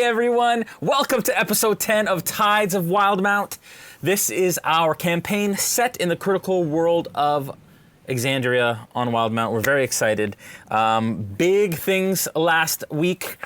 Hey everyone, welcome to episode 10 of Tides of Wildemount. This is our campaign set in the critical world of Exandria on Wildemount. We're very excited. Big things last week.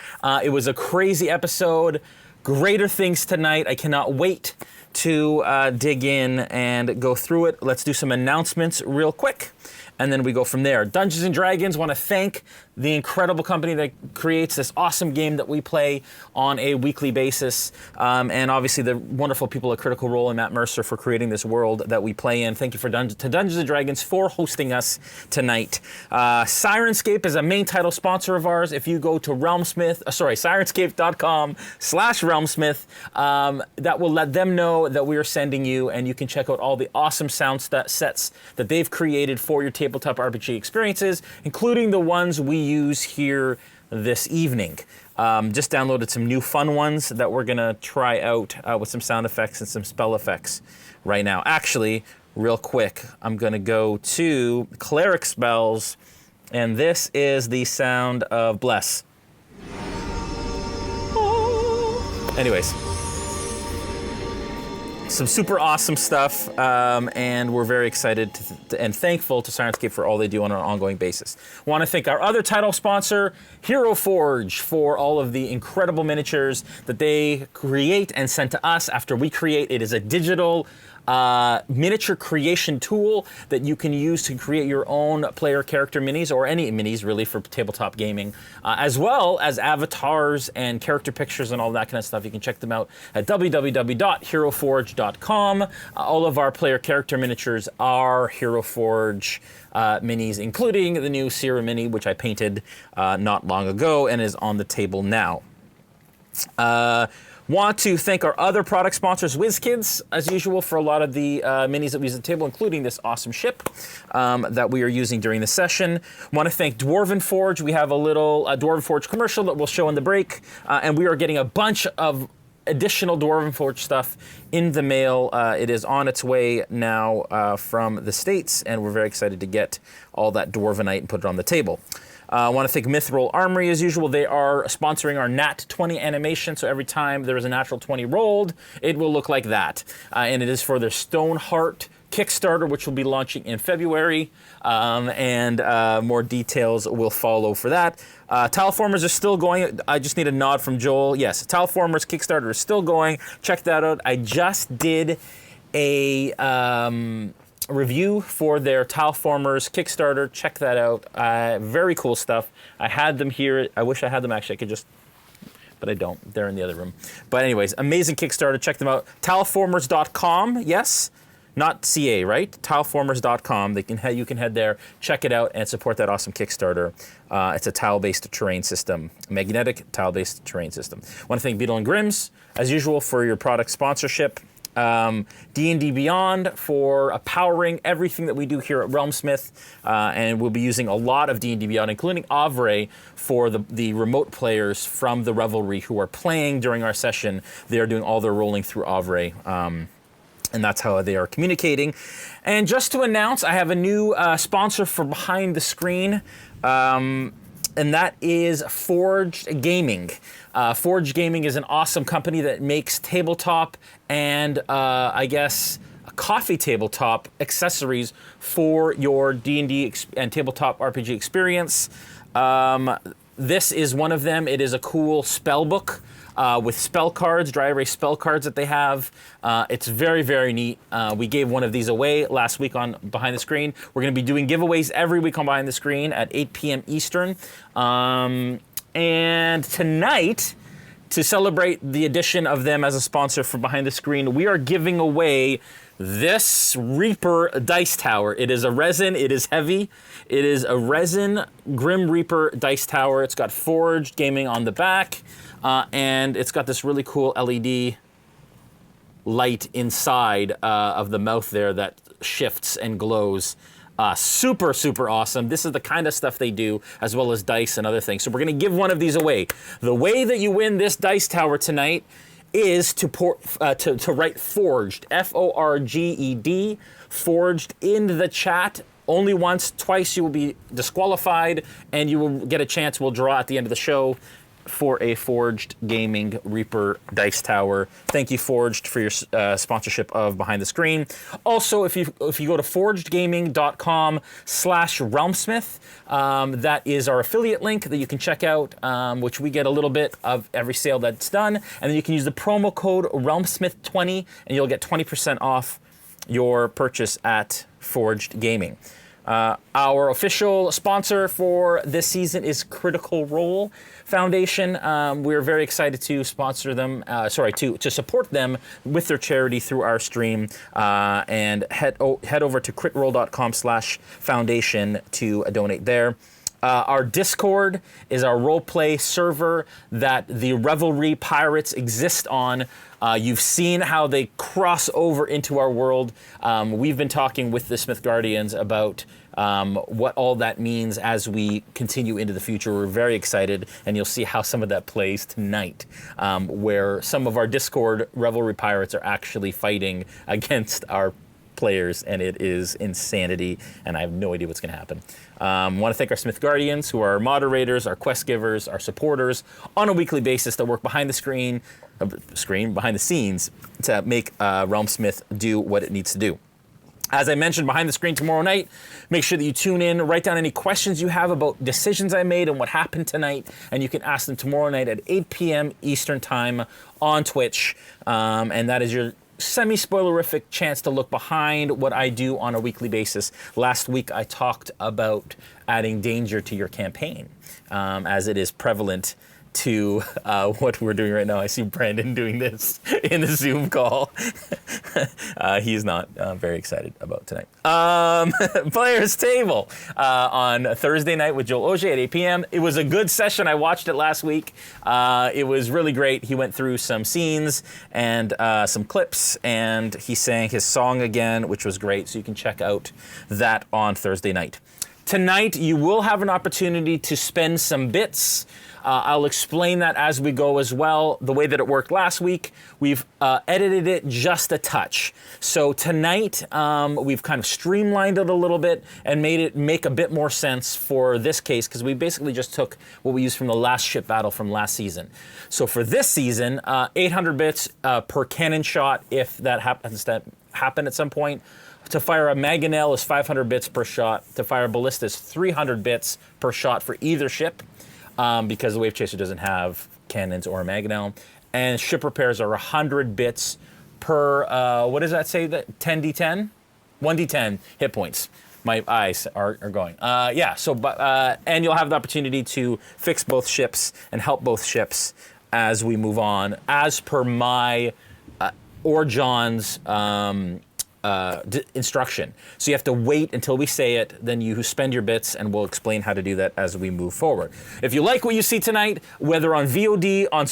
It was a crazy episode. Greater things tonight. I cannot wait to dig in and go through it. Let's do some announcements real quick, and then we go from there. Dungeons & Dragons want to thank the incredible company that creates this awesome game that we play on a weekly basis, and obviously the wonderful people at Critical Role and Matt Mercer for creating this world that we play in. Thank you to Dungeons & Dragons for hosting us tonight. Sirenscape is a main title sponsor of ours. If you go to sirenscape.com/RealmSmith, that will let them know that we are sending you, and you can check out all the awesome sound sets that they've created for your tabletop RPG experiences, including the ones we use here this evening. Just downloaded some new fun ones that we're gonna try out with some sound effects and some spell effects right now. Actually, real quick, I'm gonna go to Cleric Spells, and this is the sound of Bless. Anyways. Some super awesome stuff, and we're very excited and thankful to Sirenscape for all they do on an ongoing basis. Want to thank our other title sponsor, Hero Forge, for all of the incredible miniatures that they create and send to us after we create. It is a digital miniature creation tool that you can use to create your own player character minis, or any minis really for tabletop gaming, as well as avatars and character pictures and all that kind of stuff. You can check them out at www.heroforge.com. All of our player character miniatures are Hero Forge minis, including the new Cyra mini, which I painted not long ago and is on the table now. Want to thank our other product sponsors, WizKids, as usual, for a lot of the minis that we use at the table, including this awesome ship that we are using during the session. Want to thank Dwarven Forge. We have a little Dwarven Forge commercial that we'll show in the break, and we are getting a bunch of additional Dwarven Forge stuff in the mail. It is on its way now from the States, and we're very excited to get all that Dwarvenite and put it on the table. I want to thank Mithril Armory, as usual. They are sponsoring our Nat 20 animation, so every time there is a natural 20 rolled, it will look like that. And it is for their Stoneheart Kickstarter, which will be launching in February, and more details will follow for that. Tileformers are still going. I just need a nod from Joel. Yes, Tileformers Kickstarter is still going. Check that out. I just did a review for their Tileformers Kickstarter. Check that out. Very cool stuff. I had them here. I wish I had them actually. I could just, but I don't. They're in the other room. But anyways, amazing Kickstarter. Check them out. Tileformers.com. Yes, not CA, right? Tileformers.com. You can head there, check it out, and support that awesome Kickstarter. It's a tile-based terrain system, magnetic tile-based terrain system. I want to thank Beetle and Grimm's, as usual, for your product sponsorship. D&D Beyond for powering everything that we do here at RealmSmith, and we'll be using a lot of D&D Beyond, including Auge, for the remote players from the Revelry who are playing during our session. They are doing all their rolling through Auge, and that's how they are communicating. And just to announce, I have a new sponsor for Behind the Screen, and that is Forged Gaming. Forged Gaming is an awesome company that makes tabletop and, I guess, coffee tabletop accessories for your D&D and tabletop RPG experience. This is one of them. It is a cool spell book with spell cards, dry erase spell cards that they have. It's very, very neat. We gave one of these away last week on Behind the Screen. We're going to be doing giveaways every week on Behind the Screen at 8 p.m. Eastern. And tonight, to celebrate the addition of them as a sponsor for Behind the Screen, we are giving away this Reaper Dice Tower. It is a resin, it is heavy. It is a resin Grim Reaper Dice Tower. It's got Forged Gaming on the back, and it's got this really cool LED light inside of the mouth there that shifts and glows. Super, super awesome. This is the kind of stuff they do, as well as dice and other things. So we're going to give one of these away. The way that you win this dice tower tonight is to write Forged, F-O-R-G-E-D, Forged in the chat. Only once. Twice you will be disqualified, and you will get a chance. We'll draw at the end of the show. for a Forged Gaming Reaper Dice Tower. Thank you, Forged, for your sponsorship of Behind the Screen. Also, if you go to forgedgaming.com/RealmSmith, that is our affiliate link that you can check out, which we get a little bit of every sale that's done. And then you can use the promo code RealmSmith20, and you'll get 20% off your purchase at Forged Gaming. Our official sponsor for this season is Critical Role Foundation. We're very excited to sponsor them, to support them with their charity through our stream, and head over to critroll.com/foundation to donate there. Our Discord is our roleplay server that the Revelry pirates exist on. You've seen how they cross over into our world. We've been talking with the Smith Guardians about what all that means as we continue into the future. We're very excited, and you'll see how some of that plays tonight, where some of our Discord Revelry pirates are actually fighting against our players, and it is insanity, and I have no idea what's going to happen. Want to thank our Smith Guardians, who are our moderators, our quest givers, our supporters on a weekly basis that work behind the behind the scenes to make RealmSmith do what it needs to do. As I mentioned, behind the screen tomorrow night, make sure that you tune in, write down any questions you have about decisions I made and what happened tonight, and you can ask them tomorrow night at 8 p.m. Eastern Time on Twitch, and that is your semi-spoilerific chance to look behind what I do on a weekly basis. Last week, I talked about adding danger to your campaign, as it is prevalent to what we're doing right now. I see Brandon doing this in the Zoom call. He's not very excited about tonight. Players Table on Thursday night with Joel Auge at 8 p.m. It was a good session. I watched it last week. It was really great. He went through some scenes and some clips, and he sang his song again, which was great. So you can check out that on Thursday night. Tonight, you will have an opportunity to spend some bits. I'll explain that as we go as well. The way that it worked last week, we've edited it just a touch. So tonight, we've kind of streamlined it a little bit and made it make a bit more sense for this case, because we basically just took what we used from the last ship battle from last season. So for this season, 800 bits per cannon shot, if that happens to happen at some point. To fire a mangonel is 500 bits per shot. To fire a ballista is 300 bits per shot for either ship, because the Wavechaser doesn't have cannons or a mangonel. And ship repairs are 100 bits per, what does that say? 10d10? 1d10 hit points. My eyes are going. And you'll have the opportunity to fix both ships and help both ships as we move on, as per my or John's instruction. So you have to wait until we say it, then you spend your bits, and we'll explain how to do that as we move forward. If you like what you see tonight, whether on VOD, on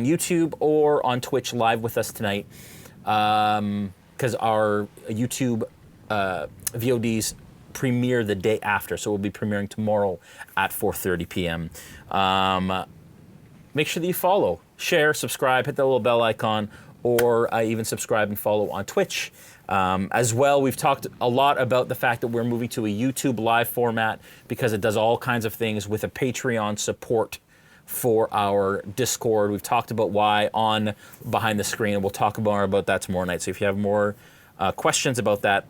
YouTube, or on Twitch live with us tonight, because our YouTube VODs premiere the day after, so we'll be premiering tomorrow at 4:30 p.m. Make sure that you follow, share, subscribe, hit that little bell icon, or even subscribe and follow on Twitch. As well, we've talked a lot about the fact that we're moving to a YouTube live format because it does all kinds of things with a Patreon support for our Discord. We've talked about why on Behind the Screen, and we'll talk more about that tomorrow night. So if you have more questions about that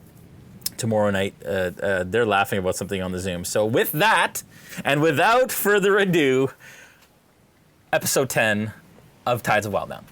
tomorrow night, they're laughing about something on the Zoom. So with that, and without further ado, episode 10 of Tides of Wildemount.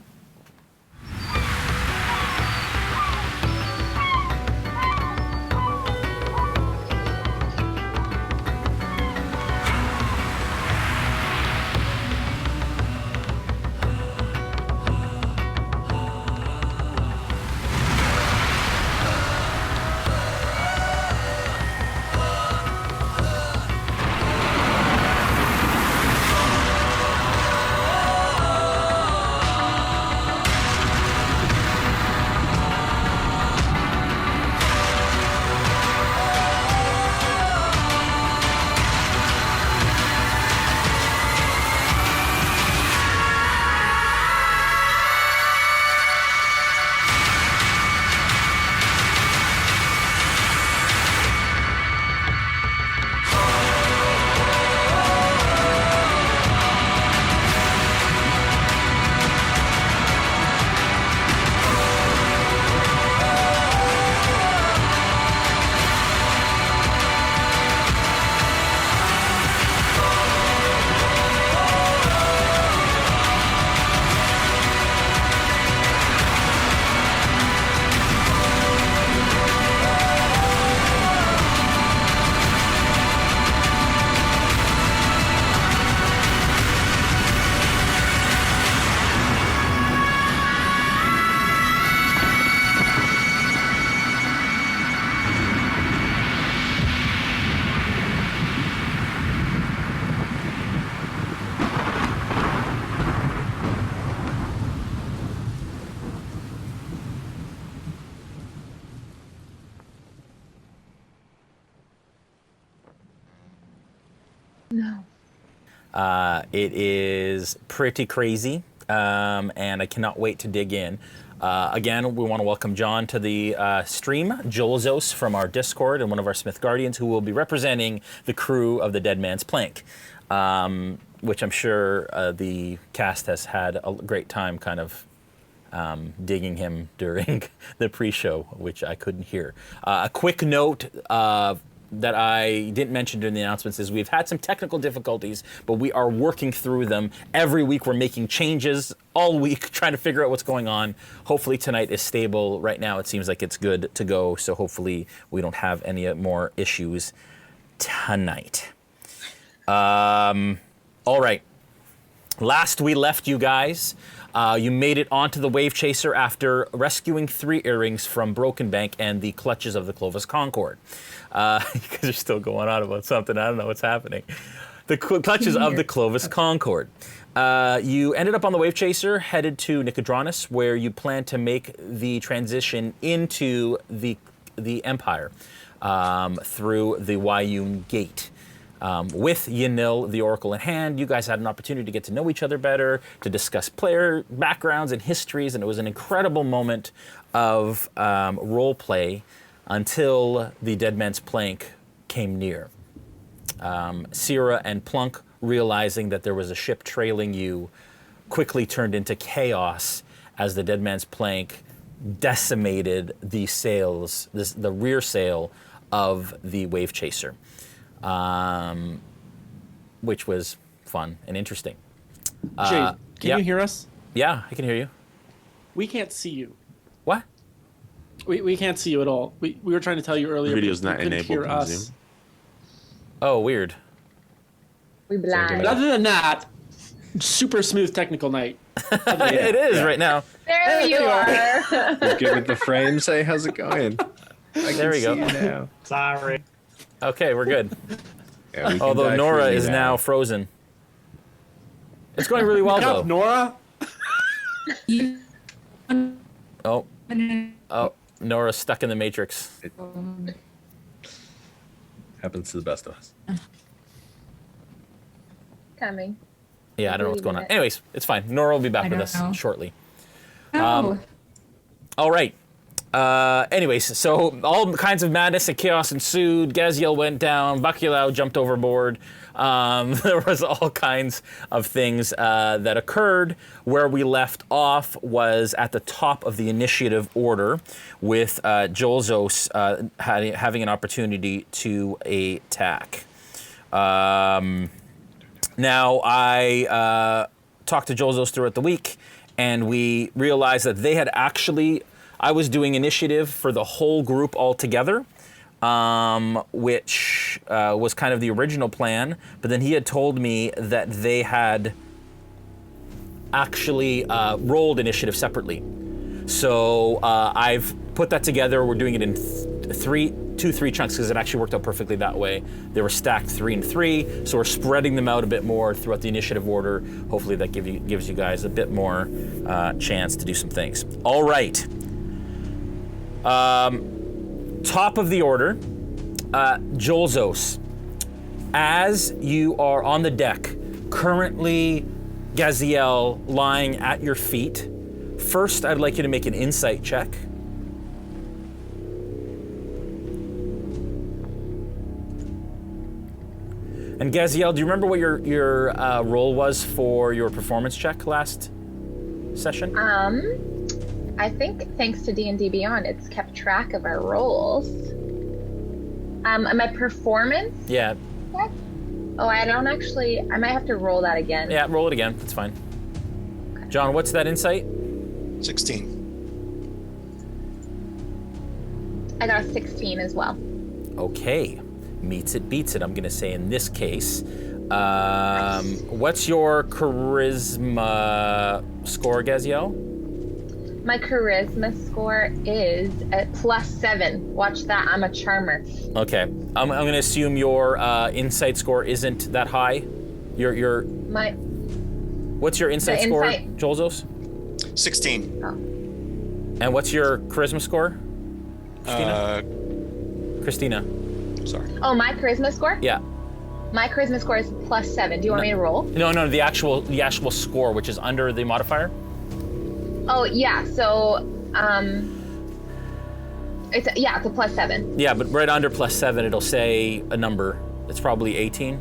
No. It is pretty crazy, and I cannot wait to dig in. Again, we want to welcome John to the stream, Jolzos from our Discord, and one of our Smith Guardians who will be representing the crew of the Dead Man's Plank, which I'm sure the cast has had a great time kind of digging him during the pre-show, which I couldn't hear. A quick note that I didn't mention during the announcements is we've had some technical difficulties, but we are working through them. Every week we're making changes all week, trying to figure out what's going on. Hopefully tonight is stable. Right now it seems like it's good to go, so hopefully we don't have any more issues tonight. All right. Last we left you guys, you made it onto the Wavechaser after rescuing 3 earrings from Broken Bank and the clutches of the Clovis Concord. You guys are still going on about something. I don't know what's happening. The clutches of the Clovis Concord. You ended up on the Wavechaser, headed to Nicodranus, where you plan to make the transition into the Empire through the Wayun Gate. With Yanil, the Oracle in hand, you guys had an opportunity to get to know each other better, to discuss player backgrounds and histories, and it was an incredible moment of role play until the Dead Man's Plank came near. Cyra and Plunk, realizing that there was a ship trailing you, quickly turned into chaos as the Dead Man's Plank decimated the sails, the rear sail of the Wavechaser. Which was fun and interesting. Jay, can you hear us? Yeah, I can hear you. We can't see you. What? We can't see you at all. We were trying to tell you earlier. The video's not you couldn't enabled hear in us. Zoom. Oh, weird. We blind. But other than that, super smooth technical night. It is right now. There you are. Just give it the frame. Say, how's it going? There we go. Now. Sorry. Okay, we're good. Yeah, we can Although die Noura freely is now frozen. It's going really well, though. Noura? Oh, Noura's stuck in the Matrix. Happens to the best of us. Coming. Yeah, I don't know what's going on. Anyways, it's fine. Noura will be back with us shortly. All right. Anyways, so all kinds of madness and chaos ensued. Gaziel went down. Bacalhau jumped overboard. There was all kinds of things that occurred. Where we left off was at the top of the initiative order, with Jolzos having an opportunity to attack. Now, I talked to Jolzos throughout the week, and we realized that they had actually... I was doing initiative for the whole group altogether, which was kind of the original plan, but then he had told me that they had actually rolled initiative separately. So I've put that together. We're doing it in two, three chunks because it actually worked out perfectly that way. They were stacked 3 and 3, so we're spreading them out a bit more throughout the initiative order. Hopefully that gives you guys a bit more chance to do some things. All right. Top of the order, Jolzos. As you are on the deck, currently Gaziel lying at your feet, first I'd like you to make an insight check. And Gaziel, do you remember what your role was for your performance check last session? I think thanks to D&D Beyond, it's kept track of our rolls. My performance? Yeah. Check? Oh, I don't actually... I might have to roll that again. Yeah, roll it again. That's fine. Okay. John, what's that insight? 16. I got a 16 as well. Okay. Meets it, beats it, I'm going to say in this case. What's your charisma score, Gaziel? My charisma score is at +7. Watch that, I'm a charmer. Okay, I'm going to assume your insight score isn't that high. What's your insight score, Jolzos? 16. Oh. And what's your charisma score, Christina? Christina. Sorry. Oh, my charisma score? Yeah. My charisma score is +7. Do you want me to roll? No, the actual score, which is under the modifier. Oh yeah, so it's a +7. Yeah, but right under +7, it'll say a number. It's probably 18.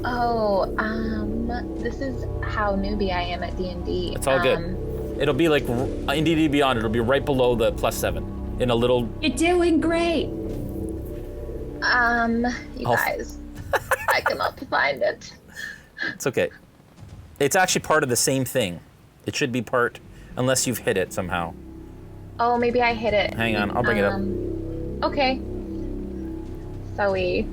Oh, this is how newbie I am at D&D. It's all good. It'll be like in D&D Beyond. It'll be right below the +7 in a little. You're doing great. You guys, I cannot find it. It's okay. It's actually part of the same thing. It should be part, unless you've hit it somehow. Oh, maybe I hit it. Hang on, I'll bring it up. Okay. So we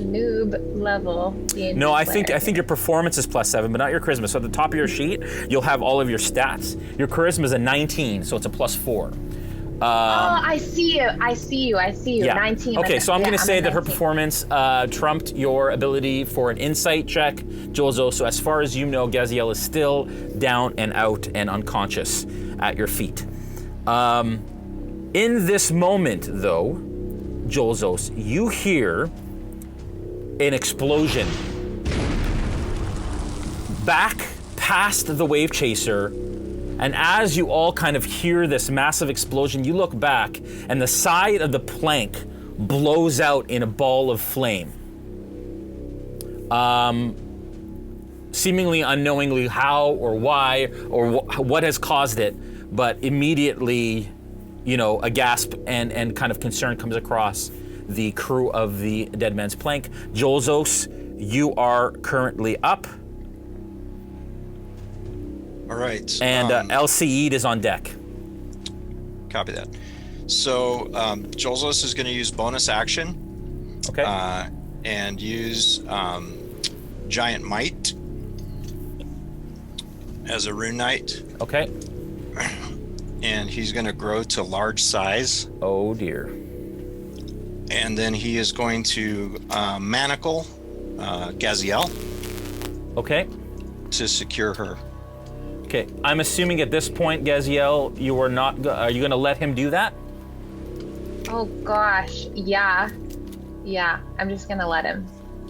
noob level D&D No, I player. think your performance is +7, but not your charisma. So at the top of your sheet, you'll have all of your stats. Your charisma is a 19, so it's a +4. I see you. Yeah. 19. Okay, so I'm going to say that her 19. performance trumped your ability for an insight check, Jozo. So as far as you know, Gaziel is still down and out and unconscious at your feet. In this moment, though, Jolzos, you hear an explosion back past the Wavechaser. And as you all kind of hear this massive explosion, you look back and the side of the plank blows out in a ball of flame. Seemingly unknowingly how or why or what has caused it, but immediately, a gasp and kind of concern comes across the crew of the Dead Man's Plank. Jolzos, you are currently up. All right. And LCE is on deck. Copy that. So Jolzos is going to use bonus action. Okay. And use Giant Might as a rune knight. Okay. And he's going to grow to large size. Oh dear. And then he is going to manacle Gaziel Okay. to secure her. Okay. I'm assuming at this point, Gaziel, you are not. Are you going to let him do that? Oh gosh, yeah. I'm just gonna let him.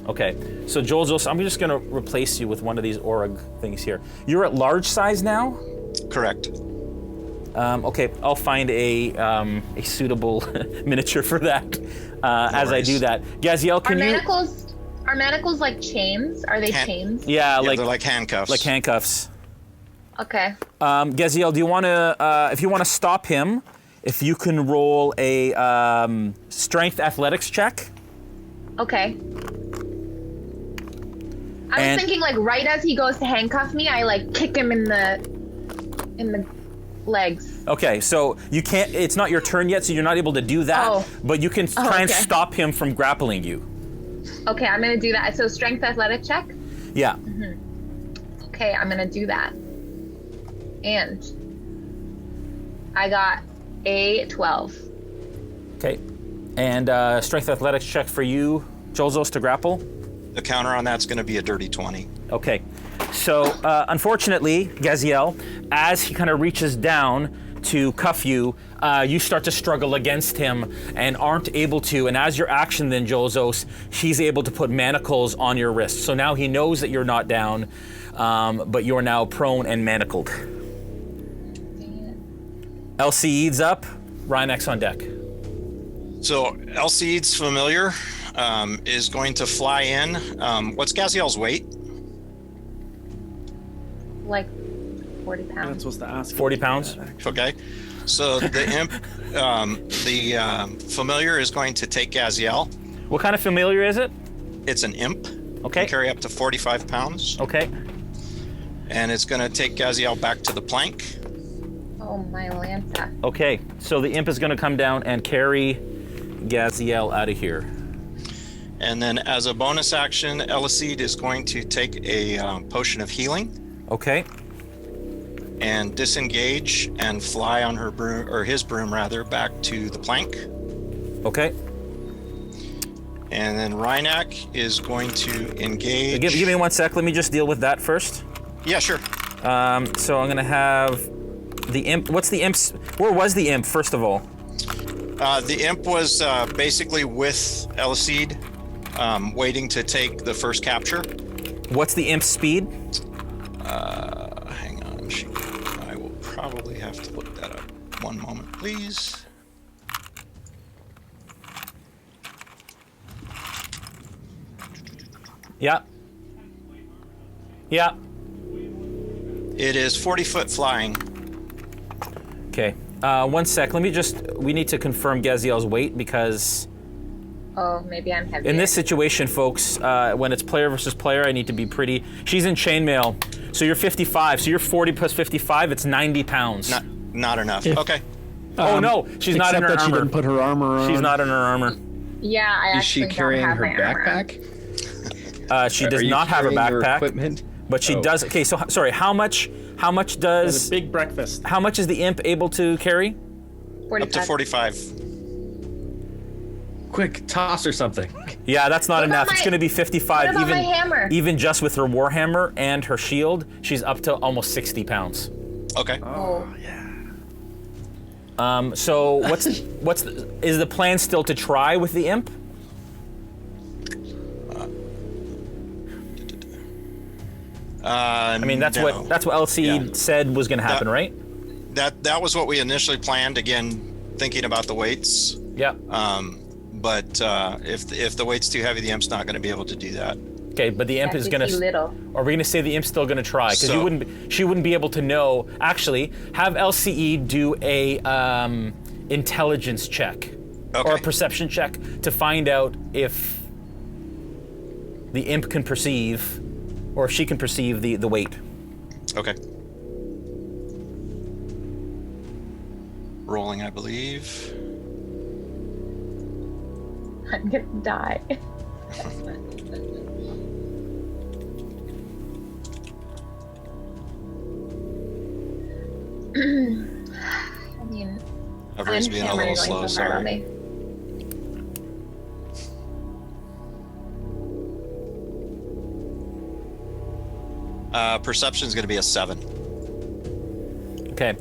Okay. So Jolzos, I'm just going to replace you with one of these Org things here. You're at large size now. Correct. Okay. I'll find a suitable miniature for that as I do that. Gaziel, can you? Are manacles like chains? Are they chains? Yeah, Yeah, they're like handcuffs. like handcuffs. Okay. Gaziel, do you want to, if you want to stop him, if you can roll a strength athletics check. Okay. I was thinking like right as he goes to handcuff me, I like kick him in the legs. Okay, so you can't, it's not your turn yet, so you're not able to do that, but you can try and stop him from grappling you. Okay, I'm gonna do that. So strength athletic check? Yeah. Okay, I'm gonna do that. And I got a 12. Okay. And strength athletics check for you, Jolzos, to grapple. The counter on that's going to be a dirty 20. Okay. So, unfortunately, Gaziel, as he kind of reaches down to cuff you, you start to struggle against him and aren't able to. And as your action then, Jolzos, he's able to put manacles on your wrists. So now he knows that you're not down, but you're now prone and manacled. LCE's up. Rhinox on deck. So Alcide's familiar is going to fly in. What's Gaziel's weight? Like 40 I'm pounds. supposed to ask. 40 pounds? Okay. So the imp, the familiar is going to take Gaziel. What kind of familiar is it? It's an imp. Okay. Can carry up to 45 pounds. Okay. And it's going to take Gaziel back to the plank. Oh, my Lanta. Okay. So the imp is going to come down and carry Gaziel out of here. And then as a bonus action, Elicide is going to take a potion of healing Okay. and disengage and fly on her broom, or his broom rather, back to the plank. Okay. And then Rhinoc is going to engage. Give me 1 sec. Let me just deal with that first. Yeah, sure. So I'm going to have the imp. What's the imp's? Where was the imp, first of all? The imp was basically with Elicide waiting to take the first capture. What's the imp's speed? Hang on. I will probably have to look that up. One moment, please. Yeah. Yeah. It is 40-foot flying. Okay. 1 sec. We need to confirm Gaziel's weight because Oh, maybe I'm heavy. in this situation, folks, when it's player versus player, I need to be pretty. She's in chainmail, so you're 55. So you're 40 plus 55. It's 90 pounds. Not enough. Yeah. Okay. Oh no, she's not in Except her that she armor. didn't put her armor on. She's not in her armor. Yeah, I Is she actually carrying don't have her my armor on. backpack? She does Are you not have a carrying your backpack, equipment? but she Oh. does. Okay, so sorry. How much It's does a big breakfast. how much is the imp able to carry? 45. Up to 45. Quick, toss or something. Yeah, that's not What about enough. It's my- going to be 55. what about my hammer? Even just with her warhammer and her shield, she's up to almost 60 pounds. Okay. Oh. So is the plan still to try with the imp? I mean, that's no. what LC Yeah. said was going to happen, That- right? That was what we initially planned. Again, thinking about the weights. Yeah. But if the weight's too heavy, the imp's not going to be able to do that. Okay, but the imp That's is going too to. little. Are we going to say the imp's still going to try? Because So- she wouldn't be able to know. Actually, have LCE do a intelligence check or a Okay. perception check to find out if the imp can perceive, or if she can perceive the weight. Okay. Rolling, I believe. I'm gonna die. I mean, Everyone's I'm being a hammering little slow. going so hard on Sorry. me. Perception's going to be a 7. Okay,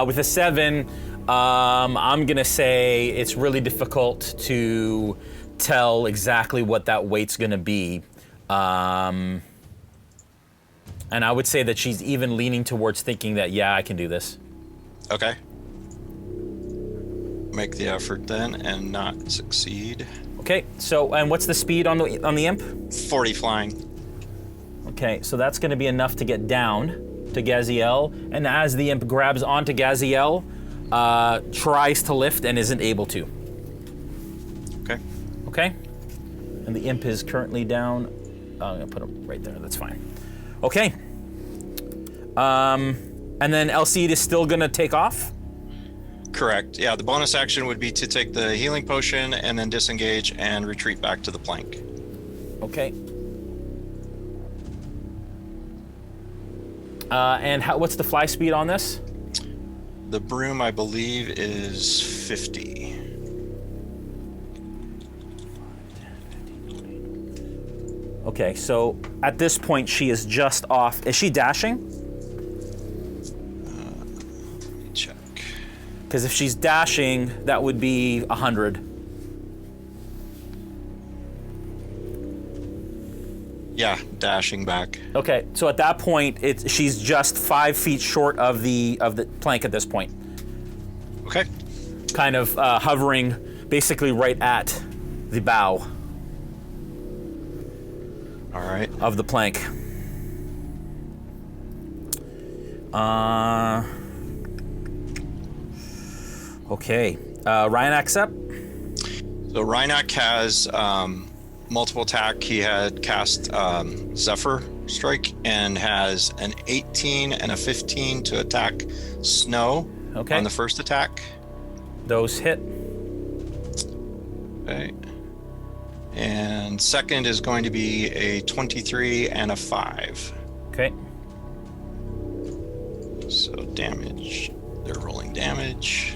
with a 7, I'm gonna say it's really difficult to tell exactly what that weight's gonna be. And I would say that she's even leaning towards thinking that, yeah, I can do this. Okay. Make the effort then and not succeed. Okay, so, and what's the speed on the imp? 40 flying. Okay, so that's gonna be enough to get down to Gaziel, and as the imp grabs onto Gaziel, tries to lift and isn't able to. Okay. Okay? And the imp is currently down. I'm gonna put him right there, that's fine. Okay. And then Elseed is still gonna take off? Correct. Yeah, the bonus action would be to take the healing potion and then disengage and retreat back to the plank. Okay. And what's the fly speed on this? The broom, I believe, is 50. Okay, so at this point she is just off. Is she dashing? Let me check. Because if she's dashing, that would be 100. Yeah, dashing back. Okay, so at that point, she's just 5 feet short of the plank at this point, Okay. kind of hovering basically right at the bow All right. of the plank. Okay, Ryan acts up. So Rhynoc has multiple attack. He had cast Zephyr Strike and has an 18 and a 15 to attack Snow Okay. on the first attack. Those hit. Okay. And second is going to be a 23 and a 5. Okay. So damage. They're rolling damage.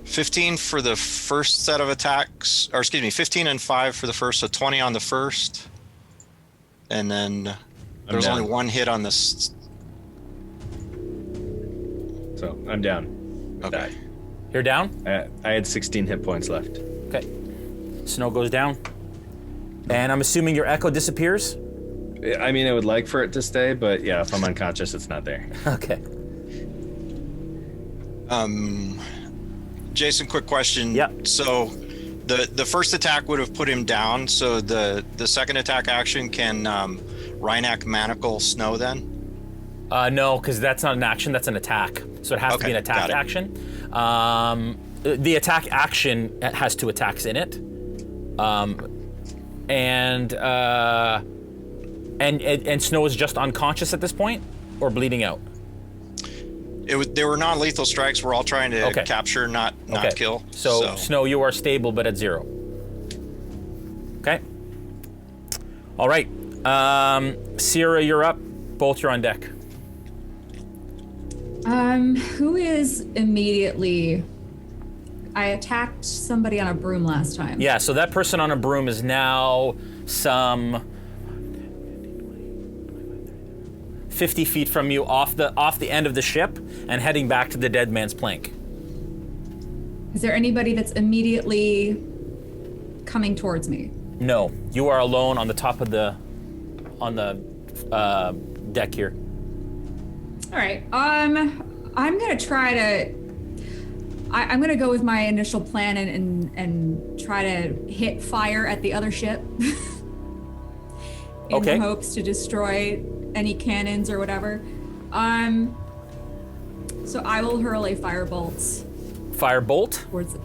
$15 for the first set of attacks, or excuse me, 15 and 5 for the first, so 20 on the first. And then there's down. only one hit on this. So I'm down. with Okay. You're down? that. I had 16 hit points left. Okay. Snow goes down. And I'm assuming your echo disappears? I mean, I would like for it to stay, but yeah, if I'm unconscious, it's not there. Okay. Jason, quick question. Yeah. So the first attack would have put him down. So the second attack action can Rhinac Manacle Snow then? No, because that's not an action, that's an attack. So it has to be an attack got it. action. The attack action has 2 attacks in it. And Snow is just unconscious at this point, or bleeding out? They were non-lethal strikes. We're all trying to Okay. capture, not Okay. kill. So Snow, you are stable, but at 0. Okay. All right. Cyra, you're up. Both you're on deck. Who is immediately... I attacked somebody on a broom last time. Yeah, so that person on a broom is now some 50 feet from you off the end of the ship and heading back to the dead man's plank. Is there anybody that's immediately coming towards me? No, you are alone on the top of the deck here. All right. I'm gonna try to. I'm gonna go with my initial plan and try to hit fire at the other ship. In Okay. hopes to destroy any cannons or whatever. So I will hurl a firebolt Firebolt. towards.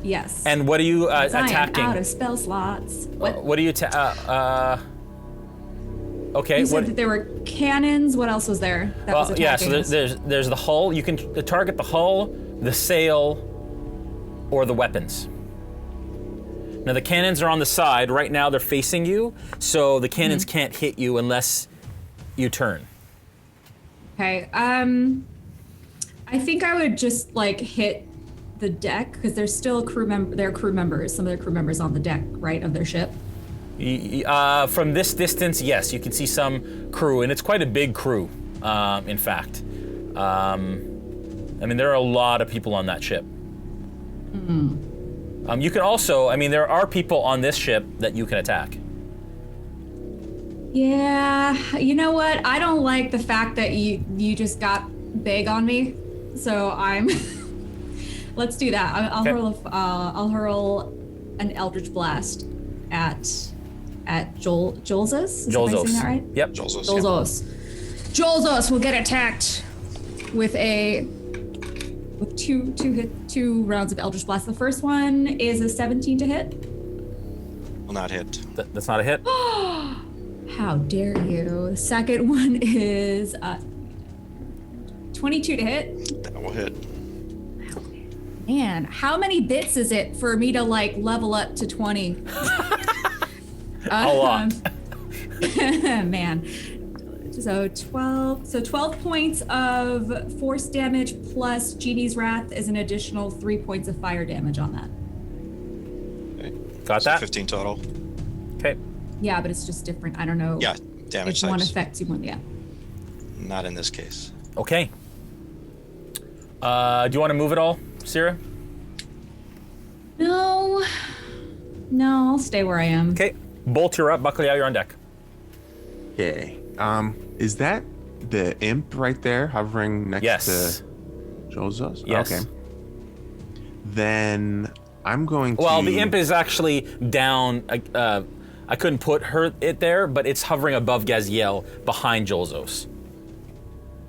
Yes. And what are you I am attacking? out of spell slots. What? What are you okay. You said that there were cannons. What else was there? That was attacking yeah, so us? there's the hull. You can target the hull, the sail, or the weapons. Now the cannons are on the side. Right now they're facing you, so the cannons can't hit you unless you turn. Okay. I think I would just like hit the deck because there's still there are crew members. Some of the crew members on the deck, right, of their ship. From this distance, yes, you can see some crew, and it's quite a big crew, in fact. I mean, there are a lot of people on that ship. You can also, I mean, there are people on this ship that you can attack. Yeah, you know what? I don't like the fact that you just got big on me, so I'm. Let's do that. I'll Okay. hurl an Eldritch Blast at Jolzos. Am I saying that right? Yep. Jolzos. Jolzos will get attacked with two rounds of Eldritch Blast. The first one is a 17 to hit. Will not hit. That's not a hit. How dare you? The second one is 22 to hit. That will hit. Man, how many bits is it for me to like level up to 20? A lot. Man. So 12 points of force damage plus Genie's Wrath is an additional 3 points of fire damage on that. Okay. Got So that? 15 total. Okay. Yeah, but it's just different. I don't know. Yeah, damage if one types. affects you one. Yeah. Not in this case. Okay. Do you want to move at all, Cyra? No, I'll stay where I am. Okay. Bolt, you're up. Bacalhau, you're on deck. Okay. Is that the imp right there hovering next Yes. to Jolzos? Yes. Okay. Then I'm going to. Well, the imp is actually down. I couldn't put it there, but it's hovering above Gaziel, behind Jolzos.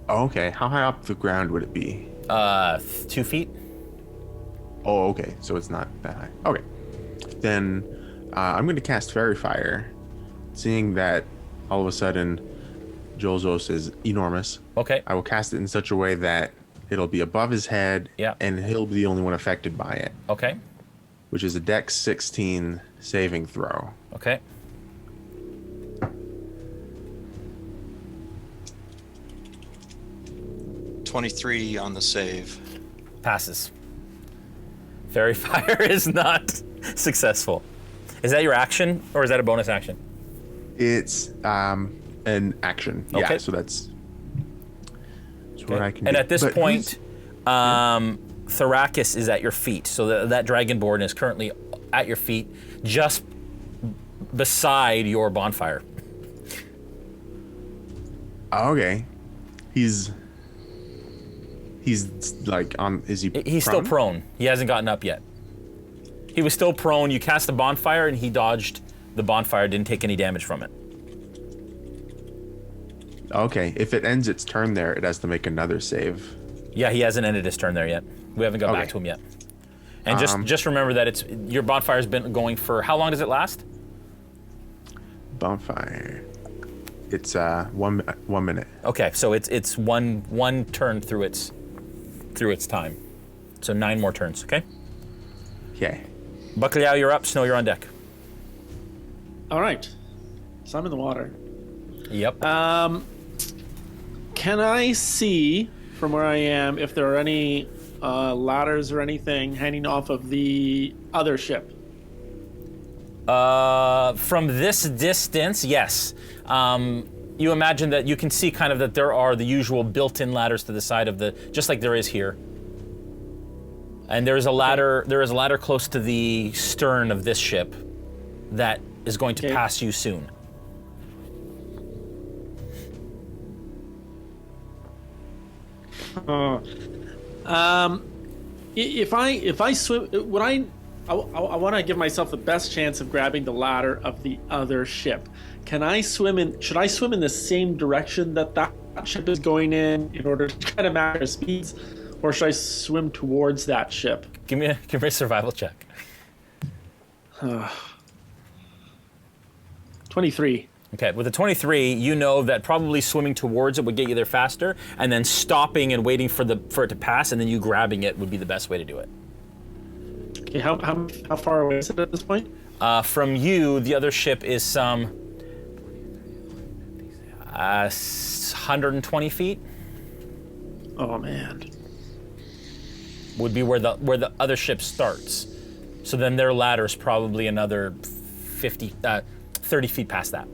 Oh, okay. How high up the ground would it be? 2 feet. Oh, okay. So it's not that high. Okay. Then I'm going to cast Fairy Fire, seeing that all of a sudden Jolzos is enormous. Okay. I will cast it in such a way that it'll be above his head, Yeah. and he'll be the only one affected by it, Okay. which is a Dex 16 saving throw. Okay. $23 on the save. Passes. Fairy Fire is not successful. Is that your action, or is that a bonus action? It's an action. Okay. Yeah, so that's what I can And do. at this But point, Thrakis is at your feet. So that dragonborn is currently at your feet, just beside your bonfire. Okay. He's like on. Is he? He's still prone. He hasn't gotten up yet. He was still prone. You cast the bonfire, and he dodged the bonfire. Didn't take any damage from it. Okay. If it ends its turn there, it has to make another save. Yeah, he hasn't ended his turn there yet. We haven't got back to him yet. And just remember that your bonfire's been going for how long does it last? Bonfire. It's 1 minute. Okay, so it's one turn through its time. So 9 more turns, okay? Okay. Bacalhau, you're up. Snow, you're on deck. All right. So I'm in the water. Yep. Can I see from where I am if there are any ladders or anything hanging off of the other ship? From this distance, yes. You imagine that you can see kind of that there are the usual built-in ladders to the side of just like there is here. And there is a ladder. There is a ladder close to the stern of this ship that is going to pass you soon. If I swim, I want to give myself the best chance of grabbing the ladder of the other ship. Can I swim in? Should I swim in the same direction that ship is going in order to kind of match their speeds, or should I swim towards that ship? Give me a survival check. 23. Okay, with a 23, you know that probably swimming towards it would get you there faster, and then stopping and waiting for it to pass, and then you grabbing it would be the best way to do it. Okay, how far away is it at this point? From you, the other ship is some 120 feet. Oh man. Would be where the other ship starts. So then their ladder is probably another 30 feet past that.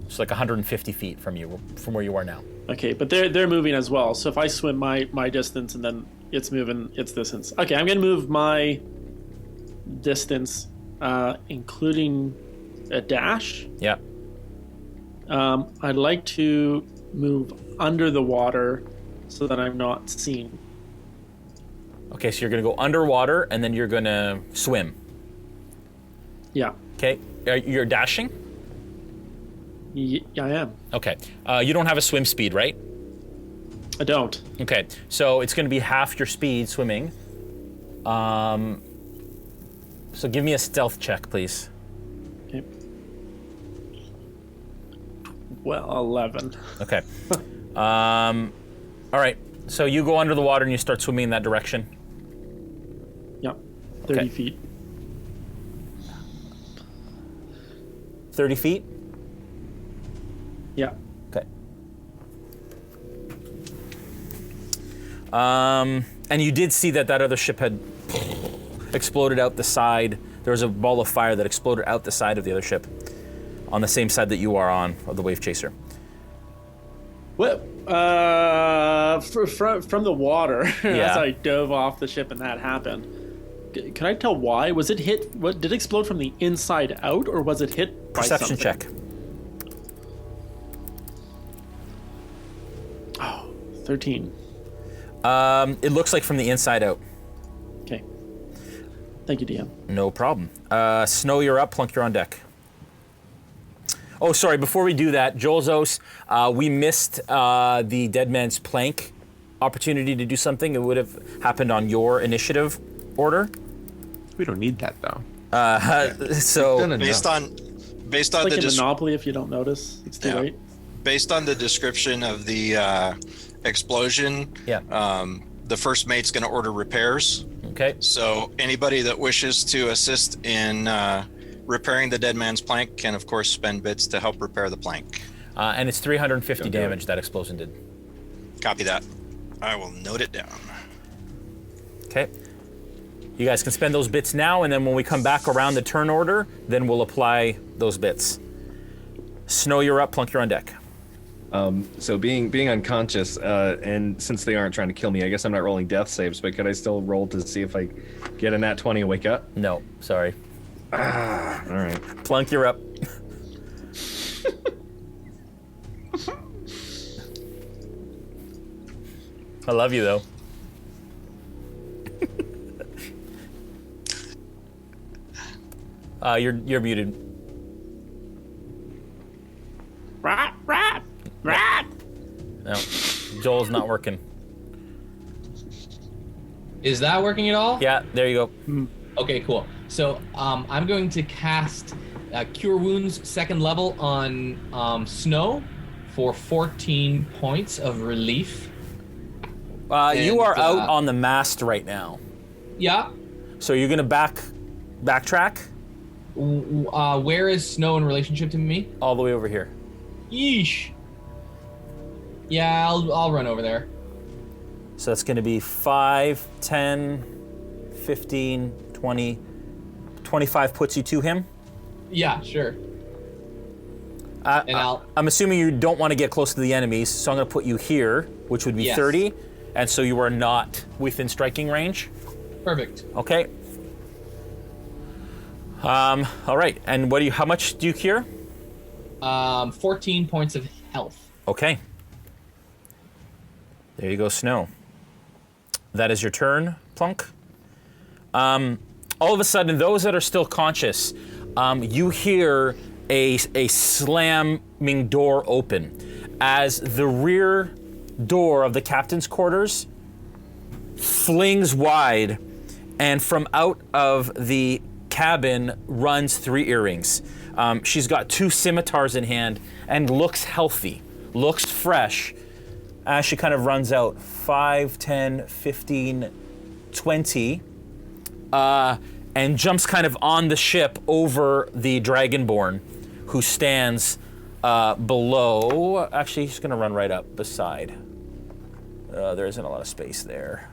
It's like 150 feet from where you are now. Okay, but they're moving as well. So if I swim my distance and then it's moving its distance. Okay, I'm gonna move my distance, including a dash. Yeah. I'd like to move under the water so that I'm not seen. Okay, so you're gonna go underwater and then you're gonna swim. Yeah. Okay, you're dashing? Yeah, I am. Okay, you don't have a swim speed, right? I don't. Okay, so it's gonna be half your speed swimming. So give me a stealth check, please. Okay. Well, 11. Okay. All right, so you go under the water and you start swimming in that direction. Yep. 30 Okay. feet. 30 feet? Yeah. Okay. And you did see that other ship had exploded out the side. There was a ball of fire that exploded out the side of the other ship, on the same side that you are on, of the Wavechaser. Well, from the water, Yeah. as I dove off the ship and that happened. Can I tell why? Was it hit? What did it explode from the inside out, or was it hit by Perception something? check. Oh, 13. It looks like from the inside out. Okay. Thank you, DM. No problem. Snow, you're up. Plunk, you're on deck. Oh, sorry. Before we do that, Jolzos, we missed the Dead Man's Plank opportunity to do something. It would have happened on your initiative order. We don't need that though. So Based on It's the like in des- Monopoly, if you don't notice, it's too Yeah. late. based on the description of the explosion, yeah. the first mate's going to order repairs. Okay. So anybody that wishes to assist in repairing the dead man's plank can, of course, spend bits to help repair the plank. And it's 350 damage that explosion did. Copy that. I will note it down. Okay. You guys can spend those bits now, and then when we come back around the turn order, then we'll apply those bits. Snow, you're up. Plunk, you're on deck. So being unconscious, and since they aren't trying to kill me, I guess I'm not rolling death saves, but could I still roll to see if I get a nat 20 and wake up? No, sorry. All right. Plunk, you're up. I love you, though. You're muted. Rat, rat, rat. No, Joel's not working. Is that working at all? Yeah, there you go. Okay, cool. So I'm going to cast Cure Wounds 2nd level on Snow for 14 points of relief. You are out on the mast right now. Yeah. So you're gonna backtrack Where is Snow in relationship to me? all the way over here. Yeesh. Yeah, I'll run over there. So that's gonna be 5, 10, 15, 20, 25 puts you to him. Yeah, sure. I'm assuming you don't want to get close to the enemies, so I'm gonna put you here, which would be Yes. 30, and so you are not within striking range. Perfect. Okay. All right. And how much do you cure? 14 points of health. Okay. There you go, Snow. That is your turn, Plunk. All of a sudden, those that are still conscious, you hear a slamming door open as the rear door of the captain's quarters flings wide, and from out of the cabin runs 3 earrings. She's got 2 scimitars in hand and looks healthy, looks fresh, as she kind of runs out 5, 10, 15, 20, and jumps kind of on the ship over the Dragonborn, who stands below. Actually, he's going to run right up beside. There isn't a lot of space there.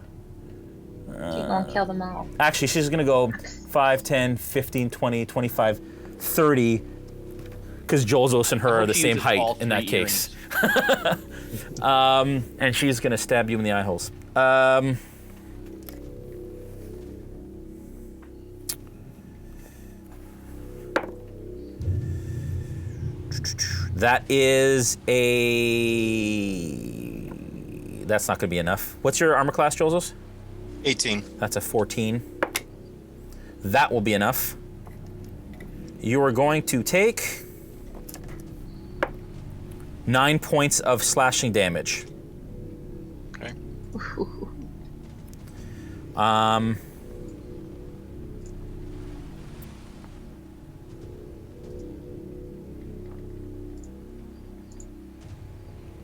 You won't kill them all. Actually, she's going to go 5, 10, 15, 20, 25, 30, because Jolzos and her are the same height in that case. And she's going to stab you in the eye holes. That is That's not going to be enough. What's your armor class, Jolzos? 18. That's a 14. That will be enough. You are going to take 9 points of slashing damage. Okay.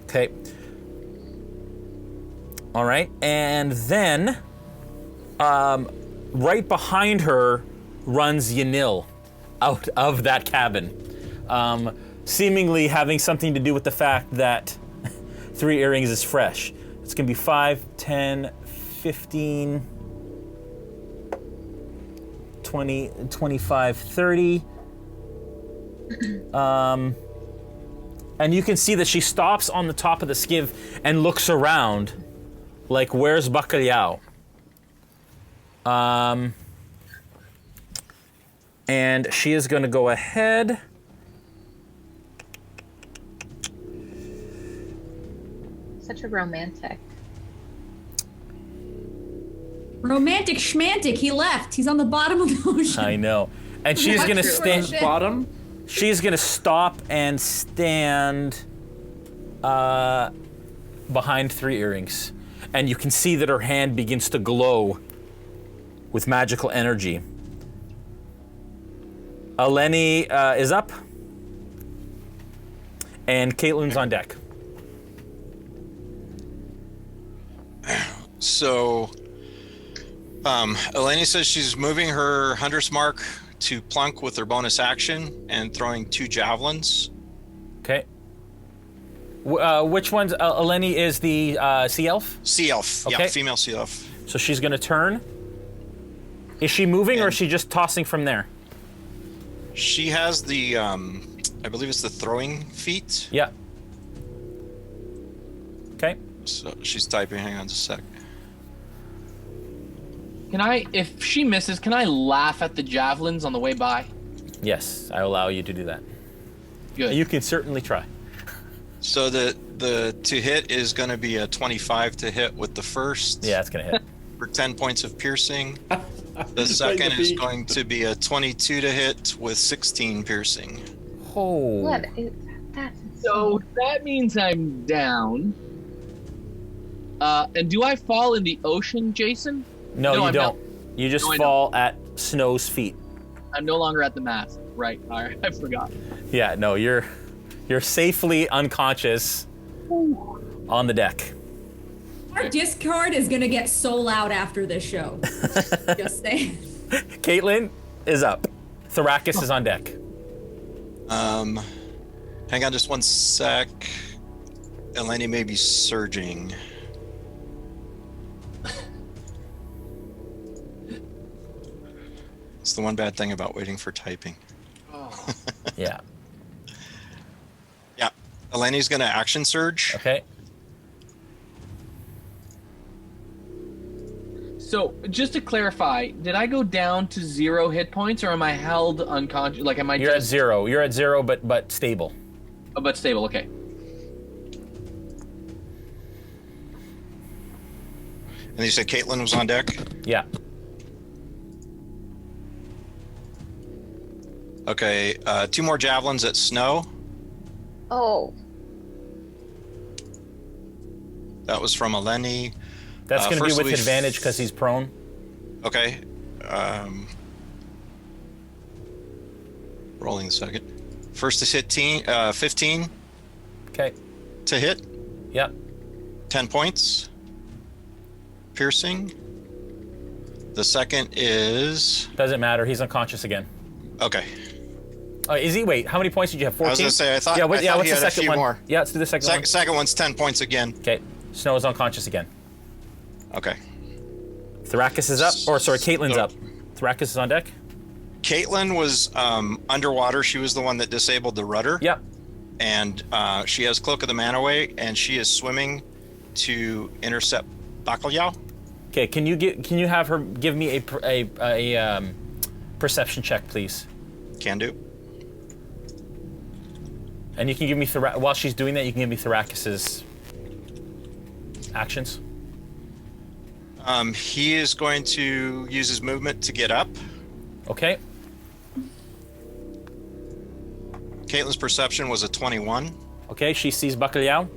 Okay. All right, and then right behind her runs Yanil out of that cabin, seemingly having something to do with the fact that 3 earrings is fresh. It's going to be 5, 10, 15, 20, 25, 30. And you can see that she stops on the top of the skiff and looks around like, where's Bacalhau? And she is going to go ahead. Such a romantic. Romantic schmantic. He left. He's on the bottom of the ocean. I know. And she's going to stand. Bottom. She's going to stop and stand behind 3 earrings. And you can see that her hand begins to glow with magical energy. Eleni is up. And Caitlin's on deck. So, Eleni says she's moving her Hunter's Mark to Plunk with her bonus action and throwing 2 javelins. Okay. Which one's Eleni is the sea elf? Sea elf. Okay. Yeah, female sea elf. So she's going to turn. Is she moving or is she just tossing from there? She has the, I believe it's the throwing feat. Yeah. So she's typing. Hang on just a sec. Can I, if she misses, can I laugh at the javelins on the way by? Yes, I allow you to do that. Good. You can certainly try. So the to hit is going to be a 25 to hit with the first. Yeah, it's gonna hit. For 10 points of piercing. The second is going to be a 22 to hit with 16 piercing. Oh. What is that's So that means I'm down. And do I fall in the ocean, Jason? No, you I'm don't. not. You just No, I fall at Snow's feet. I'm no longer at the mast. Right. All right. I forgot. Yeah, no, you're safely unconscious on the deck. Our Discord is gonna get so loud after this show. Just saying. Caitlin is up. Thrakus is on deck. Hang on just one sec. Eleni may be surging. It's the one bad thing about waiting for typing. Yeah. Yeah. Eleni's gonna action surge. Okay. So just to clarify, did I go down to 0 hit points, or am I held unconscious? Like, am I You're at just 0. You're at 0, but stable. Oh, but stable? Okay. And you said Caitlin was on deck? Yeah. Okay, 2 more javelins at Snow. Oh, That was from Eleni. That's going to be first with we- advantage because he's prone. Okay. Rolling a second. First is hit 15 Okay. to hit. Yep. 10 points. Piercing. The second is... Doesn't matter. He's unconscious again. Okay. Is he? Wait, how many points did you have? 14? I was going to say, I thought, Yeah, I thought what's he the had a second few one? more. Yeah, let's do the second one. Second one's 10 points again. Okay. Snow is unconscious again. Okay. Thrakus is up. Or, sorry, Caitlin's So- up. Thrakus is on deck? Caitlin was underwater. She was the one that disabled the rudder. Yep. And she has Cloak of the Manaway, and she is swimming to intercept Bacalhau. Okay, can you have her give me a perception check, please? Can do. And you can give me while she's doing that, you can give me Thrakus's actions. He is going to use his movement to get up. Okay. Caitlin's perception was a 21. Okay, she sees Bacalhau.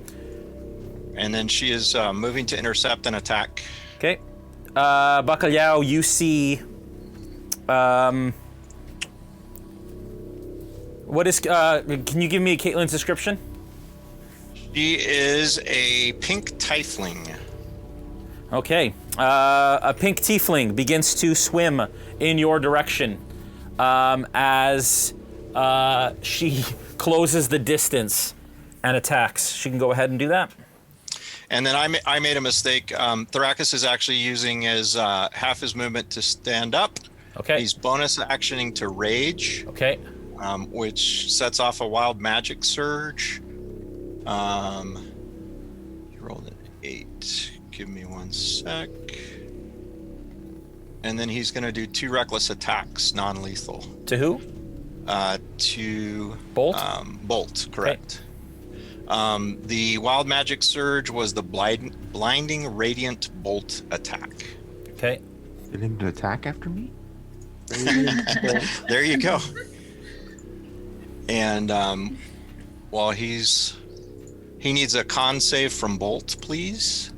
And then she is moving to intercept and attack. Okay. Bacalhau, you see what is can you give me Caitlin's description? She is a pink tiefling. Okay. A pink tiefling begins to swim in your direction as she closes the distance and attacks. She can go ahead and do that. And then I made a mistake. Thrakus is actually using his half his movement to stand up. Okay. He's bonus actioning to rage. Okay. Which sets off a wild magic surge. He rolled an 8. Give me one sec. And then he's going to do 2 reckless attacks, non-lethal. To who? To Bolt? Bolt, correct. The wild magic surge was the blinding radiant bolt attack. Okay. Did him to attack after me? There you go. And while he needs a con save from Bolt, please.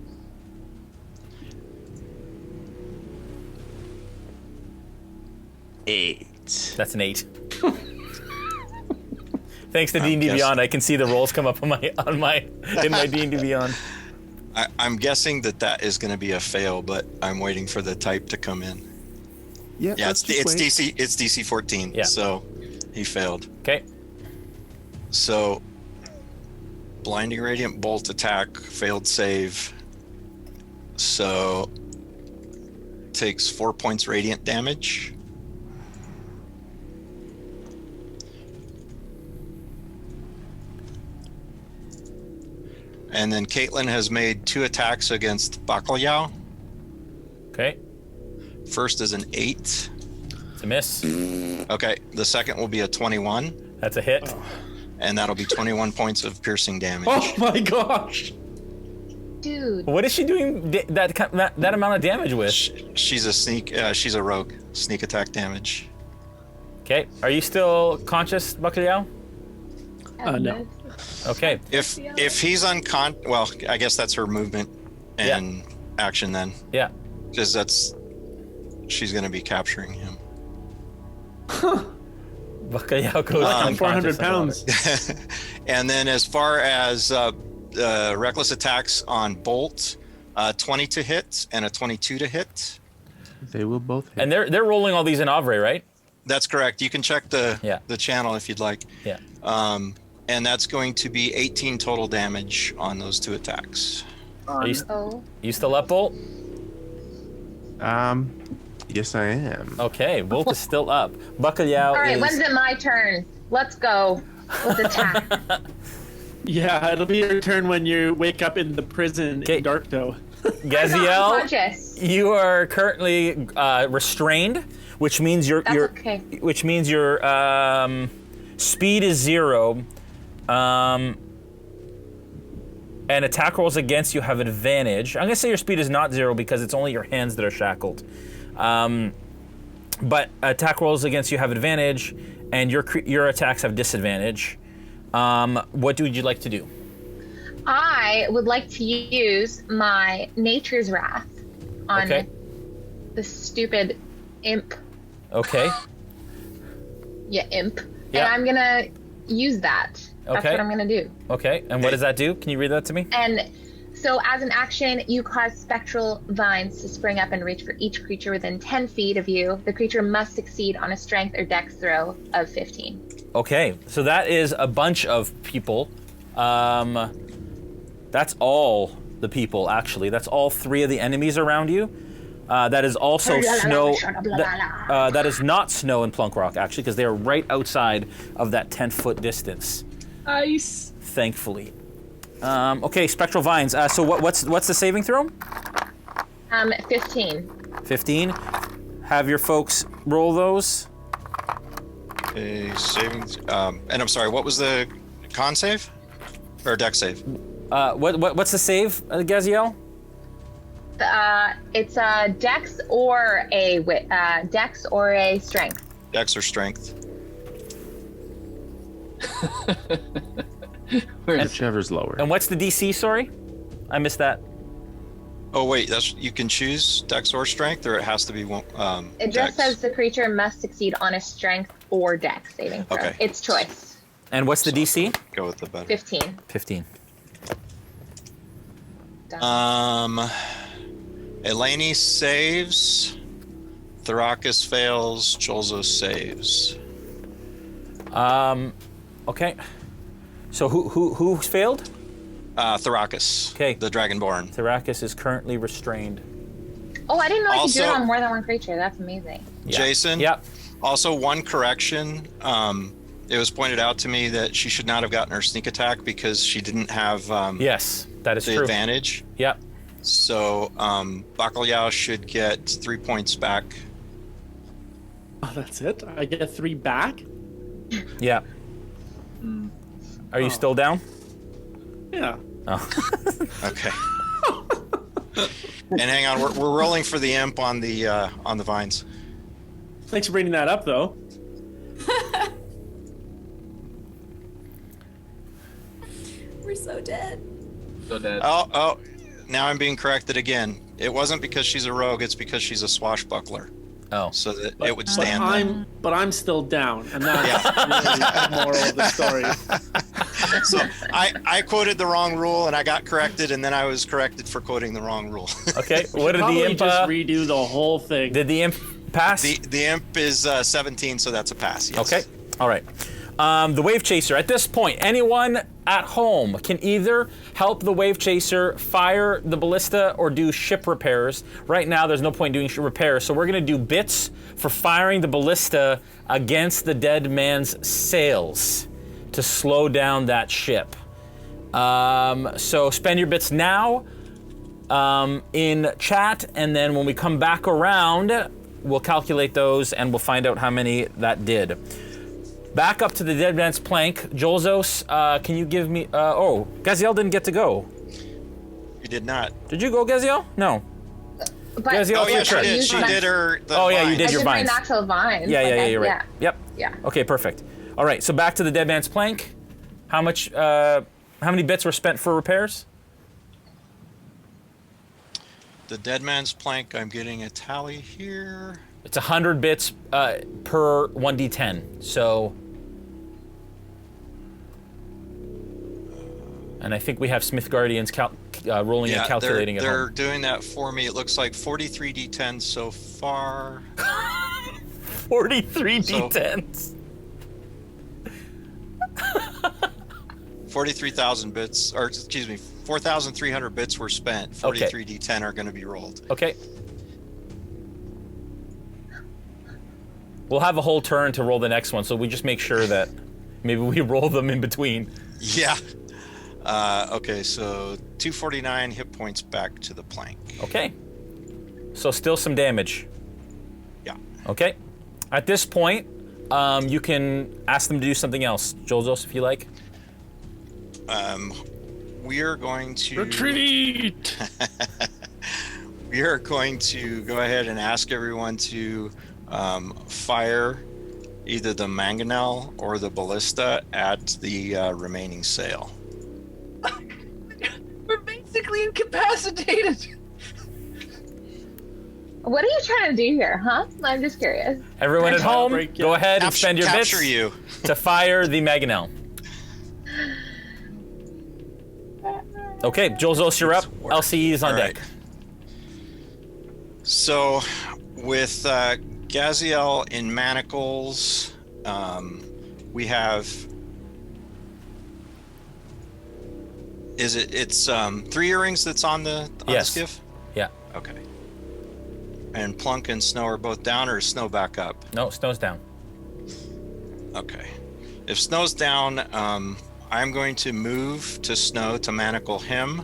That's an 8. Thanks to D&D guessing- Beyond, I can see the rolls come up in my D&D Beyond. I'm guessing that is going to be a fail, but I'm waiting for the type to come in. Yeah, Yeah, let's it's just wait. DC 14. Yeah. So he failed. Okay. So blinding radiant bolt attack, failed save. So takes 4 points radiant damage. And then Caitlin has made 2 attacks against Bacalhau. Okay. First is an 8. It's a miss. Okay, the second will be a 21. That's a hit. And that'll be 21 points of piercing damage. Oh my gosh! Dude. What is she doing that amount of damage with? She's a rogue. Sneak attack damage. Okay. Are you still conscious, Bacalhau? No. Okay. If he's well, I guess that's her movement and action then. Yeah. Because she's going to be capturing him. Bacalhau goes unconscious 400 pounds. And then as far as reckless attacks on Bolt, 20 to hit and a 22 to hit. They will both hit. And they're rolling all these in Avre, right? That's correct. You can check the channel if you'd like. Yeah. And that's going to be 18 total damage on those 2 attacks. Are you still up, Bolt? Yes, I am. Okay, Bolt is still up. Bacalhau All right, is... when's it my turn? Let's go. Let's attack. Yeah, it'll be your turn when you wake up in the prison in Darktoe. Gaziel, unconscious. you are currently restrained, which means your okay. which means your speed is 0. And attack rolls against you have advantage. I'm gonna say your speed is not 0 because it's only your hands that are shackled. But attack rolls against you have advantage, and your attacks have disadvantage. What would you like to do? I would like to use my Nature's Wrath on the stupid imp. Okay. Yeah, imp. Yeah. And I'm gonna use that. That's Okay. what I'm gonna do. Okay, and what does that do? Can you read that to me? And so as an action, you cause spectral vines to spring up and reach for each creature within 10 feet of you. The creature must succeed on a strength or dex throw of 15. Okay, so that is a bunch of people. That's all the people, actually. That's all 3 of the enemies around you. That is also snow. That is not snow in Plunkrawk, actually, because they are right outside of that 10-foot distance. Nice. Thankfully. Okay, spectral vines. So what's the saving throw? 15. 15. Have your folks roll those. A savings. And I'm sorry. What was the con save or dex save? What's the save, Gaziel? It's a dex or a strength. Dex or strength. Whichever's lower. And what's the DC? Sorry, I missed that. Oh wait, you can choose dex or strength, or it has to be one. It just says the creature must succeed on a strength or dex saving throw. Okay. It's choice. And what's the DC? Go with the better. 15. 15. Done. Eleni saves. Thrakus fails. Cholzo saves. Okay. So who failed? Thrakus. Okay. The Dragonborn. Thrakus is currently restrained. Oh, I didn't know I could do it Also- on more than one creature. That's amazing. Yeah. Jason. Yep. Also, one correction. It was pointed out to me that she should not have gotten her sneak attack because she didn't have Yes, that is the true. advantage. Yep. So Bacalhau should get 3 points back. Oh, that's it? I get 3 back? Yeah. Are you still down? Yeah. Oh. Okay. And hang on, we're rolling for the imp on the vines. Thanks for bringing that up, though. We're so dead. So dead. Oh, now I'm being corrected again. It wasn't because she's a rogue, it's because she's a swashbuckler. Oh. So that it would stand there. But I'm still down, and that's really the moral of the story. So I quoted the wrong rule and I got corrected, and then I was corrected for quoting the wrong rule. Okay. What did the Probably imp? just redo the whole thing. Did the imp pass? The imp is 17, so that's a pass. Yes. Okay. All right. The Wavechaser. At this point, anyone at home can either help the Wavechaser fire the ballista or do ship repairs. Right now, there's no point doing ship repairs, so we're going to do bits for firing the ballista against the dead man's sails to slow down that ship. So spend your bits now in chat, and then when we come back around, we'll calculate those and we'll find out how many that did. Back up to the Dead Man's Plank. Jolzos, can you give me... oh, Gaziel didn't get to go. You did not. Did you go, Gaziel? No. But Gaziel, Oh, yeah, it's your she turn. did. She did her... Oh, yeah, you vines. did I your did my vines. natural vines. Yeah, like you're right. yeah. Yep. Yeah. Okay, perfect. All right, so back to the Dead Man's Plank. How much... how many bits were spent for repairs? The Dead Man's Plank, I'm getting a tally here. It's 100 bits per 1d10. So... And I think we have Smith Guardians rolling and calculating at they're home. doing that for me. It looks like 43 d10s so far. 43 d10s. 43,000 bits, or excuse me, 4,300 bits were spent. 43 d10 are going to be rolled. Okay. We'll have a whole turn to roll the next one, so we just make sure that maybe we roll them in between. Yeah. Okay, so 249 hit points back to the plank. Okay. So still some damage. Yeah. Okay. At this point, you can ask them to do something else. Jolzos, if you like. We are going to... Retreat! We are going to go ahead and ask everyone to fire either the mangonel or the ballista at the remaining sail. We're basically incapacitated. What are you trying to do here, huh? I'm just curious. Everyone at home, break you. go ahead and spend your bits Capture you. to fire the mangonel. Okay, Jolzos, you're up. LCE is on All right. deck. So, with Gaziel in manacles, we have. It's 3 earrings that's on the Yes. skiff? Yeah. Okay. And Plunk and Snow are both down, or is Snow back up? No, Snow's down. Okay. If Snow's down, I'm going to move to Snow to manacle him.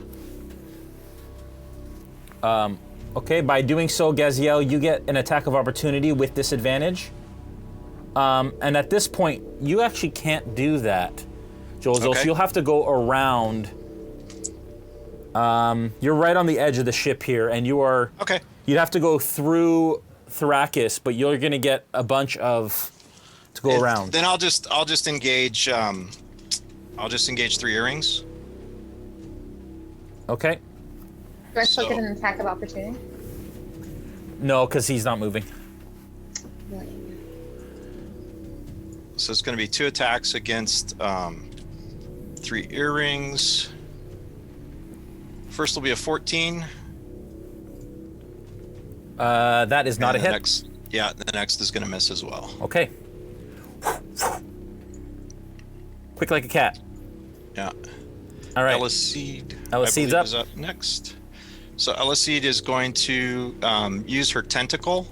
Okay, by doing so, Gaziel, you get an attack of opportunity with disadvantage. And at this point, you actually can't do that, Jolzos. Okay. So you'll have to go around. You're right on the edge of the ship here, and you are... Okay. You'd have to go through Thrakis, but you're going to get a bunch of... to go around. Then I'll just engage. I'll just engage 3 earrings. Okay. Do I still So- get an attack of opportunity? No, because he's not moving. So it's going to be 2 attacks against 3 earrings. First will be a 14. That is not a and the hit. the next is going to miss as well. Okay. Quick like a cat. Yeah. All right. Eliseed, Eliseed's I believe, up. is up next. So Eliseed is going to use her tentacle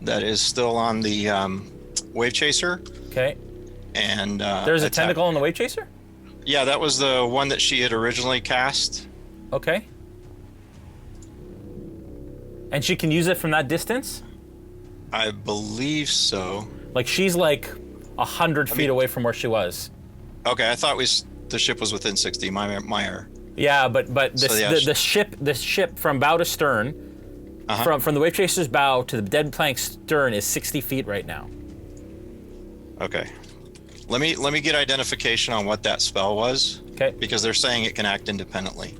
that is still on the Wavechaser. Okay. And There's a attack. tentacle on the Wavechaser? Yeah, that was the one that she had originally cast. Okay. And she can use it from that distance? I believe so. Like she's like 100 feet away from where she was. Okay, I thought the ship was within 60. My error. Yeah, but So, yeah, the ship from bow to stern, from the Wavechaser's bow to the dead plank's stern is 60 feet right now. Okay. Let me get identification on what that spell was. Okay. Because they're saying it can act independently.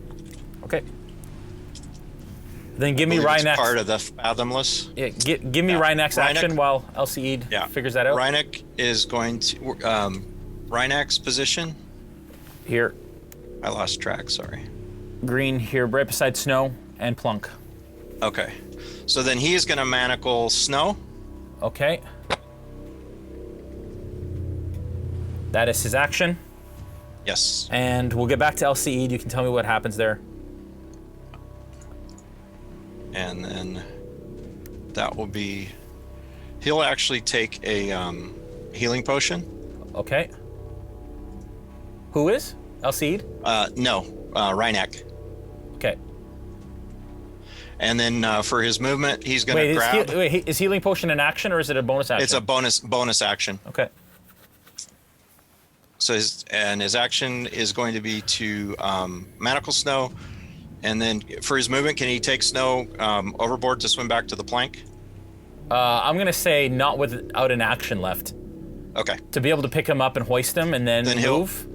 Okay. Then give I me believe it's Rhinax. part of the Fathomless. Yeah, give me Rhinax action while LCE figures that out. Rhinax is going to Rhinax position. Here, I lost track. Sorry. green here, right beside Snow and Plunk. Okay. So then he is going to manacle Snow. Okay. That is his action. Yes. And we'll get back to LCE. You can tell me what happens there. And then that will be. He'll actually take a healing potion. Okay. Who is? Alcide? No, Rhynak. Okay. And then for his movement, he's going to grab. Is healing potion an action or is it a bonus action? It's a bonus action. Okay. So his action is going to be to manacle Snow, and then for his movement, can he take Snow overboard to swim back to the plank? I'm gonna say not without an action left. Okay. To be able to pick him up and hoist him and then move.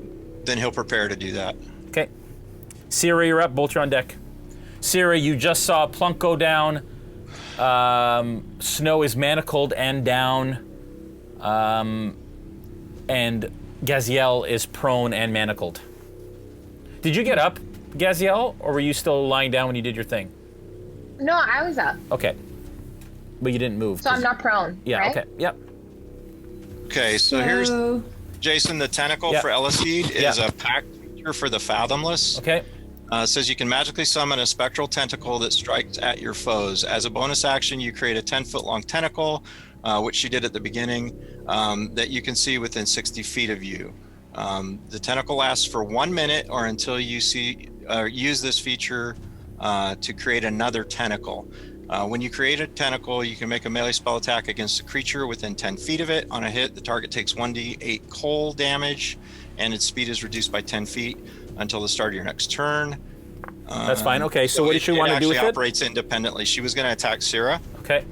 Then he'll prepare to do that. Okay. Cyra, you're up. Bolt, you're on deck. Cyra, you just saw Plunk go down. Snow is manacled and down. And Gaziel is prone and manacled. Did you get up, Gaziel, or were you still lying down when you did your thing? No, I was up. Okay. But you didn't move. So I'm not prone. Yeah, right? okay. Yep. Okay, so here's Jason. The tentacle for Elisede is a pact feature for the Fathomless. Okay. It says you can magically summon a spectral tentacle that strikes at your foes. As a bonus action, you create a 10-foot long tentacle, which you did at the beginning, that you can see within 60 feet of you. The tentacle lasts for 1 minute or until you use this feature to create another tentacle. When you create a tentacle, you can make a melee spell attack against a creature within 10 feet of it. On a hit, the target takes 1d8 cold damage, and its speed is reduced by 10 feet until the start of your next turn. That's fine. Okay, so what did she want to do with it? It actually operates independently. She was going to attack Cyra. Okay.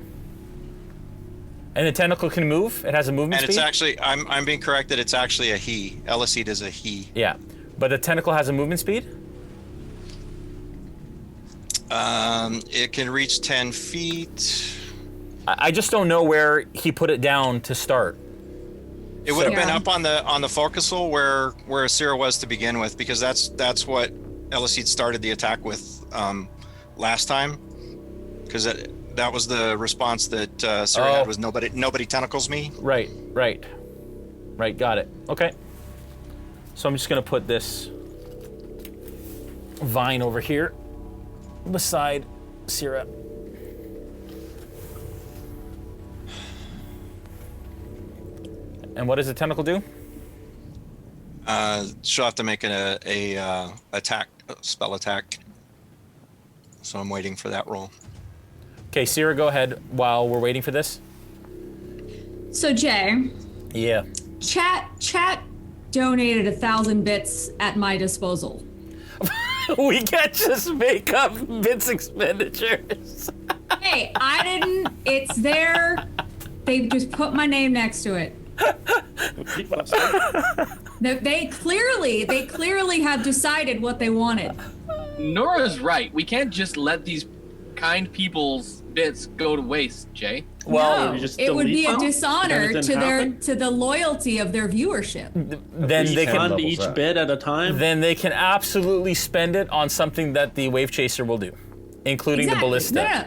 And the tentacle can move? It has a movement speed? And it's actually, I'm being corrected, it's actually a he. Elisede is a he. Yeah, but the tentacle has a movement speed? It can reach 10 feet. I just don't know where he put it down to start. It would have been up on the forecastle where Cyra was to begin with, because that's what Elisede started the attack with last time, because that was the response that Cyra had, was nobody tentacles me. Right, got it. Okay. So I'm just gonna put this vine over here beside Cyra. And what does the tentacle do? She'll have to make a spell attack. So I'm waiting for that roll. Okay, Cyra, go ahead while we're waiting for this. So Jay. Yeah. Chat donated 1,000 bits at my disposal. We can't just make up bits expenditures. Hey, I didn't. It's there. They just put my name next to it. They clearly have decided what they wanted. Noura's right. We can't just let these kind people's bits go to waste, Jay. Well, no, it would be a dishonor to the loyalty of their viewership. Then they can fund each bit at a time. Then they can absolutely spend it on something that the Wavechaser will do, including the ballista. No.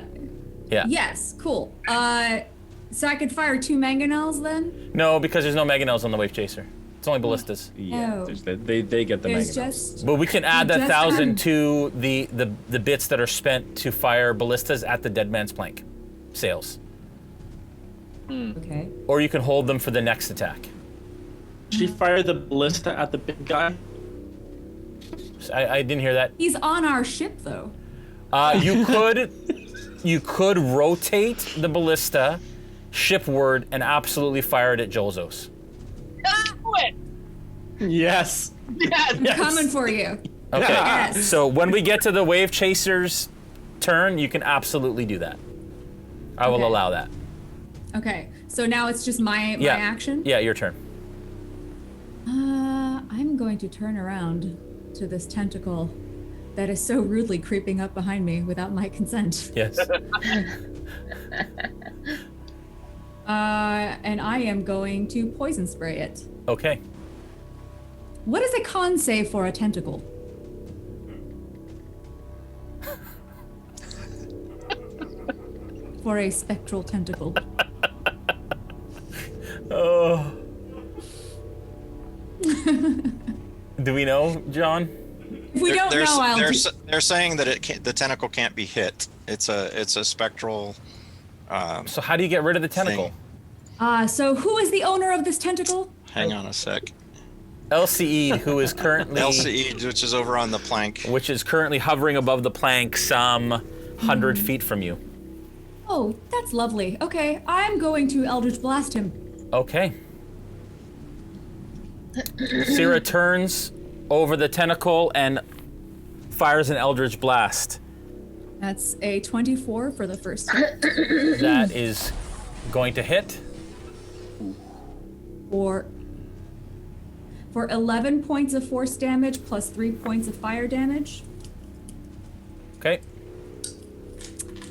Yeah. Yes. Cool. So I could fire 2 mangonels then? No, because there's no mangonels on the Wavechaser. It's only ballistas. Yeah, Oh. they get the There's mangonels. But we can add that just 1,000 to the bits that are spent to fire ballistas at the Dead Man's Plank sales. Okay. Or you can hold them for the next attack. She fired the ballista at the big guy. I didn't hear that. He's on our ship though. You could rotate the ballista shipward and absolutely fire it at Jolzos. Yes. I'm coming for you. Okay. Yes. So when we get to the Wavechaser's turn, you can absolutely do that. I will allow that. Okay. So now it's just my action? Yeah, your turn. I'm going to turn around to this tentacle that is so rudely creeping up behind me without my consent. Yes. And I am going to poison spray it. Okay. What is a con save for a tentacle? For a spectral tentacle. Oh. Do we know, John? If we don't know, they're saying that the tentacle can't be hit. It's a spectral. So how do you get rid of the tentacle? So who is the owner of this tentacle? Hang on a sec. LCE, who is currently LCE, which is over on the plank. which is currently hovering above the plank, some 100 feet from you. Oh, that's lovely. Okay, I'm going to Eldritch Blast him. Okay. Cyra turns over the tentacle and fires an Eldritch Blast. That's a 24 for the first hit. That is going to hit. For 11 points of force damage plus 3 points of fire damage. Okay.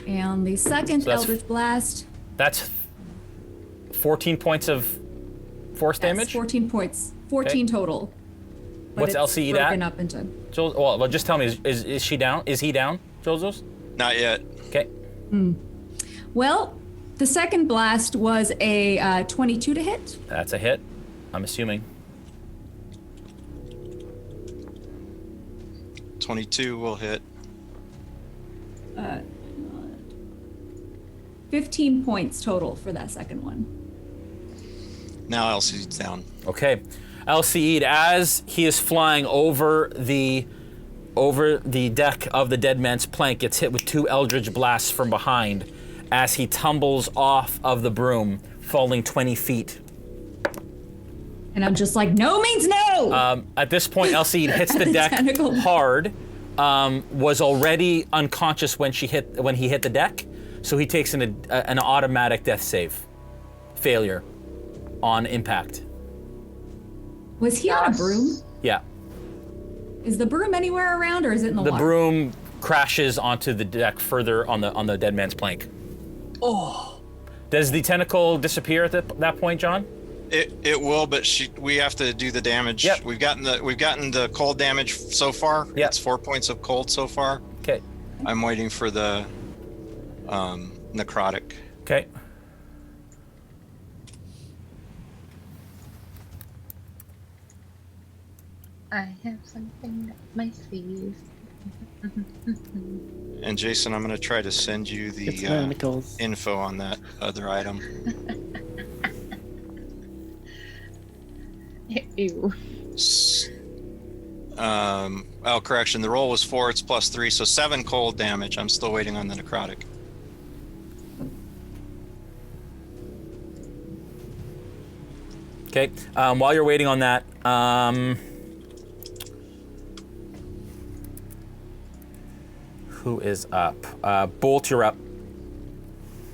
And the second So that's- Eldritch Blast. That's 14 points of force That's damage. 14 points. 14 total. But What's it's LCE at? broken up into. Well, just tell me, is she down? Is he down, Jozos? Not yet. Okay. Well, the second blast was a 22 to hit. That's a hit, I'm assuming. 22 will hit. 15 points total for that second one. Now LC's down. Okay. LCE, as he is flying over the deck of the dead man's plank, gets hit with 2 Eldritch Blasts from behind as he tumbles off of the broom, falling 20 feet. And I'm just like, no means no! At this point, LCE hits the deck Tentacle. hard, was already unconscious when he hit the deck, so he takes an automatic death save. Failure on impact. Was he on a broom? Yeah. Is the broom anywhere around, or is it in the The water? broom crashes onto the deck further on the dead man's plank. Oh. Does the tentacle disappear at that point, John? It will, but we have to do the damage. Yep. We've gotten the cold damage so far. Yep. It's 4 points of cold so far. Okay. I'm waiting for the necrotic. Okay. I have something up my sleeve. And Jason, I'm going to try to send you It's the manacles. info on that other item. Ew. Correction. The roll was 4. It's +3, so 7 cold damage. I'm still waiting on the necrotic. Okay. While you're waiting on that, who is up? Bolt, you're up.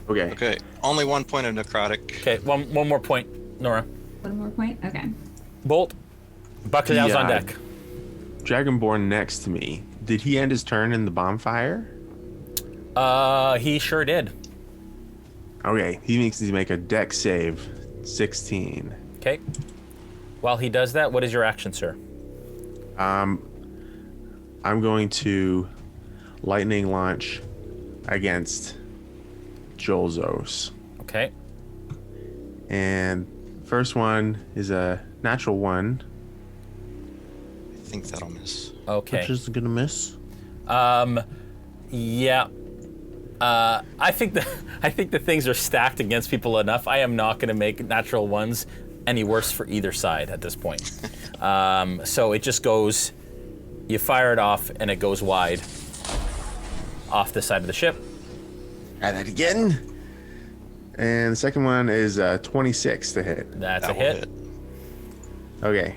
Okay. Okay. Only 1 point of necrotic. Okay. One more point, Noura. One more point? Okay. Bolt. Bacalhau's on Yeah. deck. Dragonborn next to me. Did he end his turn in the bonfire? He sure did. Okay, he needs to make a deck save. 16. Okay. While he does that, what is your action, sir? I'm going to lightning launch against Jolzos. Okay. And first one is a natural 1. I think that'll miss. Okay. Which is gonna miss. Yeah. I think the things are stacked against people enough. I am not going to make natural ones any worse for either side at this point. So it just goes. You fire it off, and it goes wide off the side of the ship. Try that again. And the second one is 26 to hit. That's That a will hit. Okay.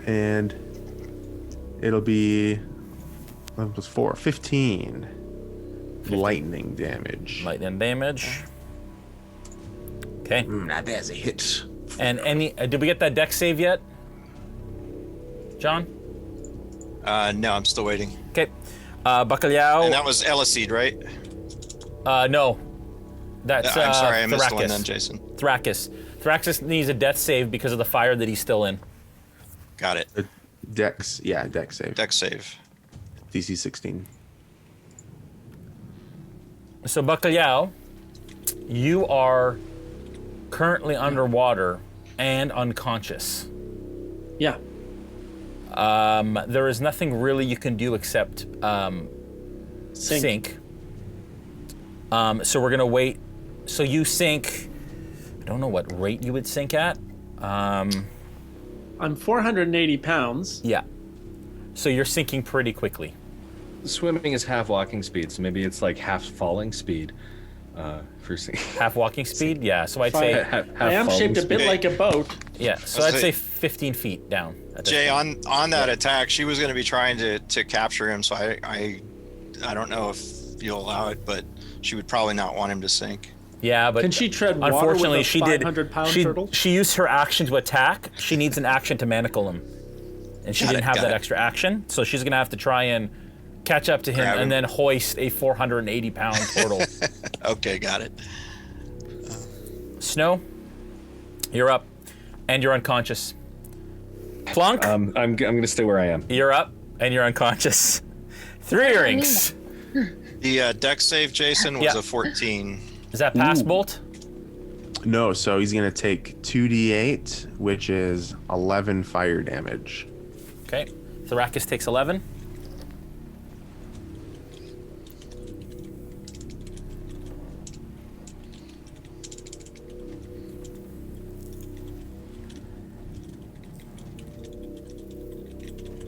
And it'll be 11 plus 4, 15. Lightning damage. Lightning damage. Okay. Not bad as a hit. And did we get that deck save yet, John? No, I'm still waiting. Okay. Bacalhau. And that was Eliseed, right? No. That's I'm sorry, I missed Thrakis. one then, Jason. Thrakis. Thrakis needs a death save because of the fire that he's still in. Got it. Dex, yeah, dex save. Deck save. DC 16. So Bacalhau, you are currently underwater and unconscious. Yeah. There is nothing really you can do except sink. So we're gonna wait. So you sink. I don't know what rate you would sink at. I'm 480 pounds. Yeah. So you're sinking pretty quickly. Swimming is half walking speed, so maybe it's like half falling speed. For Half walking speed? Yeah, so I'd say... half I am shaped a bit speed. like a boat. Yeah, so I'd say 15 feet down. At this Jay, point. on that attack, she was going to be trying to capture him, so I don't know if you'll allow it, but she would probably not want him to sink. Yeah, but Can she tread water unfortunately, with a she did. 500-pound She, turtle? she used her action to attack. She needs an action to manacle him, and she Got didn't it, have got that it. extra action. So she's gonna have to try and catch up to him, Grab him. and then hoist a 480-pound turtle. Okay, got it. Snow, you're up, and you're unconscious. Plunk, I'm gonna stay where I am. you're up, and you're unconscious. 3 earrings. The dex save, Jason, was Yeah. a 14. Is that pass bolt? No, so he's gonna take 2d8, which is 11 fire damage. Okay. Thrakis takes 11.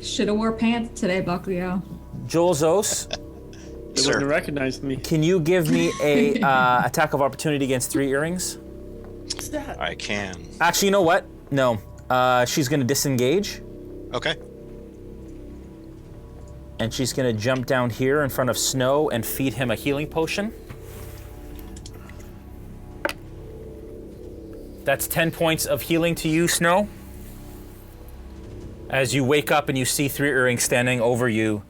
Should have wore pants today, Bacalhau. Jolzos, They wouldn't Sir. have recognized me. can you give me a attack of opportunity against 3 earrings? What's that? I can. Actually, you know what? No. She's going to disengage, Okay. and she's going to jump down here in front of Snow and feed him a healing potion. That's 10 points of healing to you, Snow. As you wake up and you see 3 earrings standing over you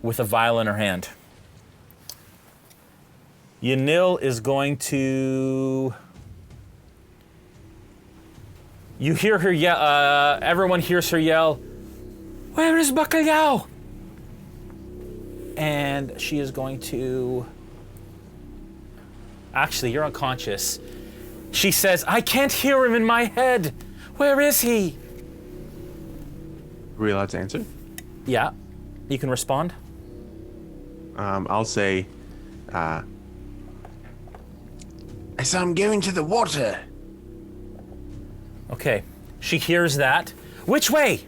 with a vial in her hand. Yanil is going to... You hear her yell, everyone hears her yell, "Where is Bacalhau?" And she is going to... Actually, you're unconscious. She says, "I can't hear him in my head. Where is he?" Are we allowed to answer? Yeah, you can respond. I'll say, I saw him going to the water. Okay, she hears that. Which way?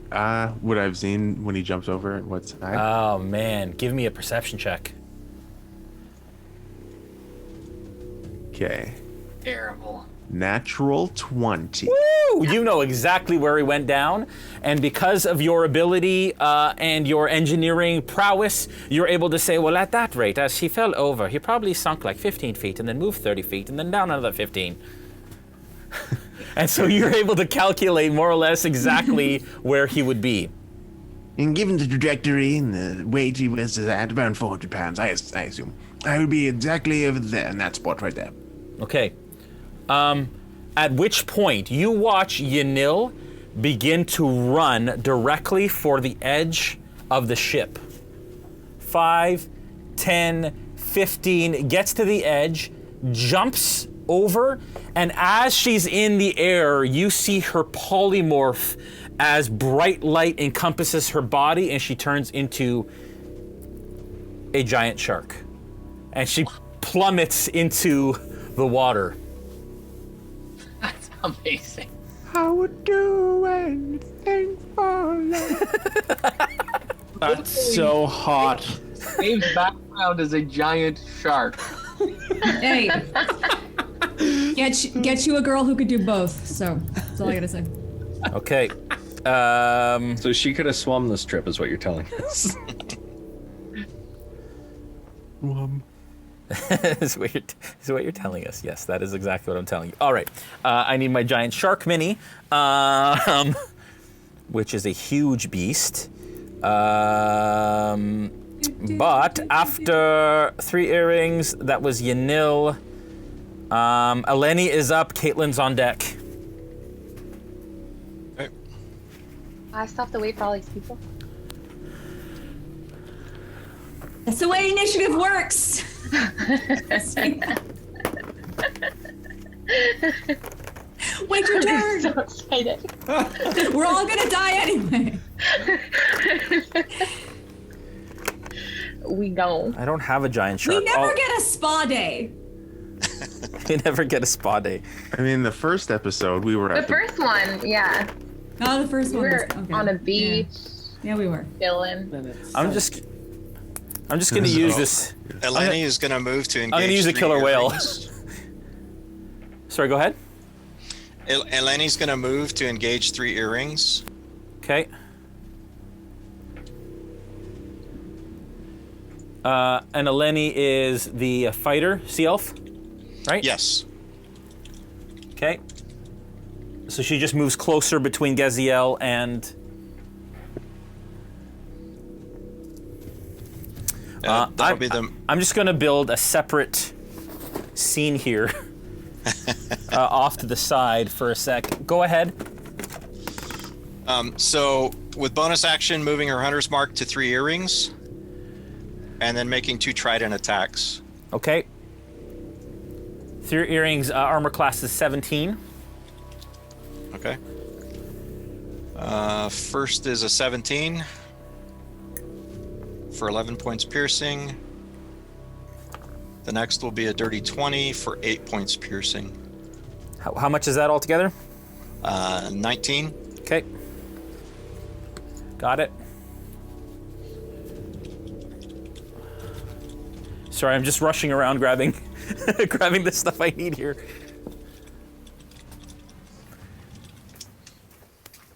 What I've seen when he jumps over at what side? Oh man, give me a perception check. Okay. Terrible. Natural 20. Woo! You know exactly where he went down, and because of your ability and your engineering prowess, you're able to say, well, at that rate, as he fell over, he probably sunk like 15 feet and then moved 30 feet and then down another 15. And so you're able to calculate more or less exactly where he would be. And given the trajectory and the weight he was at, around 400 pounds, I assume, I would be exactly over there in that spot right there. Okay. At which point you watch Yanil begin to run directly for the edge of the ship. 5, 10, 15, gets to the edge, jumps over, and as she's in the air, you see her polymorph as bright light encompasses her body and she turns into a giant shark. And she plummets into the water. That's amazing. I would do anything for love. That's so hot. Dave's background is a giant shark. Hey, get you a girl who could do both. So that's all I gotta say. Okay. So she could have swum this trip, is what you're telling us. Is what you're telling us. Yes, that is exactly what I'm telling you. All right. I need my giant shark mini, which is a huge beast. But after 3 earrings, that was Yanil. Eleni is up. Caitlin's on deck. Okay. I still have to wait for all these people. That's the way initiative works. Wait your turn. So excited. We're all gonna die anyway. We go. I don't have a giant shark. We never get a spa day. We never get a spa day. I mean, the first episode we were The at first one, yeah. Oh, the first We one. were Okay. on a beach, Yeah, we were. chilling. Then it's I'm just gonna use this. Eleni is going to move to engage. I'm gonna use a 3 killer whale. earrings. Sorry, go ahead. Eleni's going to move to engage 3 earrings. Okay. And Eleni is the fighter, sea elf, right? Yes. Okay. So she just moves closer between Gaziel and. That'll be the. I'm just gonna build a separate scene here, off to the side for a sec. Go ahead. So with bonus action, moving her hunter's mark to 3 earrings, and then making 2 trident attacks. Okay. 3 earrings. Armor class is 17. Okay. First is a 17 for 11 points piercing. The next will be a dirty 20 for 8 points piercing. How much is that altogether? 19. Okay. Got it. Sorry, I'm just rushing around grabbing grabbing the stuff I need here.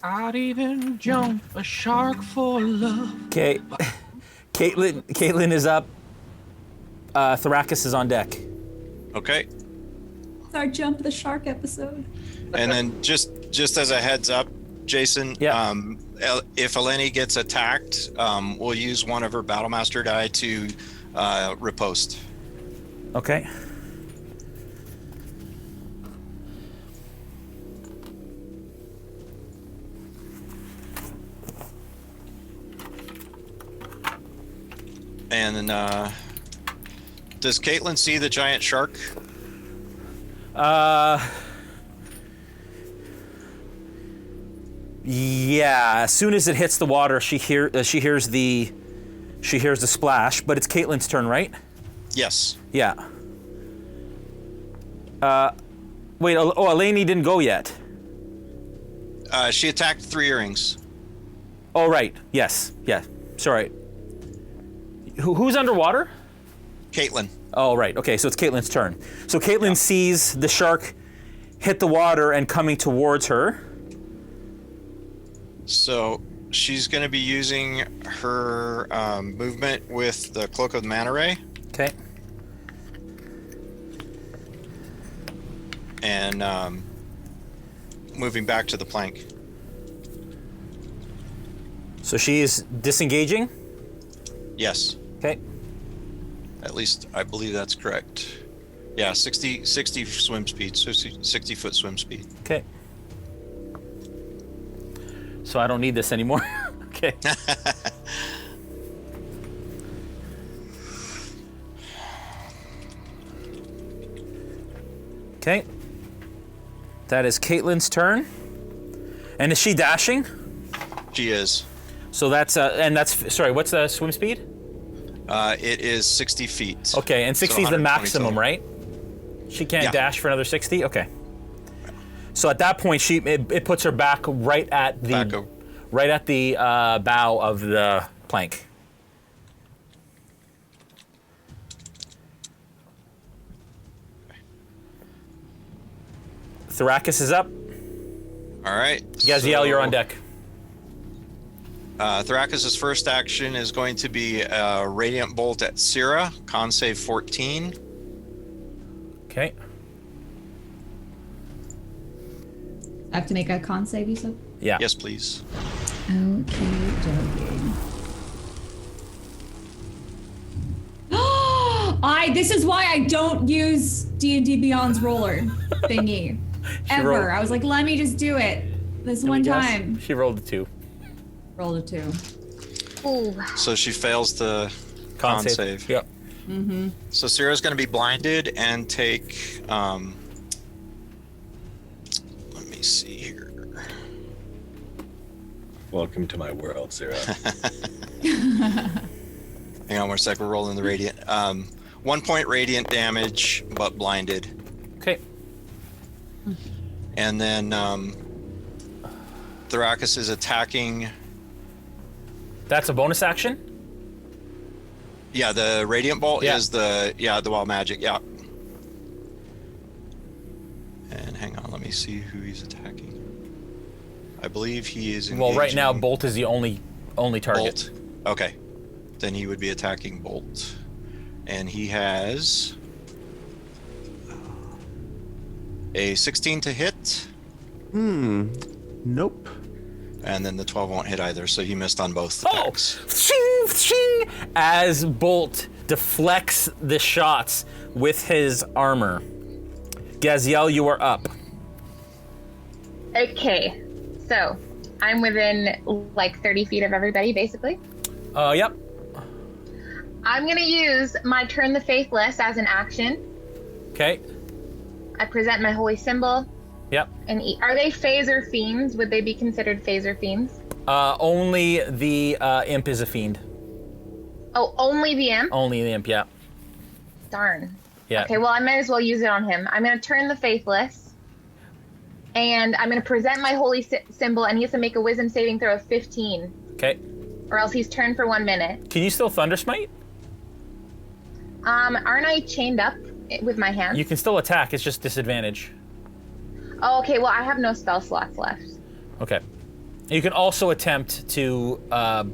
I'd even jump a shark for love. Okay. Caitlin is up. Thrakus is on deck. Okay. It's our Jump the Shark episode. And then just as a heads up, Jason, Yeah. If Eleni gets attacked, we'll use one of her Battlemaster die to riposte. Okay. And then, does Caitlin see the giant shark? Yeah. As soon as it hits the water, she hears the splash. But it's Caitlin's turn, right? Yes. Yeah. Wait. Eleni didn't go yet. She attacked 3 earrings. Oh, right. Yes. Yeah. Sorry. Who's underwater? Caitlin. Oh, right. Okay, so it's Caitlin's turn. So Caitlin sees the shark hit the water and coming towards her. So she's going to be using her movement with the Cloak of the Manta Ray. Okay. And moving back to the plank. So she is disengaging. Yes. Okay. At least I believe that's correct. Yeah, 60 swim speed, so 60 foot swim speed. Okay. So I don't need this anymore. Okay. Okay. That is Caitlin's turn. And is she dashing? She is. So that's sorry, what's the swim speed? It is 60 feet. Okay, and 60 is the 120 maximum, total. right? She can't Yeah. dash for another 60? Okay. So at that point, it puts her back right at the bow of the plank. Thrakus is up. All right. Gaziel, you're on deck. Thrakus' first action is going to be a Radiant Bolt at Cyra, con save 14. Okay. I have to make a con save, you said? Yeah. Yes, please. Okay, joking. This is why I don't use D&D Beyond's roller thingy. Ever. rolled- I was like, let me just do it. This Can we one guess? time. She rolled a 2. Rolled a 2. Ooh. So she fails the con save. Yep. So Cyra's going to be blinded and take. Let me see here. Welcome to my world, Cyra. Hang on one sec. We're rolling the radiant. 1 point radiant damage, but blinded. And then Thrakus is attacking. That's a bonus action? Yeah, the Radiant Bolt Yeah. is the wild magic, yeah. And hang on, let me see who he's attacking. I believe he is engaging... Well, right now, Bolt is the only target. Bolt. Okay. Then he would be attacking Bolt. And he has a 16 to hit. Nope. And then the 12 won't hit either, so he missed on both attacks. As Bolt deflects the shots with his armor. Gaziel, you are up. Okay, so I'm within like 30 feet of everybody, basically. Yep. I'm gonna use my Turn the Faithless as an action. Okay. I present my holy symbol. Yep. And are they phaser fiends? Would they be considered phaser fiends? Only the imp is a fiend. Oh, only the imp? Only the imp, yeah. Darn. Yeah. Okay, well, I might as well use it on him. I'm going to turn the Faithless, and I'm going to present my holy symbol, and he has to make a wisdom saving throw of 15. Okay. Or else he's turned for 1 minute. Can you still Thunder Smite? Aren't I chained up with my hands? You can still attack, it's just disadvantage. Oh, okay, well, I have no spell slots left. Okay. You can also attempt to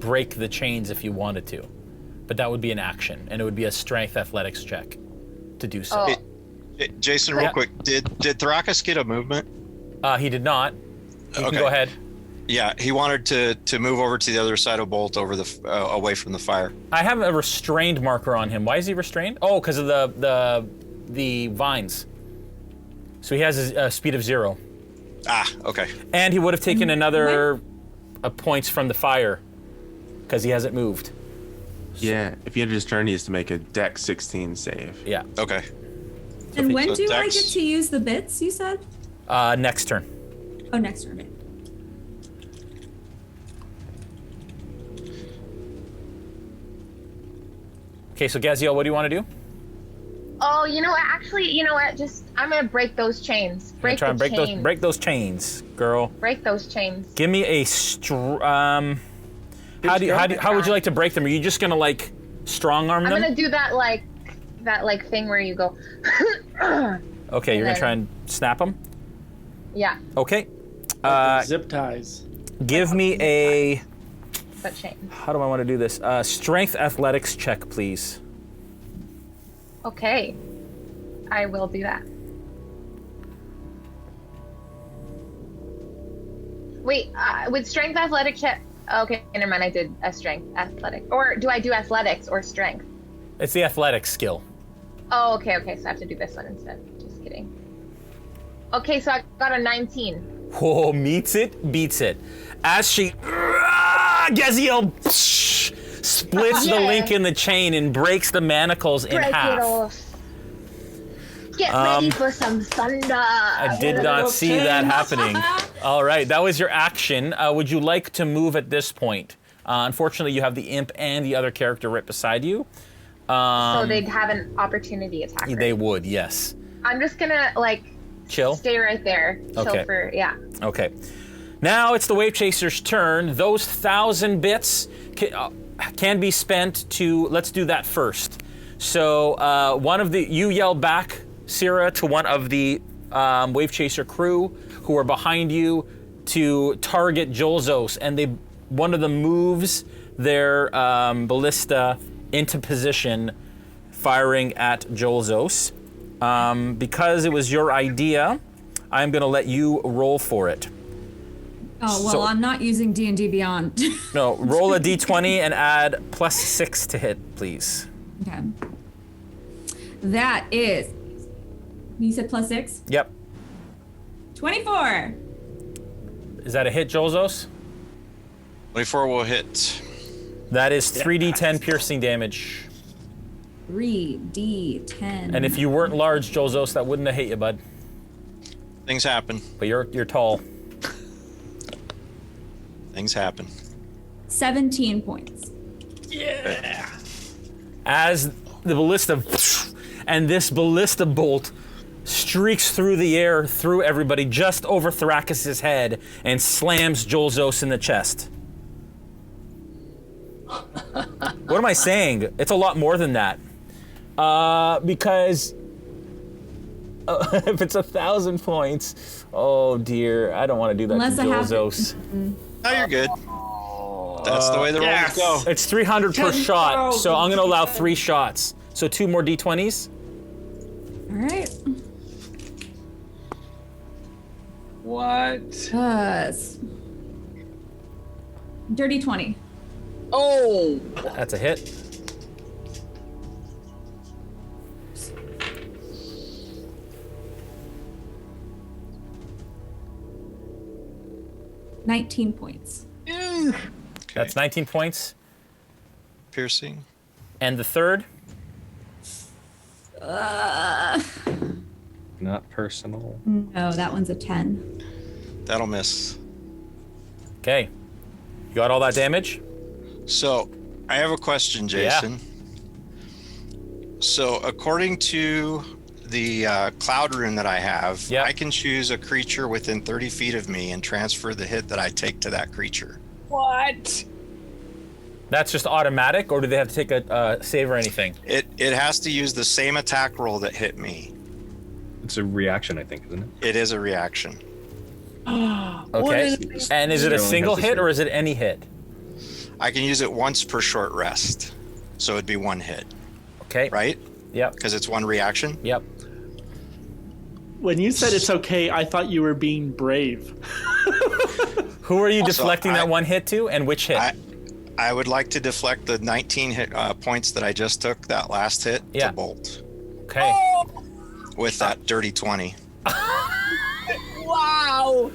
break the chains if you wanted to, but that would be an action, and it would be a strength athletics check to do so. Oh. Jason, real quick, did Thrakus get a movement? He did not. You can go ahead. Yeah, he wanted to move over to the other side of Bolt, over the away from the fire. I have a restrained marker on him. Why is he restrained? Oh, because of the vines. So he has a speed of 0. Ah, okay. And he would have taken another points from the fire because he hasn't moved. Yeah, if he ended his turn, he has to make a Dex 16 save. Yeah. Okay. And when So do I Dex- get to use the bits, you said? Next turn. Oh, next turn. Okay. Okay, so Gaziel, what do you want to do? Oh, you know what? Actually, you know what? Just, I'm going to break those chains. Break Try and the break chains. break those chains, girl. Break those chains. Give me a how would you like to break them? Are you just gonna like strong arm I'm them? going to do that thing where you go... Okay, you're gonna then- try and snap them. Yeah, Okay. Zip ties. Give me a. but chains. How do I want to do this? Strength athletics check, please. Okay. I will do that. Wait, with strength athletic check... Okay, never mind, I did a strength athletic. Or do I do athletics or strength? It's the athletics skill. Oh, okay, so I have to do this one instead. Just kidding. Okay, so I got a 19. Whoa, meets it, beats it. As she, Gaziel splits the Yeah. link in the chain and breaks the manacles in Break half. it off. Get ready for some thunder. I did not see that happening. All right, that was your action. Would you like to move at this point? Unfortunately, you have the imp and the other character right beside you. So they'd have an opportunity attack. Right? They would, yes. I'm just gonna Chill. stay right there. Chill Okay. for Okay. Now it's the Wavechaser's turn. Those 1,000 bits can be spent to. Let's do that first. So you yell back, Cyra, to one of the Wavechaser crew who are behind you to target Jolzos, and one of them moves their ballista into position, firing at Jolzos. Because it was your idea, I'm going to let you roll for it. Oh, well, So- I'm not using D&D Beyond. No, roll a d20 and add +6 to hit, please. Okay. That is... You said +6? Yep. 24! Is that a hit, Jolzos? 24 will hit. That is 3d10 piercing damage. 3d10. And if you weren't large, Jolzos, that wouldn't have hit you, bud. Things happen. But you're tall. Things happen. 17 points. As the ballista and this ballista bolt streaks through the air, through everybody, just over Thrakus' head, and slams Jolzos in the chest. What am I saying? It's a lot more than that. Because if it's 1,000 points, oh dear, I don't want to do that Unless to I have Jolzos. No, you're good. That's the way the rolls go. It's 300 per shot, so I'm going to allow 3 shots. So 2 more d20s. All right. What? Dirty 20. Oh! That's a hit. $19 points. That's 19 points. Piercing. And the third? Not personal. No, that one's a 10. That'll miss. Okay. You got all that damage? So, I have a question, Jason. So, according to the cloud rune that I have, I can choose a creature within 30 feet of me and transfer the hit that I take to that creature. What? That's just automatic, or do they have to take a save or anything? It has to use the same attack roll that hit me. It's a reaction, I think, isn't it? It is a reaction. Okay. And is it a single hit or is it any hit? I can use it once per short rest. So it'd be 1 hit. Okay. Right? Yep. Because it's 1 reaction? Yep. When you said it's okay, I thought you were being brave. Who are you Also, deflecting that 1 hit to, and which hit? I would like to deflect the 19 hit points that I just took, that last hit, to Bolt. Okay. With that dirty 20. Wow!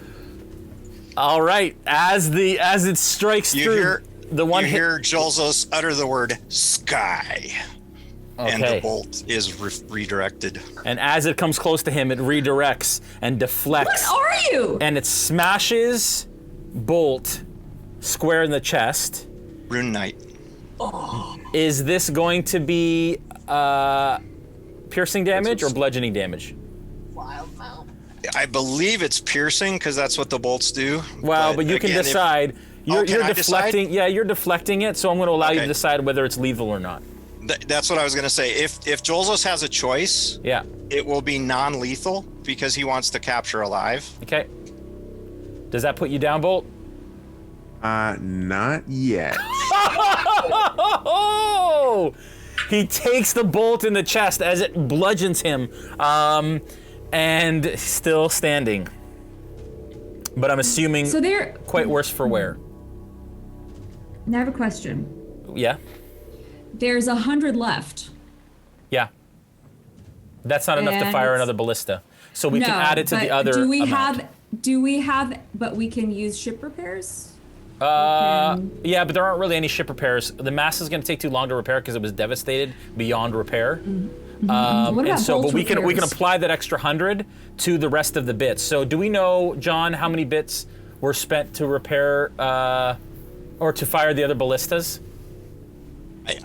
All right. As it strikes through the one you hit. hear Jolzos utter the word sky. And Okay. the bolt is redirected. And as it comes close to him, it redirects and deflects. What are you? And it smashes Bolt square in the chest. Rune Knight. Is this going to be piercing damage or bludgeoning damage? I believe it's piercing because that's what the bolts do. Well, but you can again, decide. You're can I deflecting. decide? Yeah, you're deflecting it, so I'm going to allow you to Okay. decide whether it's lethal or not. That's what I was going to say. If Jolzos has a choice, it will be non-lethal because he wants to capture alive. Okay. Does that put you down, Bolt? Not yet. He takes the bolt in the chest as it bludgeons him, and still standing. But I'm assuming So they're quite worse for wear. I have a question. Yeah? There's 100 left. Yeah. That's not enough to fire And- another ballista. So we no, can add it to but the other Do we amount. but we can use ship repairs? Yeah, but there aren't really any ship repairs. The mast is going to take too long to repair because it was devastated beyond repair. What about And so, bolt but we can repairs? apply that extra 100 to the rest of the bits. So, do we know, John, how many bits were spent to repair or to fire the other ballistas?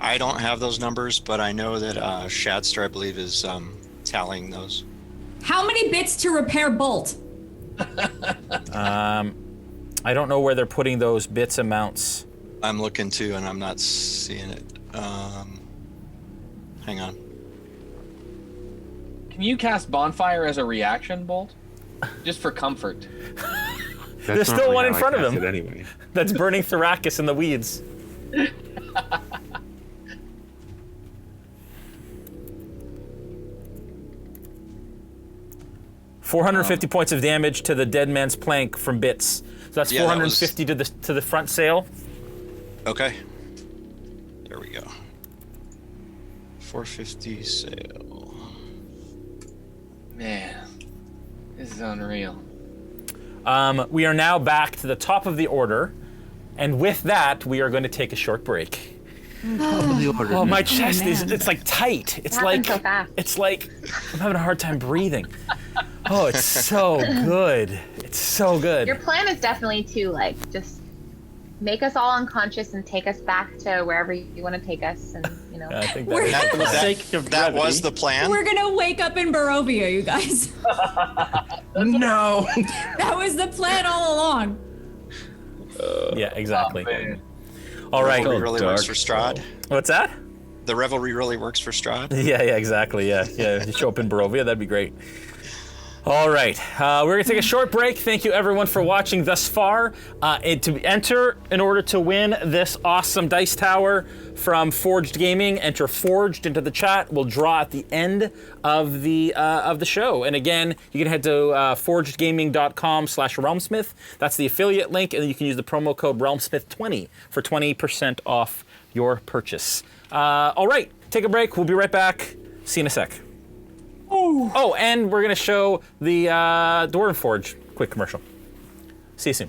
I don't have those numbers, but I know that Shadster, I believe, is tallying those. How many bits to repair bolt? I don't know where they're putting those bits amounts. I'm looking too, and I'm not seeing it. Hang on. Can you cast Bonfire as a reaction bolt? Just for comfort. There's still one in front of him. Anyway. That's burning Thrakus in the weeds. $450 points of damage to the dead man's plank from bits. So that's Yeah, that was- 450 to the front sail. Okay. There we go. 450 sail. Man, this is unreal. We are now back to the top of the order, and with that, we are going to take a short break. Oh, my chest is—it's like tight. It's Happened like so fast. it's like I'm having a hard time breathing. Oh, it's so good. It's so good. Your plan is definitely to like just make us all unconscious and take us back to wherever you want to take us, and I think We're- that, For the sake of That brevity. was the plan. We're gonna wake up in Barovia, you guys. No. That was the plan all along. yeah, exactly. Oh, man. All right. Revelry really works for dark. Strahd. What's that? The revelry really works for Strahd. Yeah, exactly. Yeah. You show up in Barovia, that'd be great. All right, we're going to take a short break. Thank you, everyone, for watching thus far. And to enter, in order to win this awesome dice tower from Forged Gaming, enter Forged into the chat. We'll draw at the end of the show. And again, you can head to forgedgaming.com/RealmSmith. That's the affiliate link, and you can use the promo code RealmSmith20 for 20% off your purchase. All right, take a break. We'll be right back. See you in a sec. Oh, and we're going to show the Dwarven Forge quick commercial. See you soon.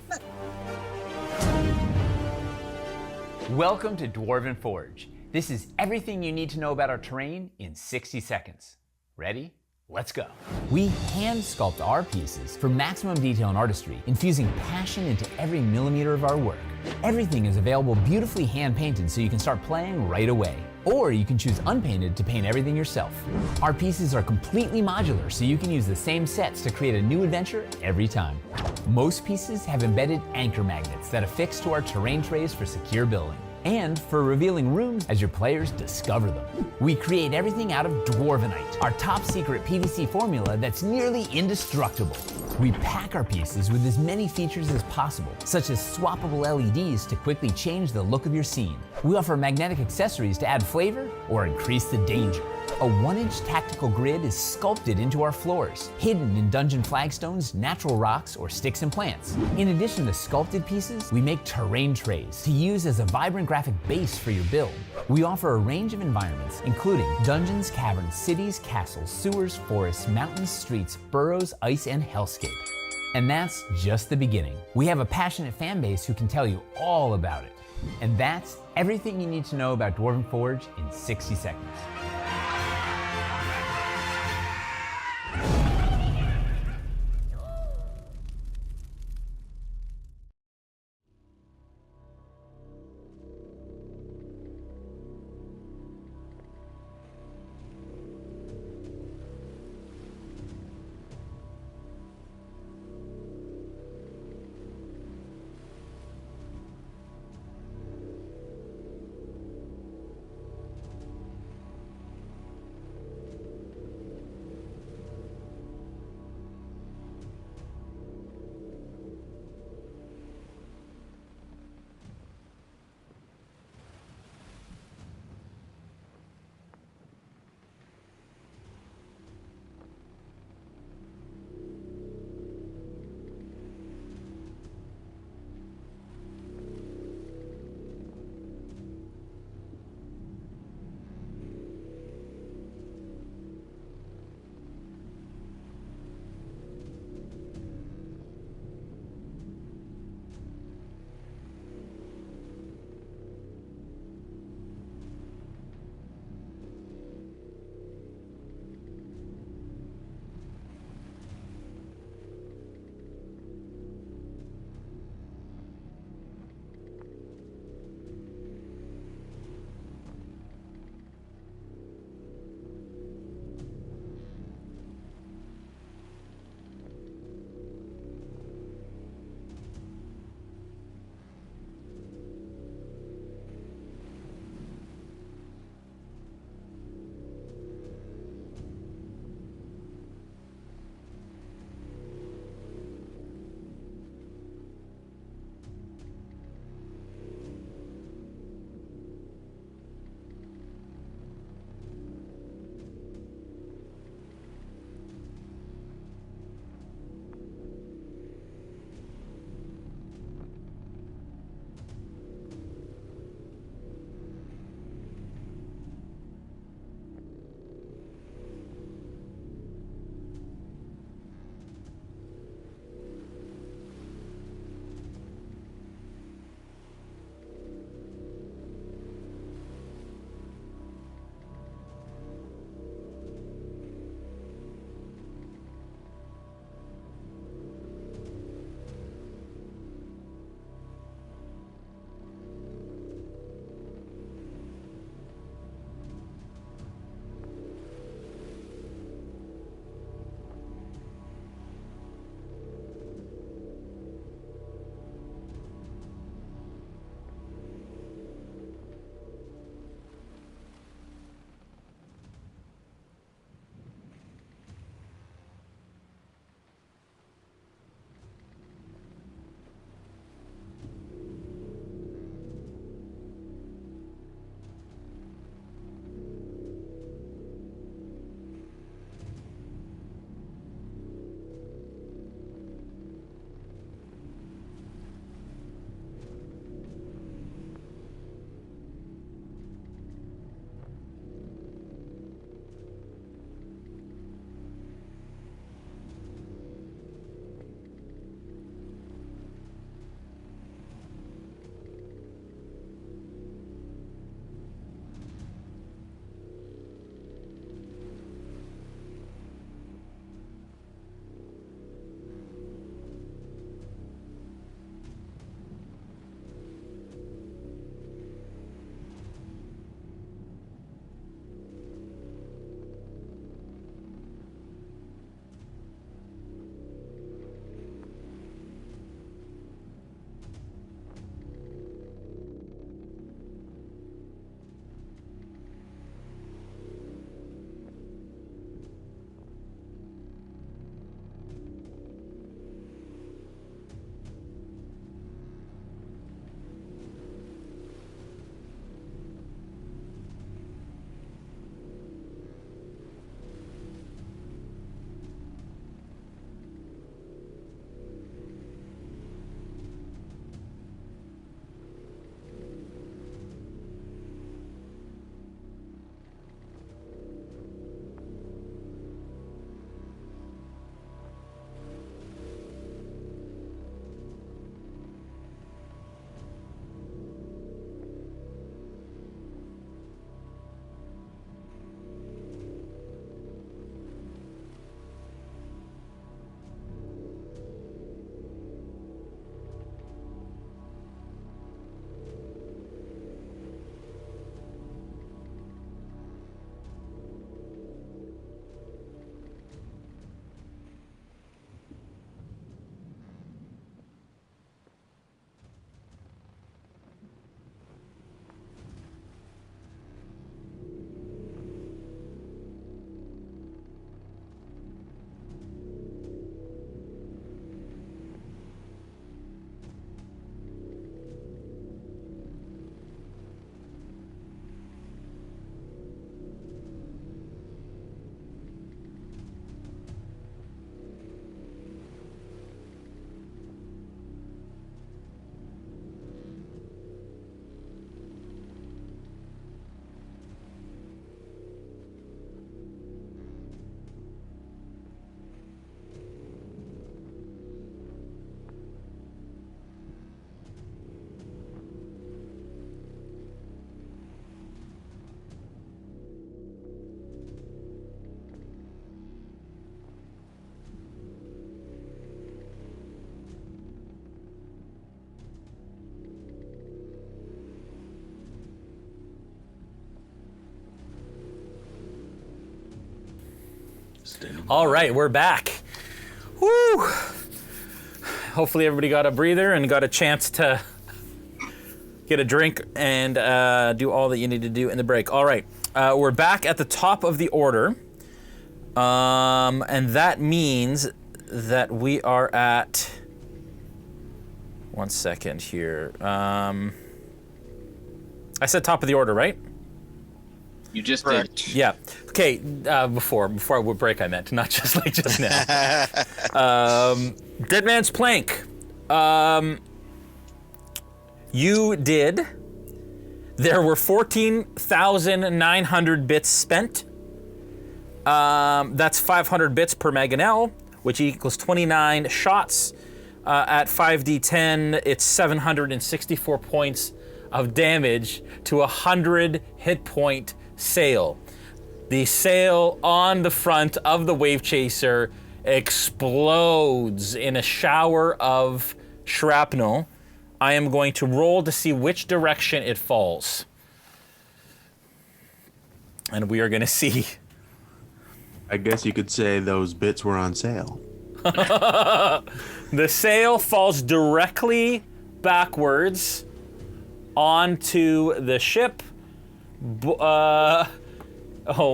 Welcome to Dwarven Forge. This is everything you need to know about our terrain in 60 seconds. Ready? Let's go. We hand sculpt our pieces for maximum detail and artistry, infusing passion into every millimeter of our work. Everything is available beautifully hand painted so you can start playing right away. Or you can choose unpainted to paint everything yourself. Our pieces are completely modular, so you can use the same sets to create a new adventure every time. Most pieces have embedded anchor magnets that affix to our terrain trays for secure building, and for revealing rooms as your players discover them. We create everything out of Dwarvenite, our top secret PVC formula that's nearly indestructible. We pack our pieces with as many features as possible, such as swappable LEDs to quickly change the look of your scene. We offer magnetic accessories to add flavor or increase the danger. A 1-inch tactical grid is sculpted into our floors, hidden in dungeon flagstones, natural rocks, or sticks and plants. In addition to sculpted pieces, we make terrain trays to use as a vibrant graphic base for your build. We offer a range of environments, including dungeons, caverns, cities, castles, sewers, forests, mountains, streets, burrows, ice, and hellscape. And that's just the beginning. We have a passionate fan base who can tell you all about it. And that's everything you need to know about Dwarven Forge in 60 seconds. All right, we're back. Woo! Hopefully everybody got a breather and got a chance to get a drink and do all that you need to do in the break. All right, we're back at the top of the order. And that means that we are at... One second here. I said top of the order, right? You just Correct. did. Yeah. Okay. Before I would break, I meant not just like just now. Dead Man's Plank. You did. There were 14,900 bits spent. That's 500 bits per Mangonel, which equals 29 shots. At 5d10, it's 764 points of damage to 100 hit point sail. The sail on the front of the Wavechaser explodes in a shower of shrapnel. I am going to roll to see which direction it falls. And we are going to see. I guess you could say those bits were on sale. The sail falls directly backwards onto the ship. Oh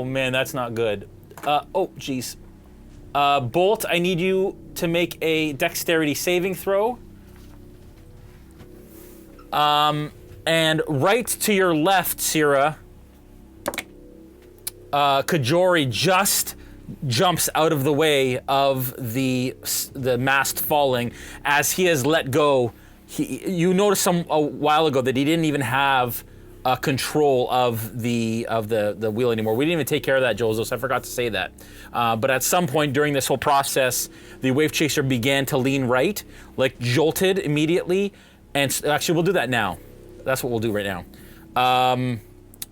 man, that's not good. Oh geez. Bolt, I need you to make a dexterity saving throw. And right to your left, Cyra, Kajori just jumps out of the way of the mast falling as he has let go. You noticed a while ago that he didn't even have control of the wheel anymore. We didn't even take care of that, Jolzos. I forgot to say that. But at some point during this whole process, the Wavechaser began to lean right, like jolted immediately. And actually, we'll do that now. That's what we'll do right now.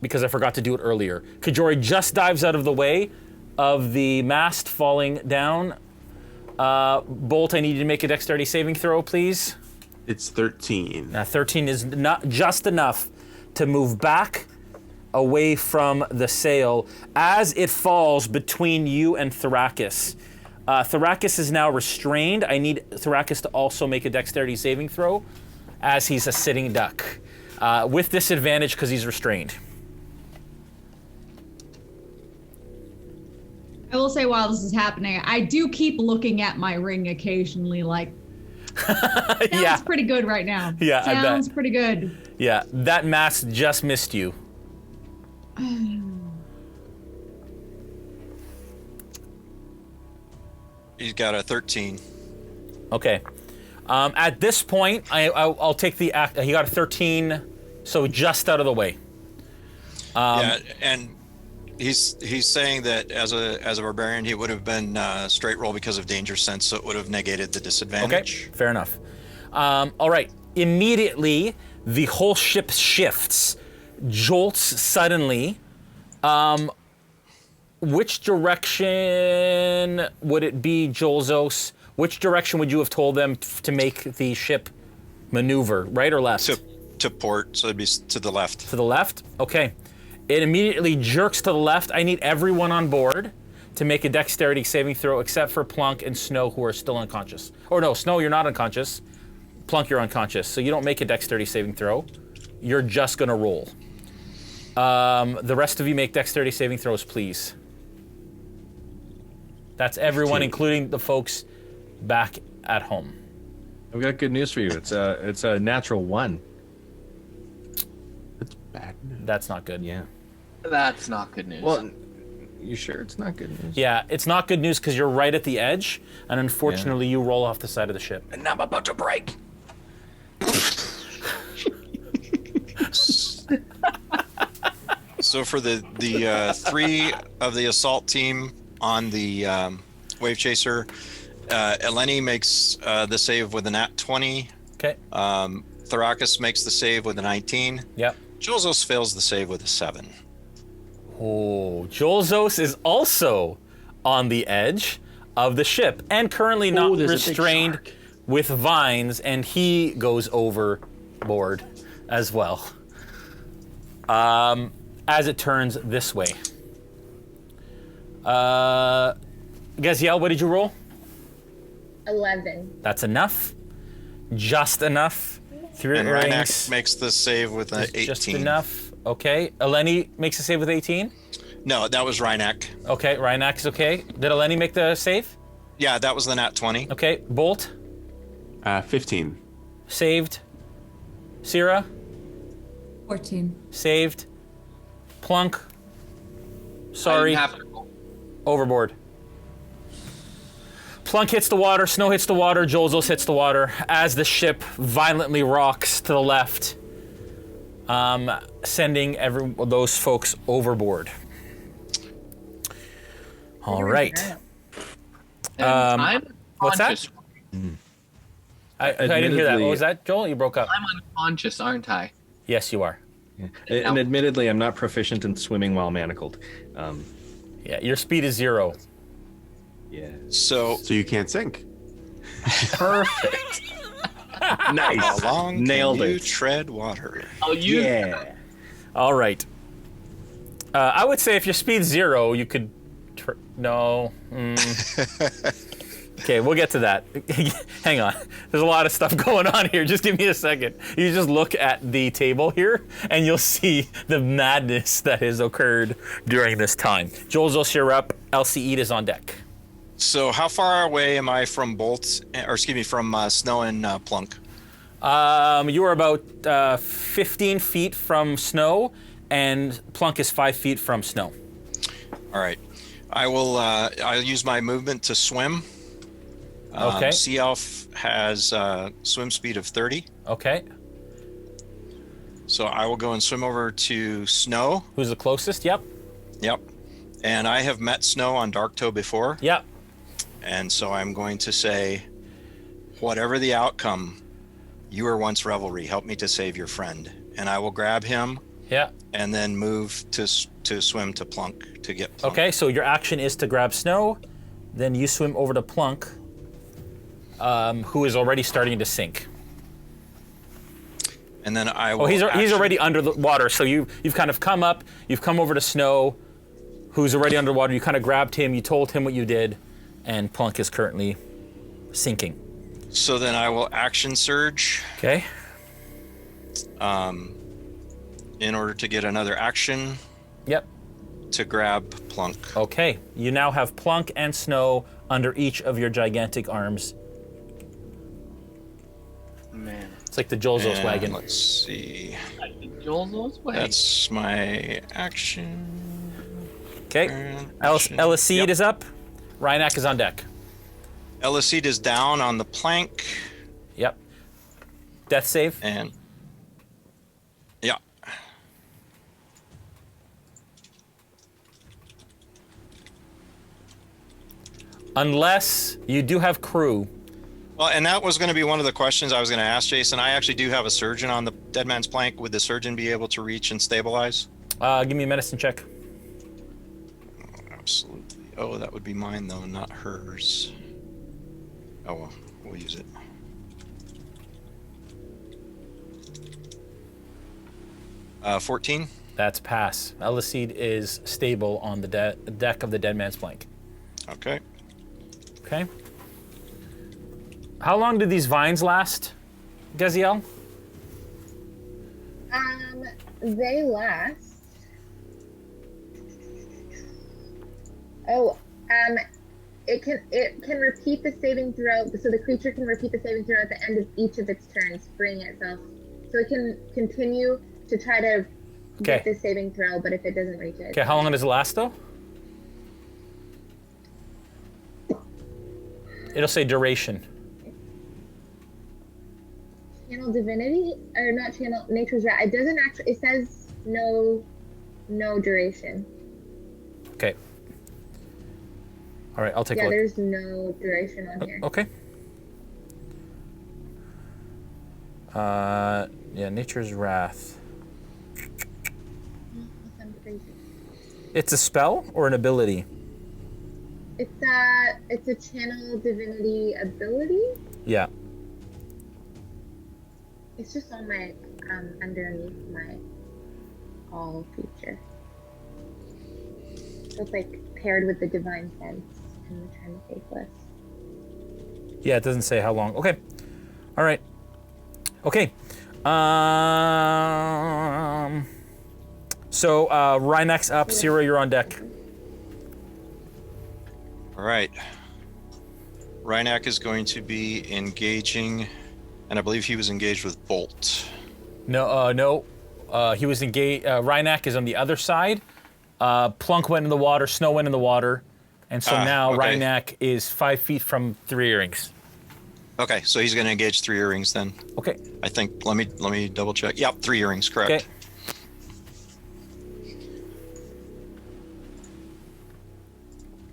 Because I forgot to do it earlier. Kajori just dives out of the way of the mast falling down. Bolt, I need you to make a dexterity saving throw, please. It's 13. 13 is not just enough to move back away from the sail as it falls between you and Thrakis. Thrakis is now restrained. I need Thrakis to also make a dexterity saving throw as he's a sitting duck. With disadvantage because he's restrained. I will say while this is happening, I do keep looking at my ring occasionally, like, sounds pretty good right now. Yeah, I bet. Sounds pretty good. Yeah, that mast just missed you. He's got a 13. Okay. At this point, I'll take the act. He got a 13, so just out of the way. Yeah, and he's saying that as a barbarian, he would have been straight roll because of danger sense, so it would have negated the disadvantage. Okay, fair enough. All right. Immediately, the whole ship shifts, jolts suddenly. Which direction would it be, Jolzos? Which direction would you have told them to make the ship maneuver, right or left? To port, so it'd be to the left. To the left? Okay. It immediately jerks to the left. I need everyone on board to make a dexterity saving throw except for Plunk and Snow, who are still unconscious. Or no, Snow, you're not unconscious. Plunk, you're unconscious. So you don't make a dexterity saving throw. You're just going to roll. The rest of you make dexterity saving throws, please. That's everyone, including the folks back at home. I've got good news for you. It's a natural 1. That's bad news. That's not good. Yeah. That's not good news. Well, you sure it's not good news? Yeah, it's not good news because you're right at the edge, and unfortunately you roll off the side of the ship. And I'm about to break. So for the 3 of the assault team on the Wavechaser, Eleni makes the save with a nat 20. Okay. Thrakis makes the save with a 19. Yep. Jolzos fails the save with a 7. Oh, Jolzos is also on the edge of the ship and currently not there's a big restrained shark. with vines, and he goes overboard as well. As it turns this way. Gaziel, what did you roll? 11. That's enough. Just enough. 3 And rings. Rhynak makes the save with an 18. Just enough. Okay. Eleni makes a save with 18. No, that was Rhynak. Okay. Rhynak is okay. Did Eleni make the save? Yeah, that was the nat 20. Okay. Bolt. 15. Saved. Cyra. 14. Saved. Plunk. Sorry. Overboard. Plunk hits the water, Snow hits the water, Jolzos hits the water as the ship violently rocks to the left, sending those folks overboard. All right. I'm what's that? unconscious. I didn't hear that. What was that, Joel? You broke up. I'm unconscious, aren't I? Yes, you are. And admittedly, I'm not proficient in swimming while manacled. Yeah, your speed is 0. Yeah. So you can't sink. Perfect. Nice. how long Nailed can you it. tread water? I'll use Yeah. All right. I would say if your speed's 0, you could. No. Okay, we'll get to that. Hang on. There's a lot of stuff going on here. Just give me a second. You just look at the table here, and you'll see the madness that has occurred during this time. Jolzos, you're up. LCE is on deck. So how far away am I from from Snow and Plunk? You are about 15 feet from Snow, and Plunk is 5 feet from Snow. All right. I'll use my movement to swim. Okay. Sea Elf has swim speed of 30. Okay. So I will go and swim over to Snow. Who's the closest? Yep. Yep. And I have met Snow on Dark Toe before. Yep. And so I'm going to say, whatever the outcome, you were once Revelry. Help me to save your friend. And I will grab him. Yeah. And then move to swim to Plunk to get Plunk. Okay, so your action is to grab Snow, then you swim over to Plunk, who is already starting to sink. And then I will. Oh, he's already under the water. So you've kind of come up, you've come over to Snow, who's already underwater. You kind of grabbed him, you told him what you did, and Plunk is currently sinking. So then I will action surge. Okay. In order to get another action. Yep. To grab Plunk. Okay. You now have Plunk and Snow under each of your gigantic arms. Man. It's like the Jolzos And wagon. Let's see. Jolzos way. That's my action. Okay. Elicede is up. Rhynak is on deck. Elicede is down on the plank. Yep. Death save. And yeah. Unless you do have crew. Well, and that was going to be one of the questions I was going to ask Jason. I actually do have a surgeon on the dead man's plank. Would the surgeon be able to reach and stabilize? Give me a medicine check. Absolutely. Oh, that would be mine though, not hers. Oh well, we'll use it. Uh, 14. That's pass. Elicede is stable on the deck of the dead man's plank. Okay. Okay. How long did these vines last, Gaziel? They last. Oh, it can repeat the saving throw. So the creature can repeat the saving throw at the end of each of its turns, freeing itself. So it can continue to try to get the saving throw, but if it doesn't reach it. Okay, how long does it last though? It'll say duration. Channel divinity, or not channel, nature's wrath. It doesn't actually, it says no duration. Okay. All right, I'll take a Yeah, look. there's no duration on here. Okay. Yeah, nature's wrath. I'm crazy. It's a spell or an ability? It's a channel divinity ability. Yeah. It's just on my underneath my all feature. So it's like paired with the divine sense. and return the faithless. Yeah, it doesn't say how long. Okay. All right. Okay. So Rhinox up. Cyra, you're on deck. All right. Rhinox is going to be engaging, and I believe he was engaged with Bolt. No. He was engaged. Rhinox is on the other side. Plunk went in the water. Snow went in the water. And so now okay. Rhinox is 5 feet from 3 earrings. Okay, so he's going to engage 3 earrings then. Okay. I think. Let me double check. Yep, 3 earrings. Correct. Okay.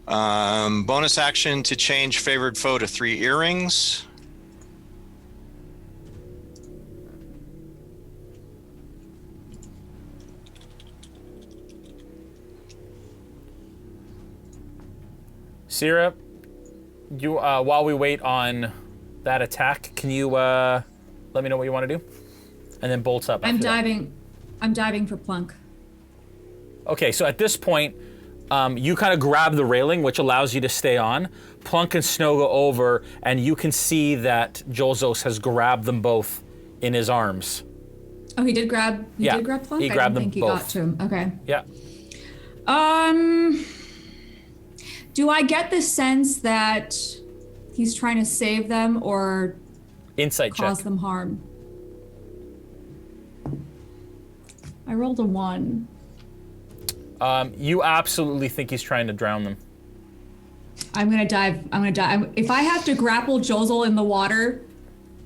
Bonus action to change favored foe to 3 earrings. Cyra, you while we wait on that attack, can you let me know what you want to do? And then Bolt's up. I'm after that. diving. I'm diving for Plunk. Okay, so at this point, you kind of grab the railing, which allows you to stay on. Plunk and Snow go over, and you can see that Jolzos has grabbed them both in his arms. Oh, he did grab. He did grab Plunk. He grabbed them I didn't think he both. got to him. Okay. Yeah. Do I get the sense that he's trying to save them or Insight cause check. them harm? I rolled a 1. You absolutely think he's trying to drown them. I'm gonna dive. If I have to grapple Jolzol in the water,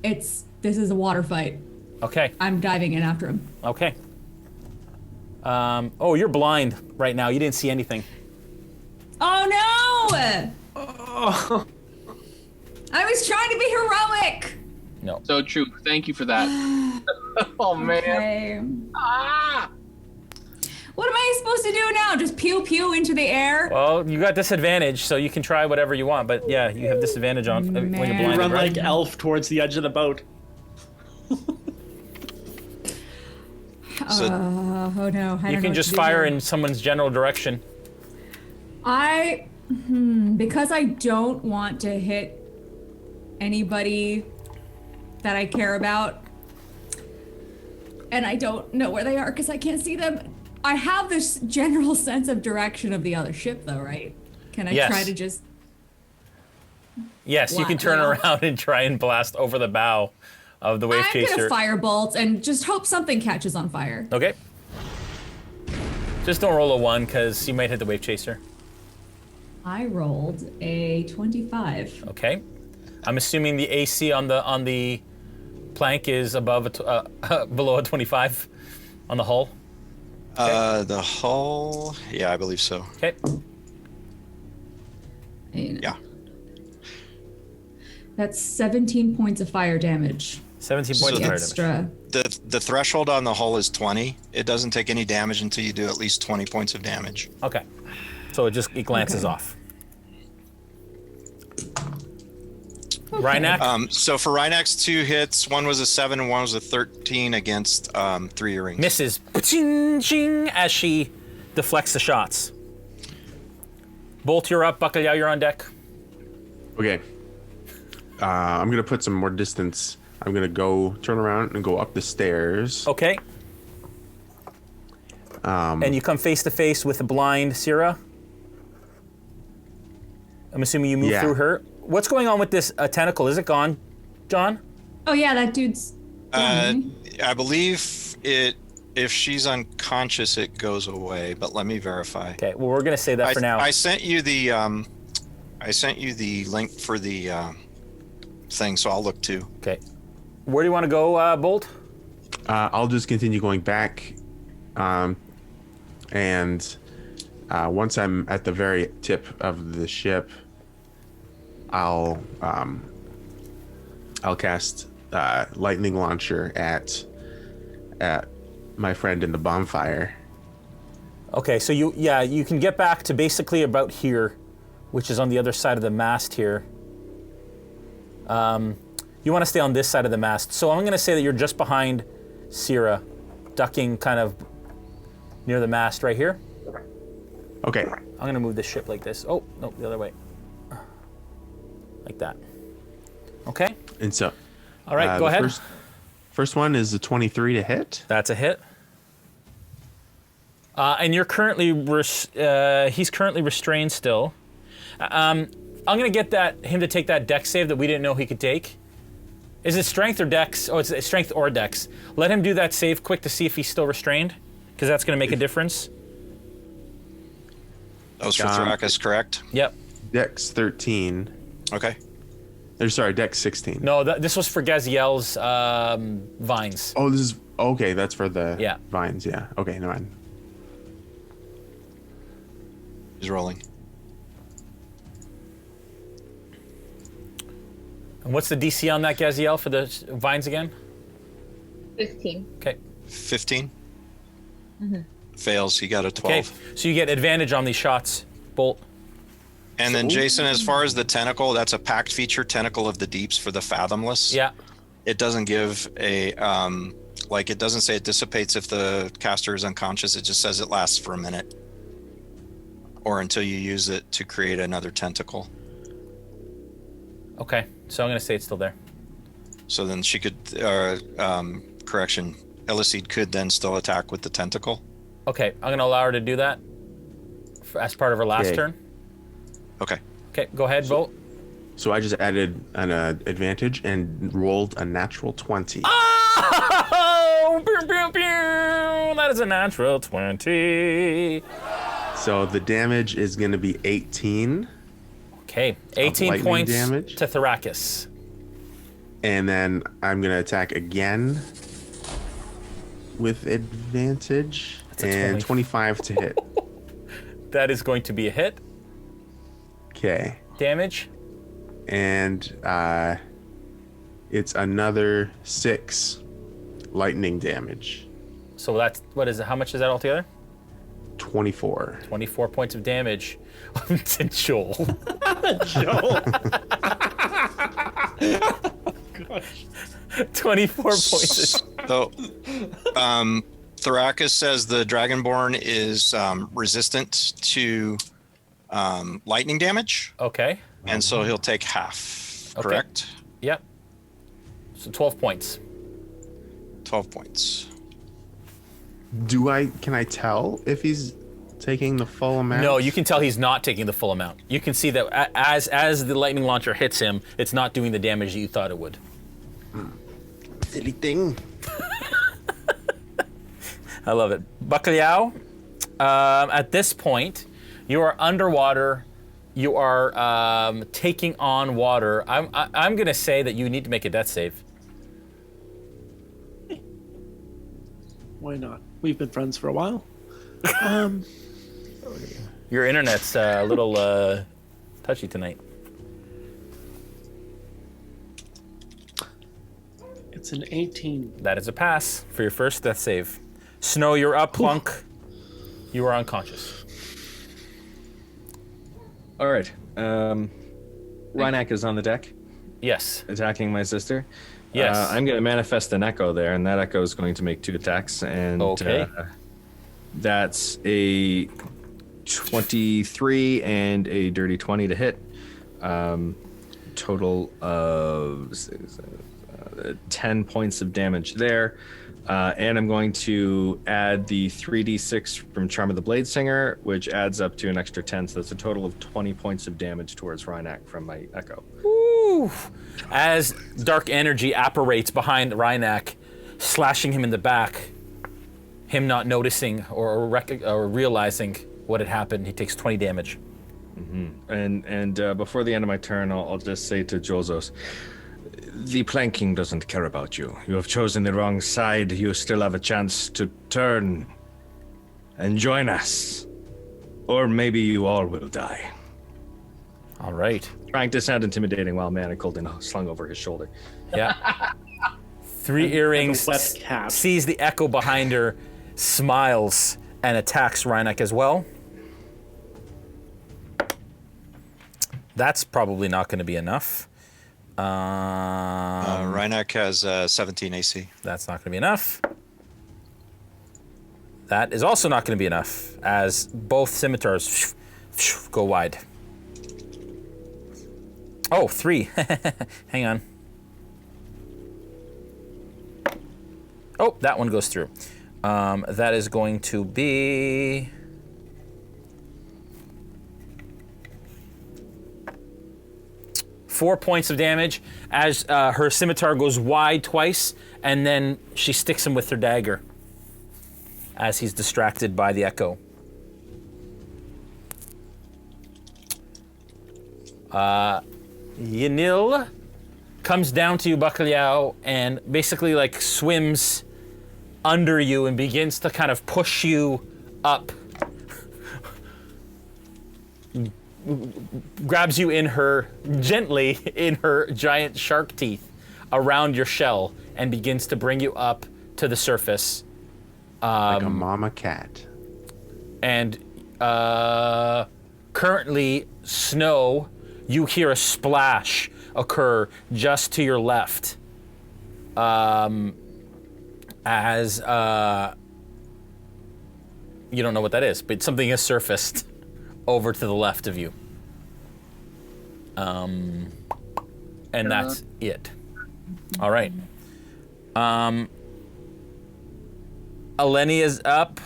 this is a water fight. Okay. I'm diving in after him. Okay. Oh, you're blind right now. You didn't see anything. Oh no! Oh. I was trying to be heroic. No. So true. Thank you for that. Oh man. Okay. Ah! What am I supposed to do now? Just pew pew into the air? Well, you got disadvantage, so you can try whatever you want. But yeah, you have disadvantage on when you're Man. blind. Run right? like Elf towards the edge of the boat. So Oh no! I don't You know can what just to do fire here. in someone's general direction. Because I don't want to hit anybody that I care about, and I don't know where they are because I can't see them. I have this general sense of direction of the other ship, though, right? Can I Yes. try to just? Yes, you can turn Wow. around and try and blast over the bow of the I'm Wavechaser. gonna firebolt and just hope something catches on fire. Okay. Just don't roll a 1 because you might hit the Wavechaser. I rolled a 25. Okay. I'm assuming the AC on the plank is above below a 25 on the hull. the hull. Yeah, I believe so. Okay. Yeah. That's 17 points of fire damage. 17 So points of the fire damage. Extra. The threshold on the hull is 20. It doesn't take any damage until you do at least 20 points of damage. Okay. So it glances Okay. off. Rhinox So for Rhinox, 2 hits. One was a 7 and one was a 13 against 3 earrings. misses ching, ching, as she deflects the shots. Bolt, you're up. Bacalhau, you're on deck. Okay. I'm gonna put some more distance. I'm gonna go turn around and go up the stairs. Okay. And you come face to face with the blind Cyra. I'm assuming you move Yeah. through her. What's going on with this tentacle? Is it gone, John? Oh yeah, that dude's. I believe it. If she's unconscious, it goes away. But let me verify. Okay. Well, we're gonna say that for now. I sent you the link for the thing, so I'll look too. Okay. Where do you want to go, Bolt? I'll just continue going back, and once I'm at the very tip of the ship, I'll cast lightning launcher at my friend in the bonfire. Okay. So you can get back to basically about here, which is on the other side of the mast here. You want to stay on this side of the mast. So I'm going to say that you're just behind Cyra, ducking kind of near the mast right here. Okay. I'm going to move this ship like this. Oh, no, the other way. like that. Okay. And so, All right, go ahead. First one is a 23 to hit. That's a hit. And you're currently he's currently restrained still. I'm gonna get him to take that dex save that we didn't know he could take. Is it strength or dex? Oh, it's strength or dex. Let him do that save quick to see if he's still restrained, because that's gonna make a difference. That was for Thrakus, correct? Yep. Dex 13. Okay. Or sorry, Dex 16. No, this was for Gaziel's vines. Oh, this is okay. That's for the Yeah. vines. Yeah. Okay, never mind. He's rolling. And what's the DC on that, Gaziel, for the vines again? 15. Okay. 15. Fails. He got a 12. Okay. So you get advantage on these shots, Bolt. And then Jason, as far as the tentacle, that's a packed feature, Tentacle of the Deeps for the Fathomless. Yeah. It doesn't give a, it doesn't say it dissipates if the caster is unconscious. It just says it lasts for a minute. Or until you use it to create another tentacle. Okay. So I'm going to say it's still there. So then she could, correction, Elisede could then still attack with the tentacle. Okay. I'm going to allow her to do that as part of her last turn. Okay. Okay. Go ahead, Bolt. So I just added an advantage and rolled a natural 20. Oh! Pew, pew, pew. That is a natural 20. So the damage is going to be 18. Okay. 18 lightning points damage. to Thrakus. And then I'm going to attack again with advantage. And 25 to hit. That is going to be a hit. Okay. Damage. And it's another 6 lightning damage. So that's, what is it? How much is that altogether? 24. 24 points of damage to Joel. Joel. 24 points. So, Thrakus says the Dragonborn is resistant to lightning damage. Okay. And so he'll take half, Okay. correct? Yep. So 12 points. 12 points. Can I tell if he's taking the full amount? No, you can tell he's not taking the full amount. You can see that as the lightning launcher hits him, it's not doing the damage that you thought it would. Silly thing. I love it. Bacalhau, at this point, you are underwater. You are taking on water. I'm going to say that you need to make a death save. Why not? We've been friends for a while. Your internet's a little touchy tonight. It's an 18. That is a pass for your first death save. Snow, you're up. Plunk, you are unconscious. All right. Rhynak is on the deck, Yes. attacking my sister. Yes. I'm going to manifest an echo there, and that echo is going to make 2 attacks. And Okay. That's a 23 and a dirty 20 to hit. Total of 10 points of damage there. And I'm going to add the 3d6 from Charm of the Blade Singer, which adds up to an extra 10. So that's a total of 20 points of damage towards Rhynak from my echo. Woo. As dark energy apparates behind Rhynak, slashing him in the back, him not noticing or realizing what had happened, he takes 20 damage. And before the end of my turn, I'll just say to Jolzos, the planking doesn't care about you. You have chosen the wrong side. You still have a chance to turn and join us. Or maybe you all will die. All right. Trying to sound intimidating while manacled and slung over his shoulder. Yeah. 3 earrings, and a wet cat. sees the echo behind her, smiles, and attacks Rhynak as well. That's probably not going to be enough. Rhynak has 17 AC. That's not going to be enough. That is also not going to be enough, as both scimitars go wide. Oh, 3. Hang on. Oh, that one goes through. That is going to be... Four points of damage as her scimitar goes wide twice, and then she sticks him with her dagger as he's distracted by the echo. Yanil comes down to you, Bacalhau, and basically like swims under you and begins to kind of push you up. Grabs you gently in her giant shark teeth around your shell and begins to bring you up to the surface. Like a mama cat. And currently, Snow, you hear a splash occur just to your left as you don't know what that is, but something has surfaced over to the left of you. And that's it. All right. Eleni is up.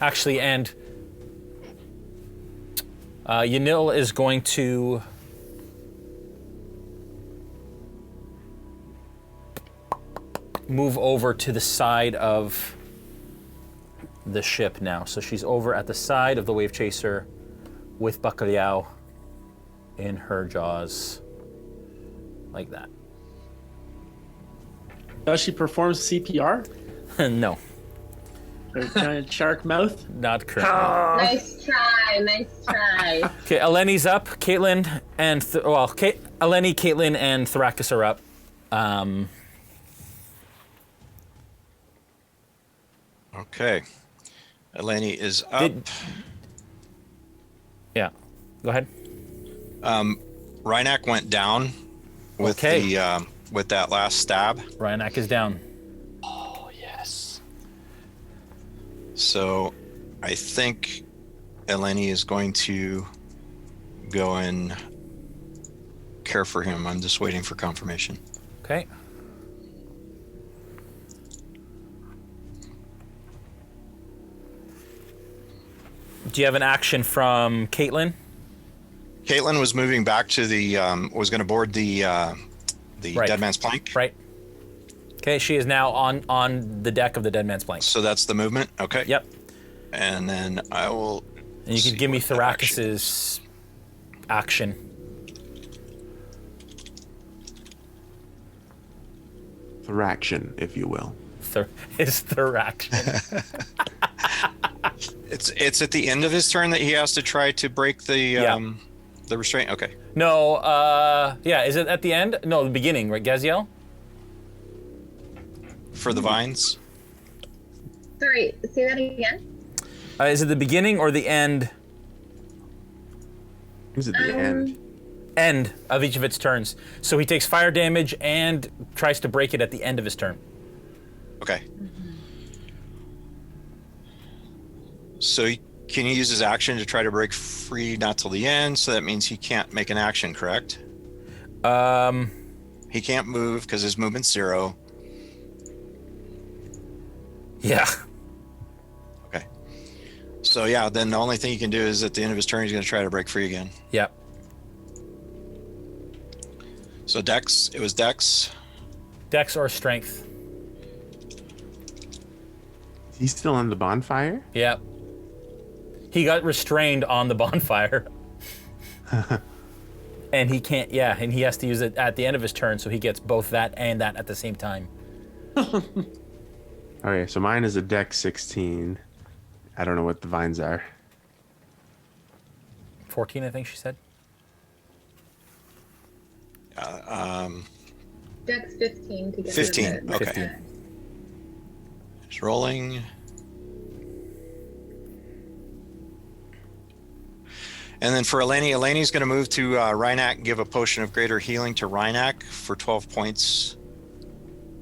Actually, and Yanil is going to move over to the side of the ship now. So she's over at the side of the Wavechaser with Bacalhau in her jaws, like that. Does she perform CPR? No, Her giant shark mouth? not currently. Nice try. Okay, Eleni's up. Caitlin and Eleni, Caitlin, and Thrakus are up. Okay. Eleni is up. Yeah, go ahead. Rhynak went down with the with that last stab. Rhynak is down. Oh, yes. So I think Eleni is going to go and care for him. I'm just waiting for confirmation. Okay. Do you have an action from Caitlin? Caitlin was moving back to the was going to board the Right. Dead Man's Plank. Right. Okay, she is now on the deck of the Dead Man's Plank. So that's the movement. Okay. Yep. And then I will. And you can see give me what that Thrakus's action. Thraction, if you will. His Thraction. It's at the end of his turn that he has to try to break the restraint. Okay. No, yeah, is it at the end? No, the beginning, right, Gaziel? For the vines. Sorry, say that again. Is it the beginning or the end? Is it the end? End of each of its turns. So he takes fire damage and tries to break it at the end of his turn. Okay. So can he use his action to try to break free not till the end? So that means he can't make an action, correct? He can't move because his movement's 0. Yeah. Okay. So yeah, then the only thing he can do is at the end of his turn, he's going to try to break free again. Yep. So Dex, it was Dex. Dex or Strength. He's still on the bonfire? Yep. He got restrained on the bonfire. And he can't, and he has to use it at the end of his turn, so he gets both that and that at the same time. Okay, so mine is a Dex 16. I don't know what the vines are. 14, I think she said. Dex 15 to get 15. rid of it. Okay. 15. Just rolling. And then for Eleni's going to move to Rhynak and give a potion of greater healing to Rhynak for 12 points.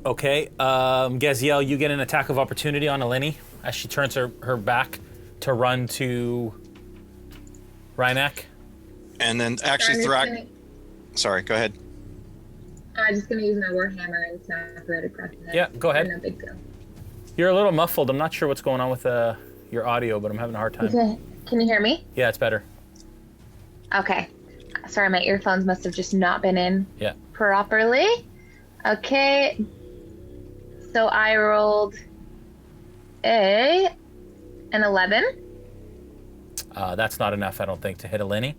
Okay, Gaziel, you get an attack of opportunity on Eleni as she turns her back to run to Rhynak. And then actually sorry, go ahead. I'm just gonna use my warhammer and snap it across the head. Yeah, go ahead. No big deal. You're a little muffled. I'm not sure what's going on with your audio, but I'm having a hard time. Okay. Can you hear me? Yeah, it's better. Okay. Sorry, my earphones must have just not been in Yeah. properly. Okay. So I rolled an 11. That's not enough, I don't think, to hit a Lenny.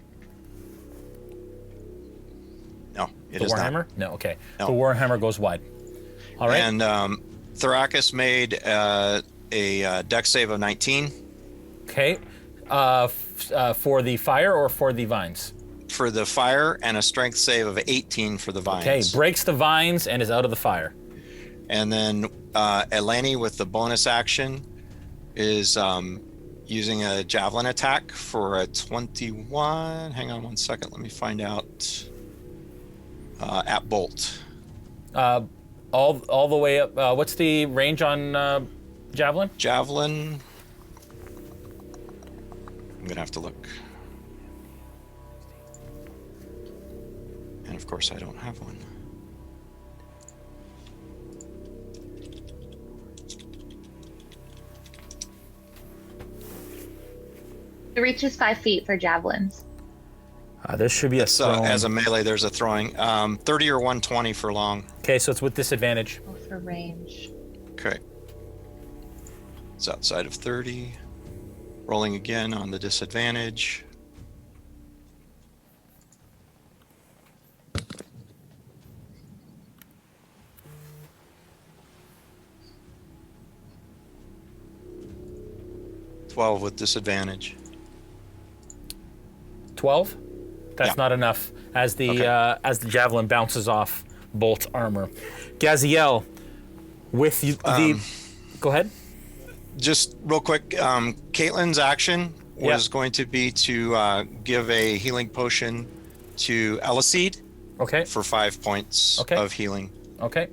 No, it The is Warhammer? not. No, okay. No. The Warhammer goes wide. All right. And Thrakus made a dex save of 19. Okay. For the fire or for the vines? For the fire, and a strength save of 18 for the vines. Okay, breaks the vines and is out of the fire. And then Eleni with the bonus action is using a Javelin Attack for a 21. Hang on one second, let me find out. At Bolt. All the way up. What's the range on Javelin? Javelin. I'm gonna have to look. And of course I don't have one. It reaches 5 feet for javelins. This should be a So thrown. as a melee, there's a throwing. 30 or 120 for long. Okay, so it's with disadvantage. Oh, for range. Okay. It's outside of 30. Rolling again on the disadvantage. $12 with disadvantage. 12? That's Yeah. not enough as the Okay. as the javelin bounces off Bolt's armor. Gaziel, with you, go ahead. Just real quick, Caitlin's action was going to be to give a healing potion to Eliseed Okay. for 5 points Okay. of healing. Okay.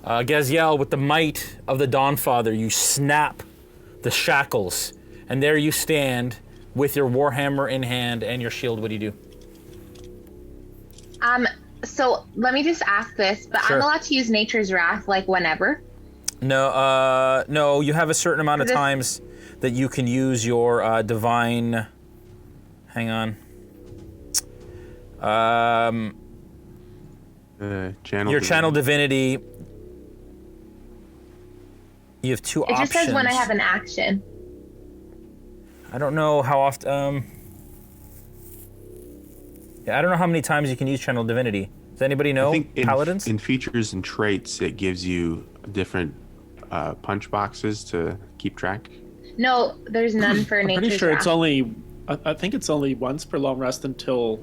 Gaziel, with the might of the Dawnfather, you snap the shackles, and there you stand with your warhammer in hand and your shield. What do you do? So let me just ask this, but Sure. I'm allowed to use Nature's Wrath like whenever. No, no. You have a certain amount of This- times that you can use your divine. Hang on. Channel Your channel divinity. You have two It options. just says when I have an action. I don't know how often. Yeah, I don't know how many times you can use channel divinity. Does anybody know? I think Paladins? in features and traits, it gives you different punch boxes to keep track. No, there's none for I'm Nature's pretty sure Wrath. it's only. I think it's only once per long rest until,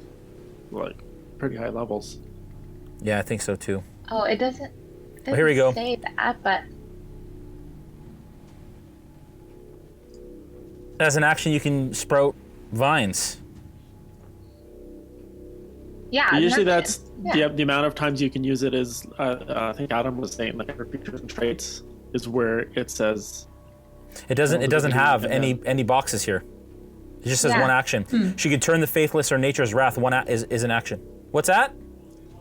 like, pretty high levels. Yeah, I think so too. Oh, it doesn't. Well, here we go. Say that, but As an action, you can sprout vines. yeah. But usually nothing. that's the amount of times you can use it is, I think Adam was saying, like, for features and traits is where it says. It doesn't. It doesn't have And then- any boxes here. It just says Yeah. one action. She can turn the faithless or nature's wrath. Is an action. What's that?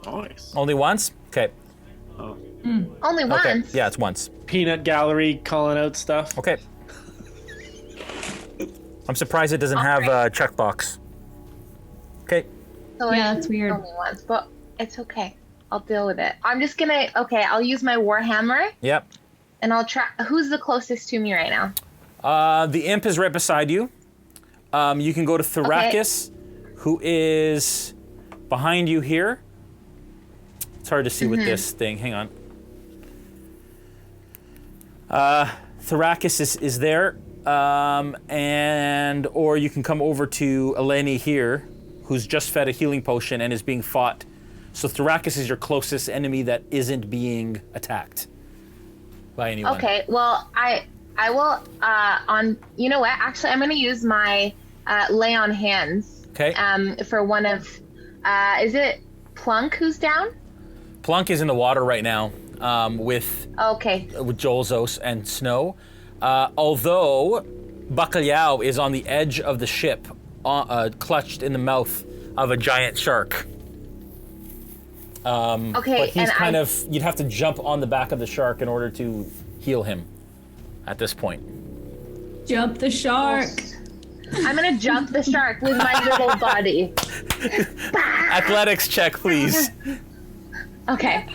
Nice. Only once? Okay. Only once. Okay. Yeah, it's once. Peanut gallery calling out stuff. Okay. I'm surprised it doesn't have a checkbox. Okay. So Yeah, it's that's weird. Only once, but it's okay. I'll deal with it. I'm just gonna. Okay, I'll use my warhammer Yep. and I'll try. Who's the closest to me right now? The imp is right beside you. You can go to Thrakus, who is behind you here. It's hard to see with this thing. Hang on. Thrakus is there. Or you can come over to Eleni here, who's just fed a healing potion and is being fought. So Thrakus is your closest enemy that isn't being attacked by anyone. Okay. Well, I will. On. You know what? Actually, I'm gonna use my lay on hands. Okay. For one of. Is it Plunk who's down? Plunk is in the water right now with Okay. Jolzos and Snow. Although Bacalhau is on the edge of the ship, clutched in the mouth of a giant shark. Okay, But he's and you'd have to jump on the back of the shark in order to heal him at this point. Jump the shark. I'm gonna jump the shark with my little body. Athletics check, please. Okay.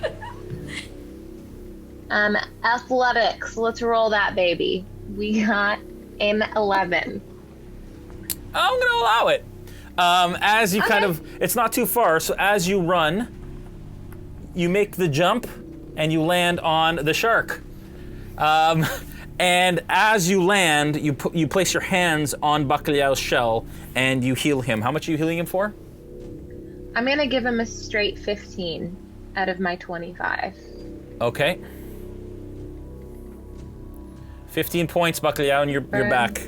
Athletics. Let's roll that baby. We got an 11. I'm gonna allow it. As you it's not too far, so as you run, you make the jump and you land on the shark. And as you land, you place your hands on Bacalhau's shell and you heal him. How much are you healing him for? I'm gonna give him a straight 15 out of my 25. Okay. 15 points, Bacalhau, and you're back.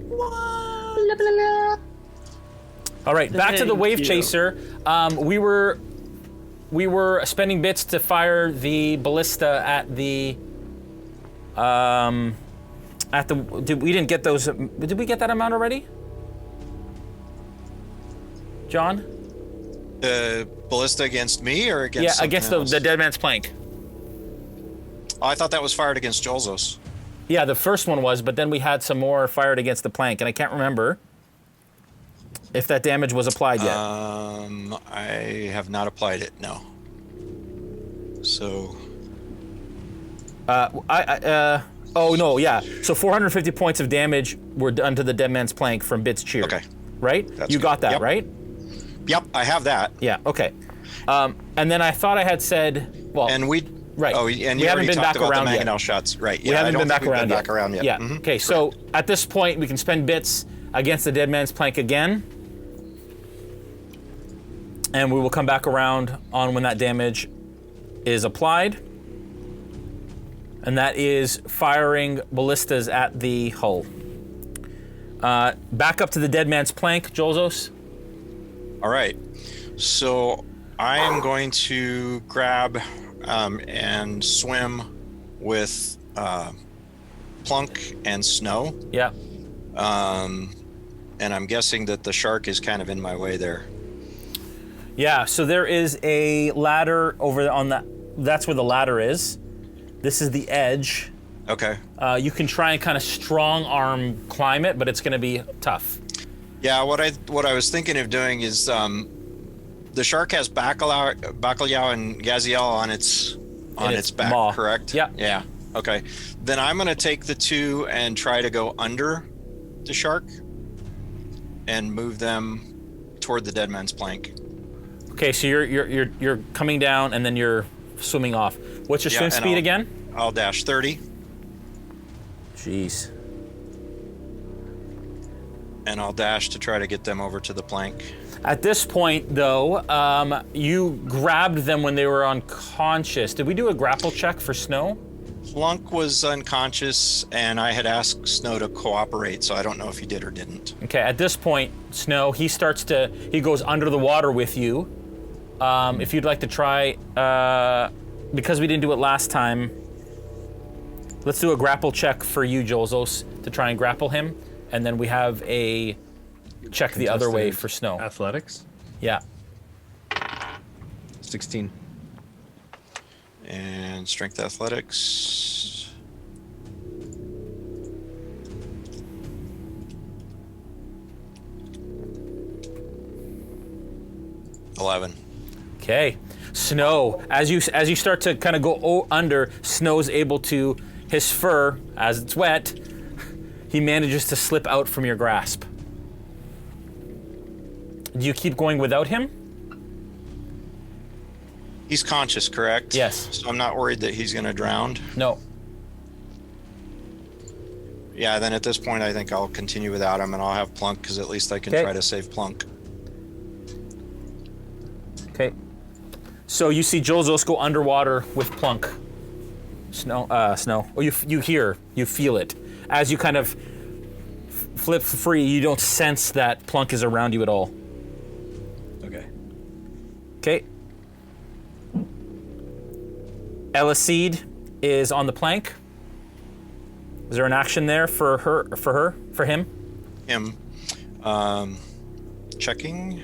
Blah, blah, blah. All right, back to the Thank Wavechaser. We were spending bits to fire the ballista at the. We didn't get those. Did we get that amount already? John? Ballista against me or against? Yeah, against the dead man's plank. Oh, I thought that was fired against Jolzos. Yeah, the first one was, but then we had some more fired against the plank, and I can't remember if that damage was applied yet. I have not applied it. No. So. Oh no, yeah. So 450 points of damage were done to the dead man's plank from Bit's cheer. Okay. Right? That's you good. got that, Yep. right? Yep, I have that. Yeah. Okay. And then I thought I had said, well, And we. right. Oh, and we you haven't already been talked back about around the yet. mangonel shots, right? Yeah, We haven't I don't been back think we've around been yet. back around yet. Yeah. Mhm. Okay. So at this point, we can spend bits against the dead man's plank again, and we will come back around on when that damage is applied, and that is firing ballistas at the hull. Back up to the dead man's plank, Jolzos. All right. So I am going to grab and swim with Plunk and Snow. Yeah. And I'm guessing that the shark is kind of in my way there. Yeah, so there is a ladder over on that. That's where the ladder is. This is the edge. Okay. You can try and kind of strong arm climb it, but it's going to be tough. Yeah, what I was thinking of doing is the shark has Bacalhau and Gaziel on its back, maw. correct? Yeah. Yeah. Okay. Then I'm going to take the two and try to go under the shark and move them toward the dead man's plank. Okay, so you're coming down and then you're swimming off. What's your swim speed again? I'll dash 30. Jeez. And I'll dash to try to get them over to the plank. At this point, though, you grabbed them when they were unconscious. Did we do a grapple check for Snow? Plunk was unconscious, and I had asked Snow to cooperate, so I don't know if he did or didn't. Okay, at this point, Snow, he goes under the water with you. If you'd like to try, because we didn't do it last time, let's do a grapple check for you, Jolzos, to try and grapple him, and then we have a check the other way for Snow. Athletics? Yeah. 16. And strength athletics. $11. Okay. Snow, as you start to kind of go under, Snow's able to, his fur, as it's wet, he manages to slip out from your grasp. Do you keep going without him? He's conscious, correct? Yes. So I'm not worried that he's going to drown. No. Yeah, then at this point, I think I'll continue without him, and I'll have Plunk, because at least I can try to save Plunk. Okay. So you see Jolzos go underwater with Plunk. Snow. Oh, you feel it. As you kind of flip free, you don't sense that Plunk is around you at all. Okay. Okay. Elicide is on the plank. Is there an action there for him? Him. Checking.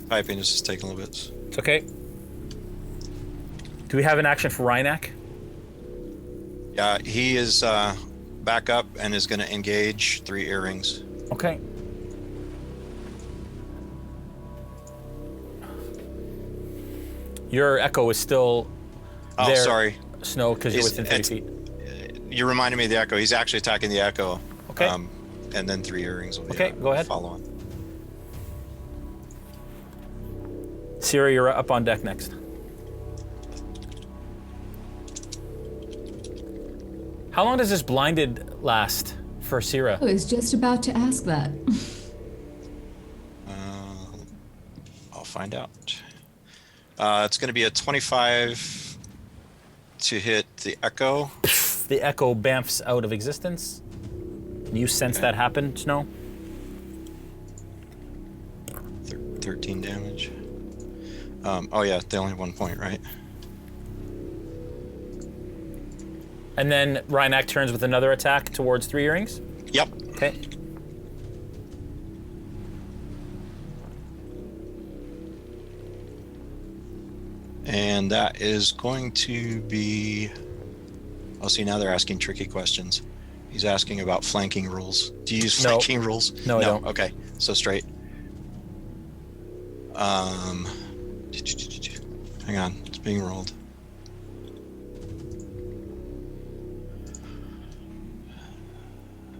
Typing is just taking a little bit. It's okay. Do we have an action for Rhynak? Yeah, he is back up and is going to engage 3 earrings. Okay. Your echo is still there. Oh, sorry. Snow, because you're within 30 feet. You reminded me of the echo. He's actually attacking the echo. Okay. And then 3 earrings will be Okay, go ahead. follow on. Cyra, you're up on deck next. How long does this blinded last for Cyra? I was just about to ask that. I'll find out. It's going to be a 25 to hit the echo. The echo bamfs out of existence. You sense that happen, Snow? 13 damage. Oh yeah, they only have 1 point, right? And then Rhynak turns with another attack towards 3 earrings? Yep. Okay. And that is going to be... Oh, see, now they're asking tricky questions. He's asking about flanking rules. Do you use flanking rules? No, I don't. Okay, so straight. Hang on, it's being rolled.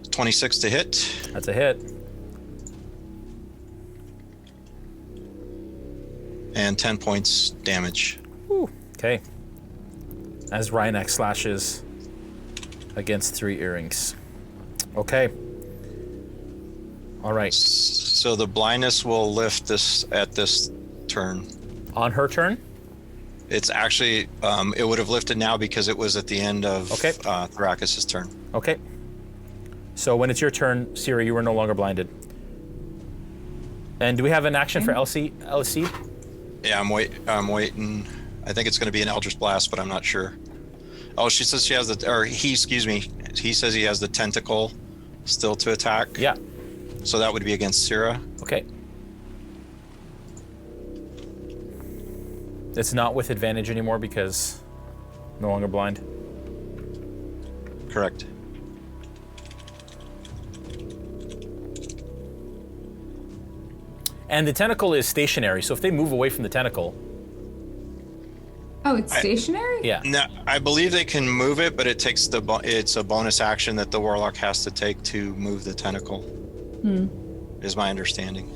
$26 to hit. That's a hit. And 10 points damage. Okay. As Rhynak slashes against 3 earrings. Okay. All right. So the blindness will lift this at this turn. On her turn? It's actually, it would have lifted now because it was at the end of Thrakus' turn. Okay. So when it's your turn, Cyra, you are no longer blinded. And do we have an action for Elsie? Yeah, I'm waiting. I think it's going to be an Eldritch Blast, but I'm not sure. Oh, she says she has he says he has the tentacle still to attack. Yeah. So that would be against Cyra. Okay. It's not with advantage anymore because no longer blind. Correct. And the tentacle is stationary, so if they move away from the tentacle... Oh, it's stationary? Yeah. No, I believe they can move it, but it takes it's a bonus action that the warlock has to take to move the tentacle. Is my understanding.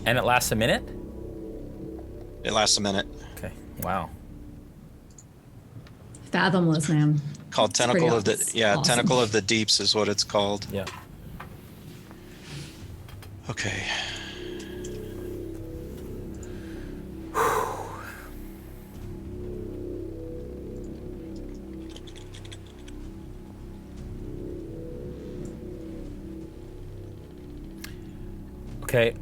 And it lasts a minute? It lasts a minute. Okay. Wow. Fathomless, man. Called Tentacle of the Tentacle of the Deeps is what it's called. Yeah. Okay. Okay.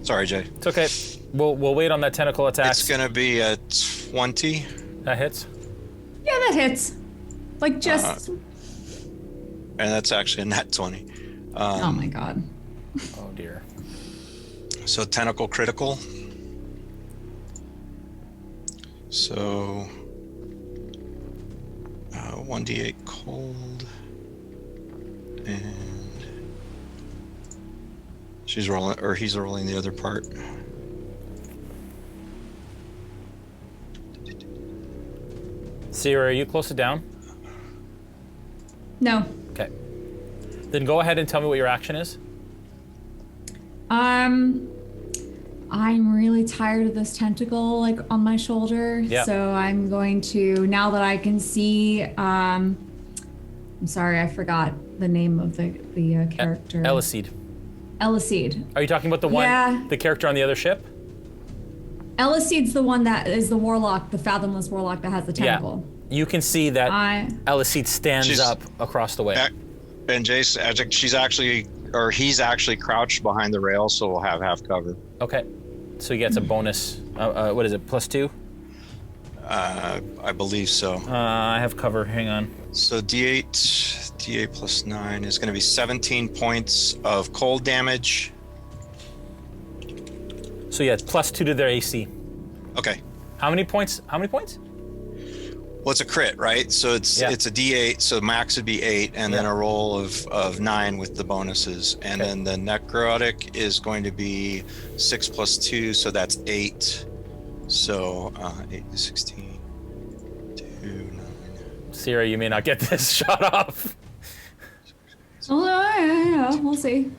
Sorry, Jay. It's okay. We'll wait on that tentacle attack. It's gonna be a 20. That hits. Yeah, that hits. Like just. And that's actually a nat 20. Oh my god. Oh dear. So tentacle critical. So 1d8 cold, and she's rolling, or he's rolling the other part. Cyra, are you close it down? No. Okay. Then go ahead and tell me what your action is. I'm really tired of this tentacle like on my shoulder. Yeah. So I'm going to, now that I can see, I'm sorry, I forgot the name of the character. Elicide. Elicide. Are you talking about the one, the character on the other ship? Elicide's the one that is the warlock, the fathomless warlock that has the tentacle. Yeah. You can see that Elicide stands up across the way. And Jason, he's actually crouched behind the rail, so we'll have half cover. Okay. So he gets a bonus. What is it? +2? I believe so. I have cover. Hang on. So D8 plus 9 is going to be 17 points of cold damage. So yeah, +2 to their AC. Okay. How many points? Well, it's a crit, right? So it's a D8, so max would be 8, and then a roll of 9 with the bonuses. And then the necrotic is going to be 6 + 2, so that's 8. So 8 to 16, 2, 9. Cyra, you may not get this shot off. Oh, yeah, we'll see.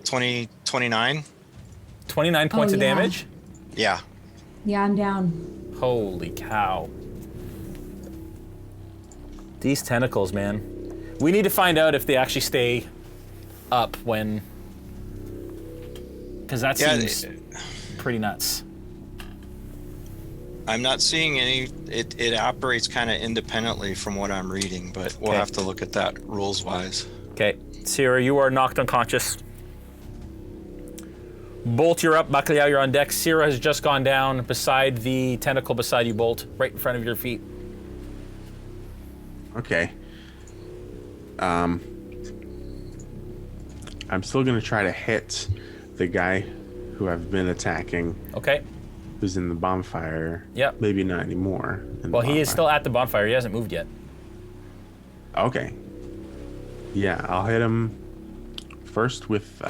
29? 29 points of damage? Yeah. Yeah, I'm down. Holy cow. These tentacles, man. We need to find out if they actually stay up when... Because that seems pretty nuts. I'm not seeing any... It operates kind of independently from what I'm reading, but we'll have to look at that rules-wise. Okay. Cyra, you are knocked unconscious. Bolt, you're up. Bacalhau, you're on deck. Cyra has just gone down beside the tentacle beside you, Bolt, right in front of your feet. Okay. I'm still gonna try to hit the guy who I've been attacking. Okay. Who's in the bonfire. Yep. Maybe not anymore. Well, he is still at the bonfire. He hasn't moved yet. Okay. Yeah, I'll hit him first with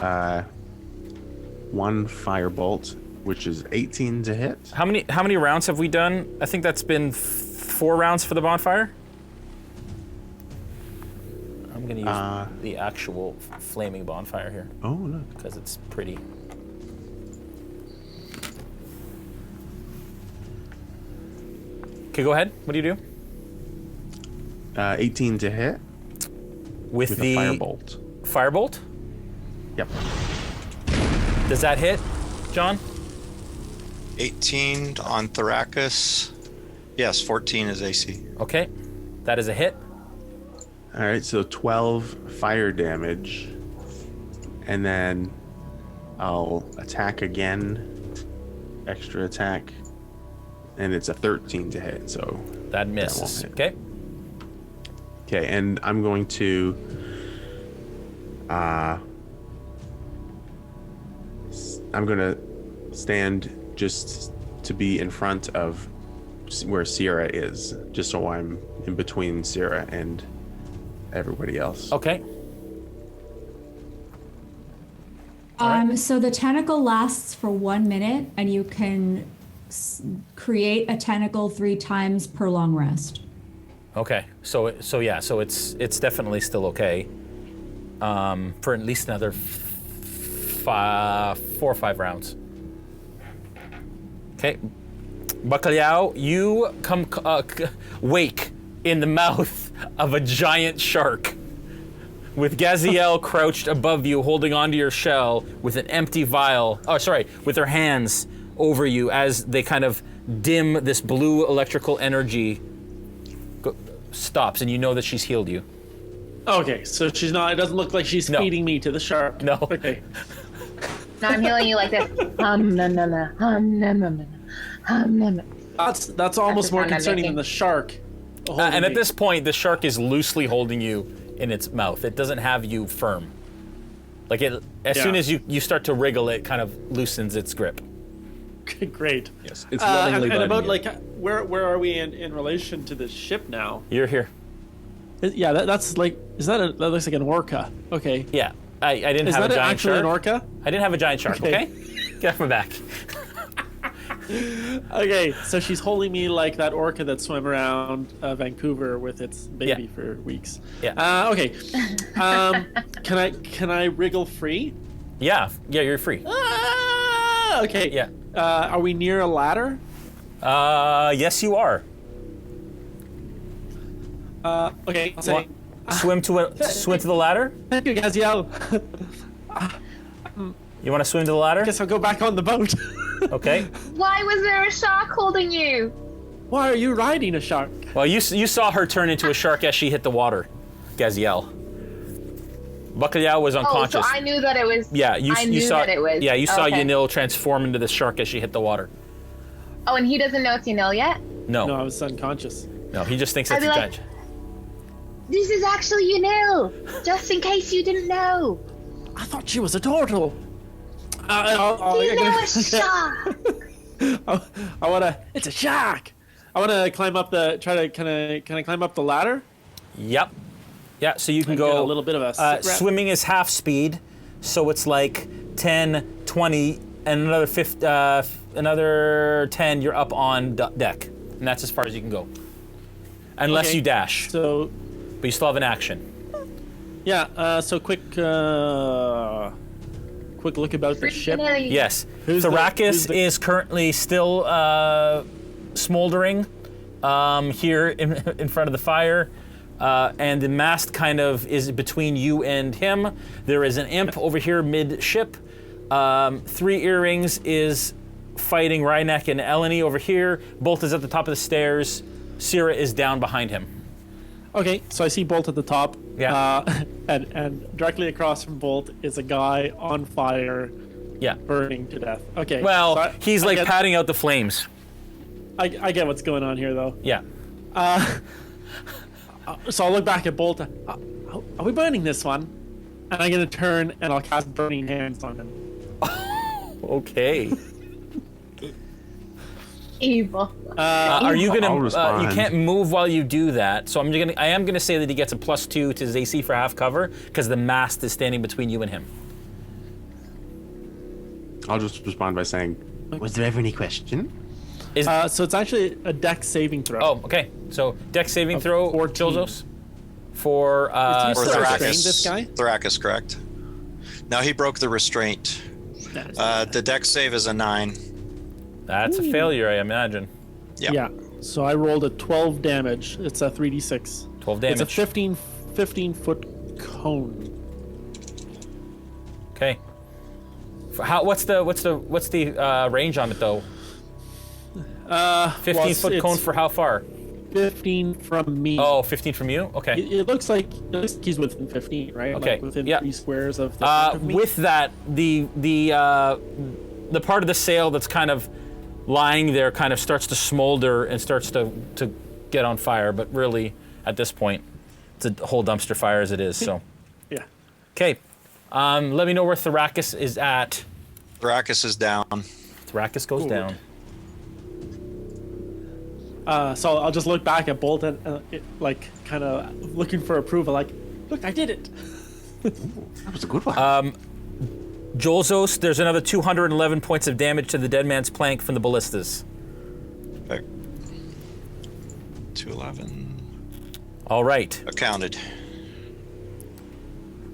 1 firebolt, which is 18 to hit. How many rounds have we done? I think that's been 4 rounds for the bonfire. I'm gonna use the actual flaming bonfire here. Oh no. Because it's pretty. Okay, go ahead. What do you do? 18 to hit. With the a firebolt. Firebolt? Yep. Does that hit, John? 18 on Thoracus. Yes, 14 is AC. Okay. That is a hit. All right, so 12 fire damage. And then I'll attack again. Extra attack. And it's a 13 to hit, so... That misses. Okay. Okay, and I'm going to... I'm going to stand just to be in front of where Cyra is, just so I'm in between Cyra and everybody else. Okay. So the tentacle lasts for 1 minute, and you can create a tentacle 3 times per long rest. Okay. So it's definitely still okay. For at least another 4 or 5 rounds. Okay. Bacalhau, you come wake in the mouth of a giant shark, with Gaziel crouched above you, holding onto your shell with an empty vial. Oh, sorry, with her hands over you as they kind of dim this blue electrical energy stops, and you know that she's healed you. Okay, so she's not. It doesn't look like she's feeding me to the shark. No. Okay. No, I'm healing you like this. That's almost more concerning than the shark. And at this point, the shark is loosely holding you in its mouth. It doesn't have you firm. Like as soon as you start to wriggle, it kind of loosens its grip. Great. Yes, it's lovingly and about biting like where are we in relation to this ship now? You're here. Yeah, that's like that looks like an orca. Okay. Yeah, I didn't have a giant shark. Is that actually an orca? I didn't have a giant shark. Okay, get off my back. Okay, so she's holding me like that orca that swam around Vancouver with its baby for weeks. Yeah. Okay. Can I wriggle free? Yeah, you're free. Okay. Yeah. Are we near a ladder? Yes, you are. Okay. I'll say, swim to the ladder. Thank you, Gaziel. You want to swim to the ladder? Guess I'll go back on the boat. Okay. Why was there a shark holding you? Why are you riding a shark? Well, you saw her turn into a shark as she hit the water, Gaziel. Bacalhau was unconscious. Oh, so I knew that it was. Yeah, you saw that it was. Yeah, you saw okay. Yanil transform into the shark as she hit the water. Oh, and he doesn't know it's Yanil yet? No, I was unconscious. No, he just thinks it's a giant. This is actually Yanil, just in case you didn't know. I thought she was a turtle. It's a shark. I wanna climb up the. Can I climb up the ladder? Yep. Yeah. So you can Get go a little bit of a swimming is half speed, so it's like 10, 20, and another 10. You're up on deck, and that's as far as you can go, unless you dash. So, but you still have an action. Yeah. So quick look about the ship. Yes. Thrakus is currently still smoldering here in front of the fire. And the mast kind of is between you and him. There is an imp over here mid-ship. Three Earrings is fighting Rhynek and Eleni over here. Bolt is at the top of the stairs. Cyra is down behind him. Okay, so I see Bolt at the top. Yeah. And directly across from Bolt is a guy on fire. Yeah. Burning to death. Okay. Well, so he's like patting out the flames. I get what's going on here, though. Yeah. So I'll look back at Bolt. Are we burning this one? And I'm going to turn and I'll cast Burning Hands on him. Okay. Evil. Are you gonna? I'll respond. You can't move while you do that. So I am gonna say that he gets a +2 to his AC for half cover because the mast is standing between you and him. I'll just respond by saying, was there ever any question? So it's actually a dex saving throw. Oh, okay. So dex saving throw, 14. Jolzos, for Is he Or still Thrakus. restrained, this guy? Thrakus, correct. No, he broke the restraint. The dex save is a 9. That's a failure, I imagine. Yeah. Yeah. So I rolled a 12 damage. It's a 3d6. 12 damage. It's a 15-foot cone. Okay. What's the range on it though? 15-foot cone for how far? 15 from me. Oh, 15 from you? Okay. It looks like he's within 15, right? Okay. Like within Yeah. 3 squares of the front of me. With that, the part of the sail that's kind of lying there kind of starts to smolder and starts to get on fire, but really at this point it's a whole dumpster fire as it is. So Yeah. okay, let me know where Thrakus is at. Thrakus is down. Thrakus goes down. So I'll just look back at Bolt and like kind of looking for approval. Like, look, I did it. That was a good one. Jolzos, there's another 211 points of damage to the dead man's plank from the ballistas. Okay. 211. All right. Accounted.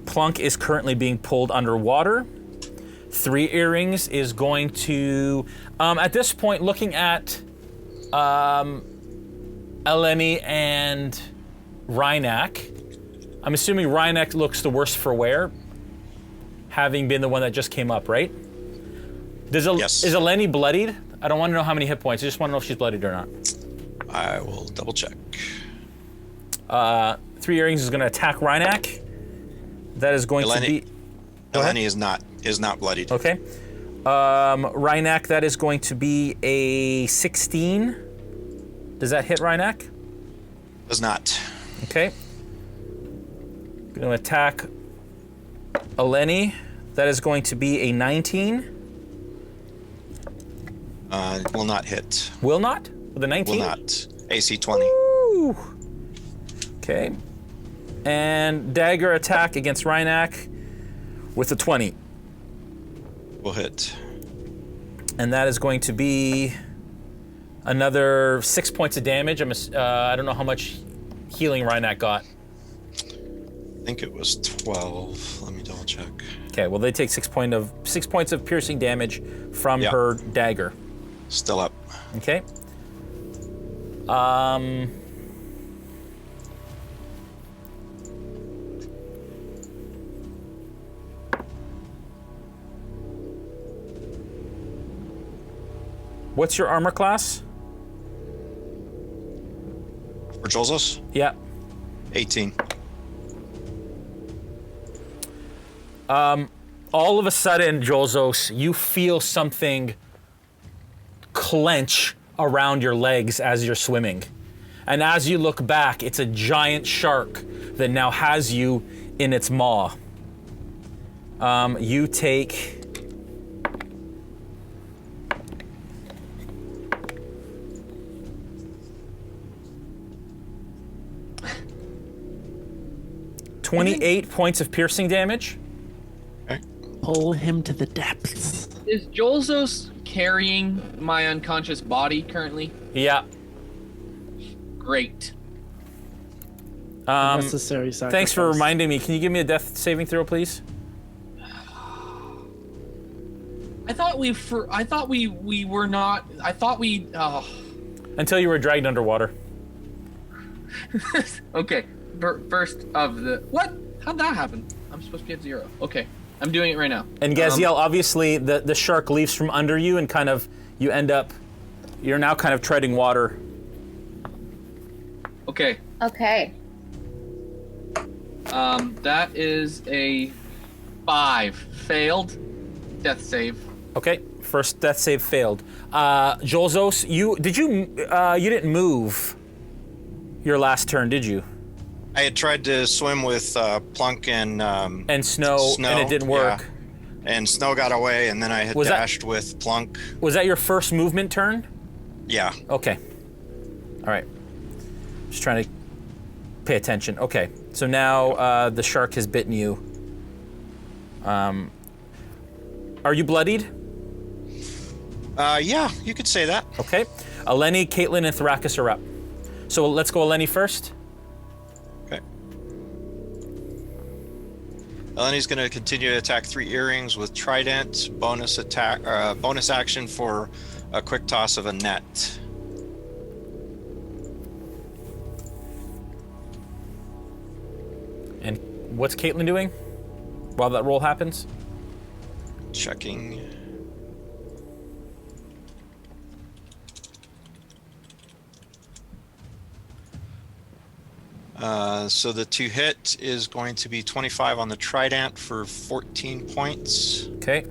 Plunk is currently being pulled underwater. Three Earrings is going to, at this point, looking at Eleni and Rhynek. I'm assuming Rhynek looks the worst for wear, having been the one that just came up, right? Yes. Is Eleni bloodied? I don't want to know how many hit points. I just want to know if she's bloodied or not. I will double check. Three Earrings is going to attack Rhynek. That is going to be... Eleni is not bloodied. Okay. Rhynek, that is going to be a 16. Does that hit Rhynek? Does not. Okay. Going to attack Eleni. That is going to be a 19. Will not hit. Will not? With a 19? Will not. AC 20. Woo! Okay. And dagger attack against Rhynek with a 20. Will hit. And that is going to be another 6 points of damage. I don't know how much healing Rhynek got. I think it was 12. Let me double check. Okay, well they take 6 points of piercing damage from her dagger. Still up. Okay. What's your armor class? For Jolzos? Yeah. 18. All of a sudden, Jolzos, you feel something clench around your legs as you're swimming. And as you look back, it's a giant shark that now has you in its maw. You take 28 points of piercing damage. Okay. Pull him to the depths. Is Jolzos carrying my unconscious body currently? Yeah. Great. Necessary sacrifice. Thanks for reminding me. Can you give me a death saving throw, please? I thought we were not. I thought we. Until you were dragged underwater. Okay. First of the what? How'd that happen? I'm supposed to be at 0. Okay. I'm doing it right now. And Gaziel, obviously, the shark leaves from under you, and kind of you're now kind of treading water. Okay. Okay. That is a 5 failed death save. Okay, first death save failed. Jolzos, you didn't move your last turn, did you? I had tried to swim with Plunk and Snow, and it didn't work. Yeah. And Snow got away, and then I had dashed with Plunk. Was that your first movement turn? Yeah. Okay. All right. Just trying to pay attention. Okay, so now the shark has bitten you. Are you bloodied? Yeah, you could say that. Okay. Eleni, Caitlin, and Thrakus are up. So let's go Eleni first. Okay. Eleni's going to continue to attack 3 earrings with Trident. Bonus action for a quick toss of a net. And what's Caitlin doing while that roll happens? Checking. So the 2 hit is going to be 25 on the Trident for 14 points. Okay.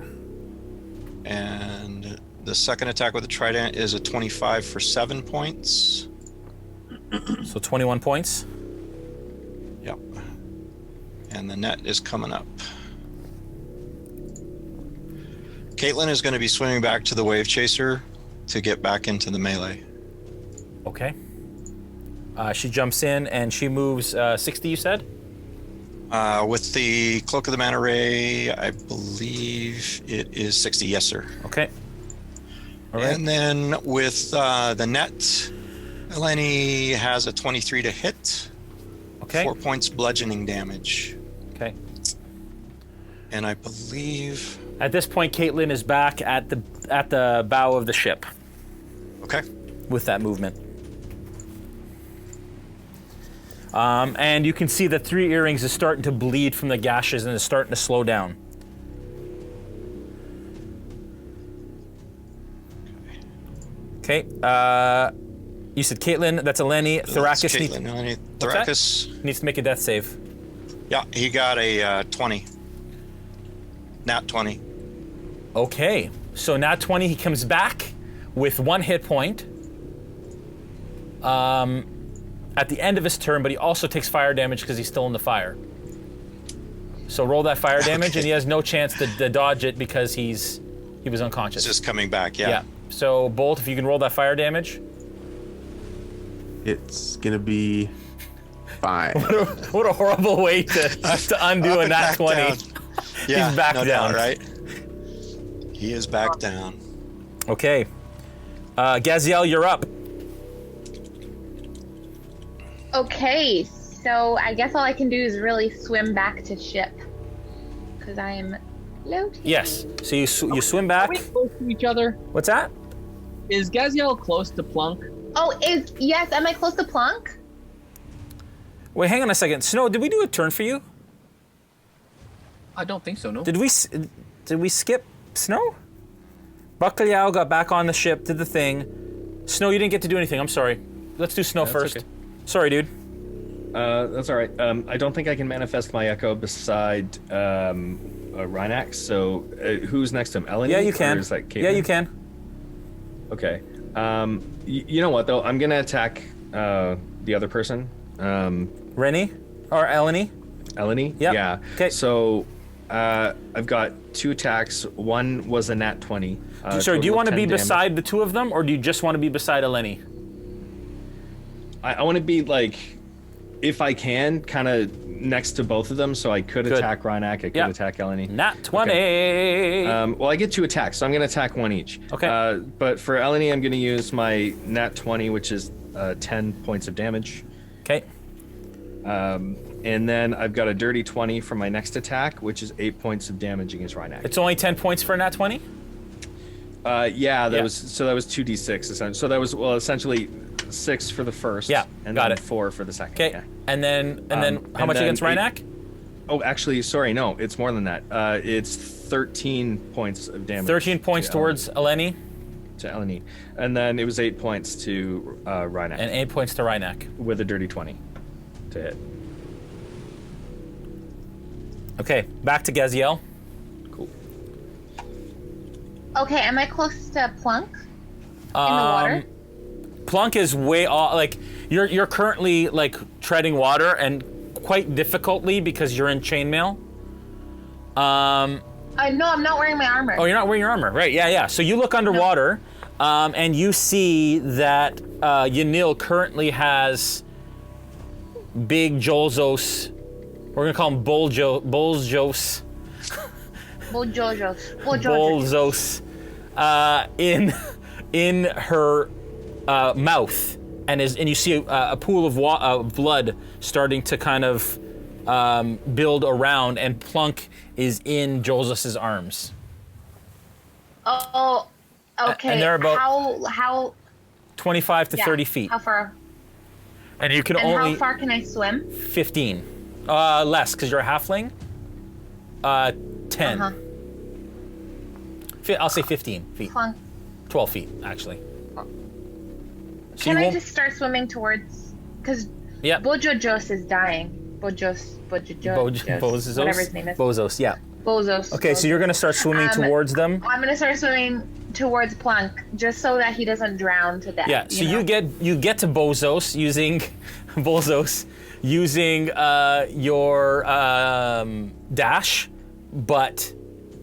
And the second attack with the Trident is a 25 for 7 points. So 21 points. Yep. And the net is coming up. Caitlin is going to be swimming back to the Wavechaser to get back into the melee. Okay. She jumps in and she moves 60, you said? With the Cloak of the Manta Ray, I believe it is 60. Yes, sir. Okay. All right. And then with the net, Eleni has a 23 to hit. Okay. 4 points bludgeoning damage. Okay. And I believe... At this point, Caitlin is back at the bow of the ship. Okay. With that movement. And you can see that 3 earrings is starting to bleed from the gashes and is starting to slow down. Okay. You said Caitlin. That's Eleni. Thrakus needs to make a death save. Yeah, he got a 20. Nat 20. Okay. So nat 20, he comes back with 1 hit point. At the end of his turn, but he also takes fire damage because he's still in the fire. So roll that fire damage, and he has no chance to dodge it because he was unconscious. It's just coming back, yeah. Yeah. So Bolt, if you can roll that fire damage. It's gonna be 5. What a horrible way to undo a nat 20. Yeah, he's back no down. doubt, right? He is back down. Okay. Gaziel, you're up. Okay, so I guess all I can do is really swim back to ship. Because I am floating. Yes. So you swim back. Are we close to each other? What's that? Is Gaziel close to Plunk? Oh, yes, am I close to Plunk? Wait, hang on a second. Snow, did we do a turn for you? I don't think so, no. Did we skip Snow? Bacalhau got back on the ship, did the thing. Snow, you didn't get to do anything. I'm sorry. Let's do Snow first. Okay. Sorry, dude. That's all right. I don't think I can manifest my echo beside Rhinax. So who's next to him? Eleni? Yeah, you can. Or is that Caitlin? Yeah, you can. Okay. You know what though? I'm gonna attack the other person. Rennie or Eleni? Eleni? Yep. Yeah. Okay. So I've got 2 attacks. One was a nat 20. Sorry, do you want to be damage. beside the 2 of them, or do you just want to be beside Eleni? I want to be like if I can, kind of next to both of them, so I could attack Rhynak, I could attack Eleni. Nat 20. Okay. Well, I get 2 attacks, so I'm going to attack 1 each. Okay. But for Eleni, I'm going to use my Nat 20, which is 10 points of damage. Okay. And then I've got a dirty 20 for my next attack, which is 8 points of damage against Rhynak. It's only 10 points for a Nat 20? That was 2d6 essentially. So that was essentially 6 for the first. Yeah, and got then it. 4 for the second. Okay. Yeah. And then how much against Rhynak? Oh, actually, sorry, no, it's more than that. It's 13 points of damage. 13 points towards Eleni. To Eleni. And then it was 8 points to Rhynak. And 8 points to Rhynak. With a dirty 20 to hit. Okay, back to Gaziel. Cool. Okay, am I close to Plunk in the water? Plunk is way off. Like you're currently like treading water and quite difficultly because you're in chainmail. No, I'm not wearing my armor. Oh, you're not wearing your armor, right? Yeah. So you look underwater, and you see that Yanil currently has Big Jolzos. We're gonna call him Bolzos. Bolzos. In her mouth, and you see a pool of blood starting to kind of build around, and Plunk is in Jolzos's arms. Oh, okay. And they're about how 25 to 30 feet. How far? And you can And only how far can I swim? 15. Less, because you're a halfling. 10. I'll say 15 feet. Plunk. 12 feet, actually. So Can I just start swimming towards? Because Bojojos is dying. Bojojos, whatever his name is. Bozos, yeah. Bozos. Okay, so you're gonna start swimming towards them. I'm gonna start swimming towards Plunk, just so that he doesn't drown to death. Yeah. So you get to Bozos using your dash, but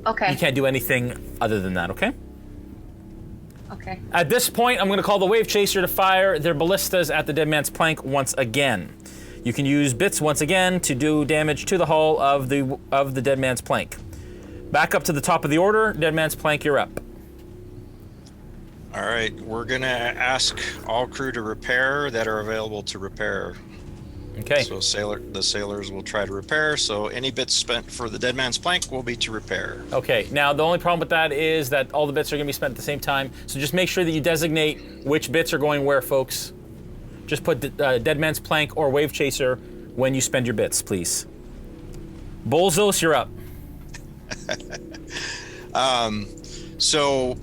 okay. You can't do anything other than that. Okay. Okay. At this point, I'm going to call the Wavechaser to fire their ballistas at the dead man's plank once again. You can use bits once again to do damage to the hull of the dead man's plank. Back up to the top of the order, dead man's plank, you're up. All right, we're gonna ask all crew to repair that are available to repair. Okay. So the sailors will try to repair. So any bits spent for the dead man's plank will be to repair. Okay. Now the only problem with that is that all the bits are going to be spent at the same time. So just make sure that you designate which bits are going where, folks. Just put dead man's plank or Wavechaser when you spend your bits, please. Bolzos, you're up. So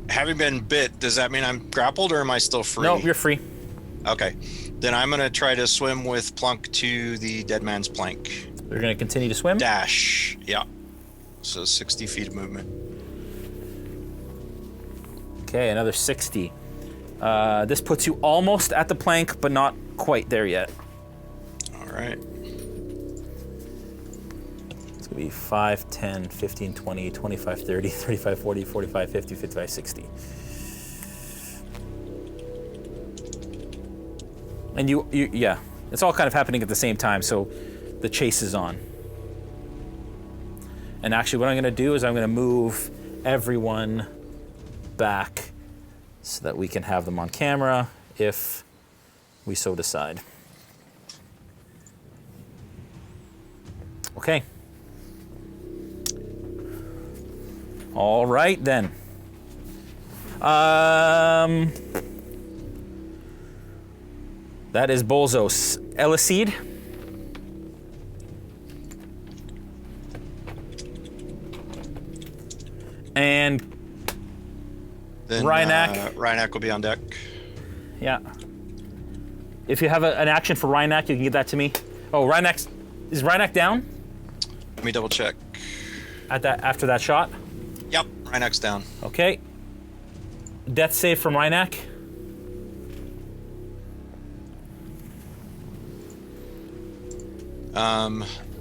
having been bit, does that mean I'm grappled or am I still free? No, you're free. Okay. Then I'm going to try to swim with Plunk to the dead man's plank. You're going to continue to swim? Dash. Yeah. So 60 feet of movement. Okay, another 60. This puts you almost at the plank, but not quite there yet. All right. It's going to be 5, 10, 15, 20, 25, 30, 35, 40, 45, 50, 55, 60. And yeah, it's all kind of happening at the same time, so the chase is on. And actually what I'm gonna do is I'm gonna move everyone back so that we can have them on camera if we so decide. Okay. All right then. That is Bolzos. Elicide. And then Rhynak. Rhynak will be on deck. Yeah. If you have an action for Rhynak, you can get that to me. Oh, is Rhynak down? Let me double check. After that shot? Yep, Rhynak's down. Okay. Death save from Rhynak.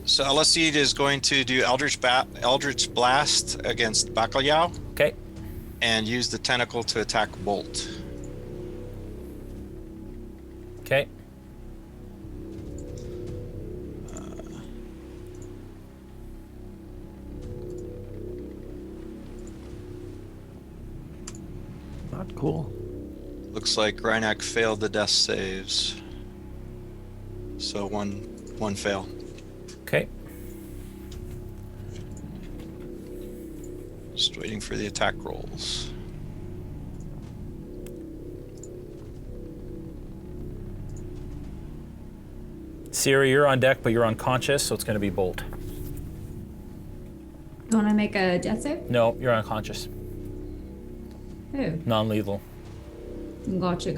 So Elicide is going to do Eldritch Blast against Bacalhau. Okay. And use the tentacle to attack Bolt. Okay. Cool. Looks like Rhynak failed the death saves. So one fail. Okay. Just waiting for the attack rolls. Cyra, you're on deck, but you're unconscious, so it's going to be Bolt. You want to make a death save? No, you're unconscious. Oh, Non-lethal. gotcha.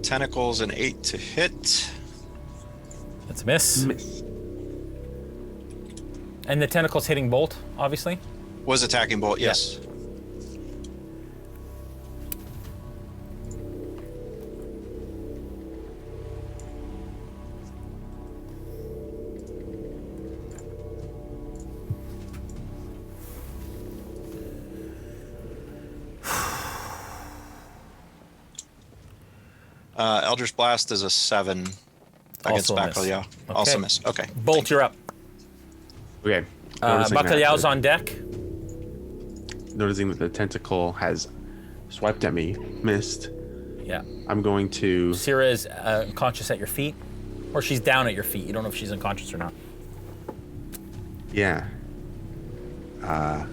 Tentacles an 8 to hit. That's a miss. Miss. And the tentacle's hitting Bolt, obviously. Was attacking bolt, yes. Eldritch Blast is a 7 against Also a miss. Bacalhau. Okay. Also miss. Okay. Bolt, you're up. Okay. Noticing that Bacalhau's on deck. Noticing that the tentacle has swiped at me, missed. Yeah. I'm going to. Cyra is unconscious at your feet. Or she's down at your feet. You don't know if she's unconscious or not. Yeah. I'm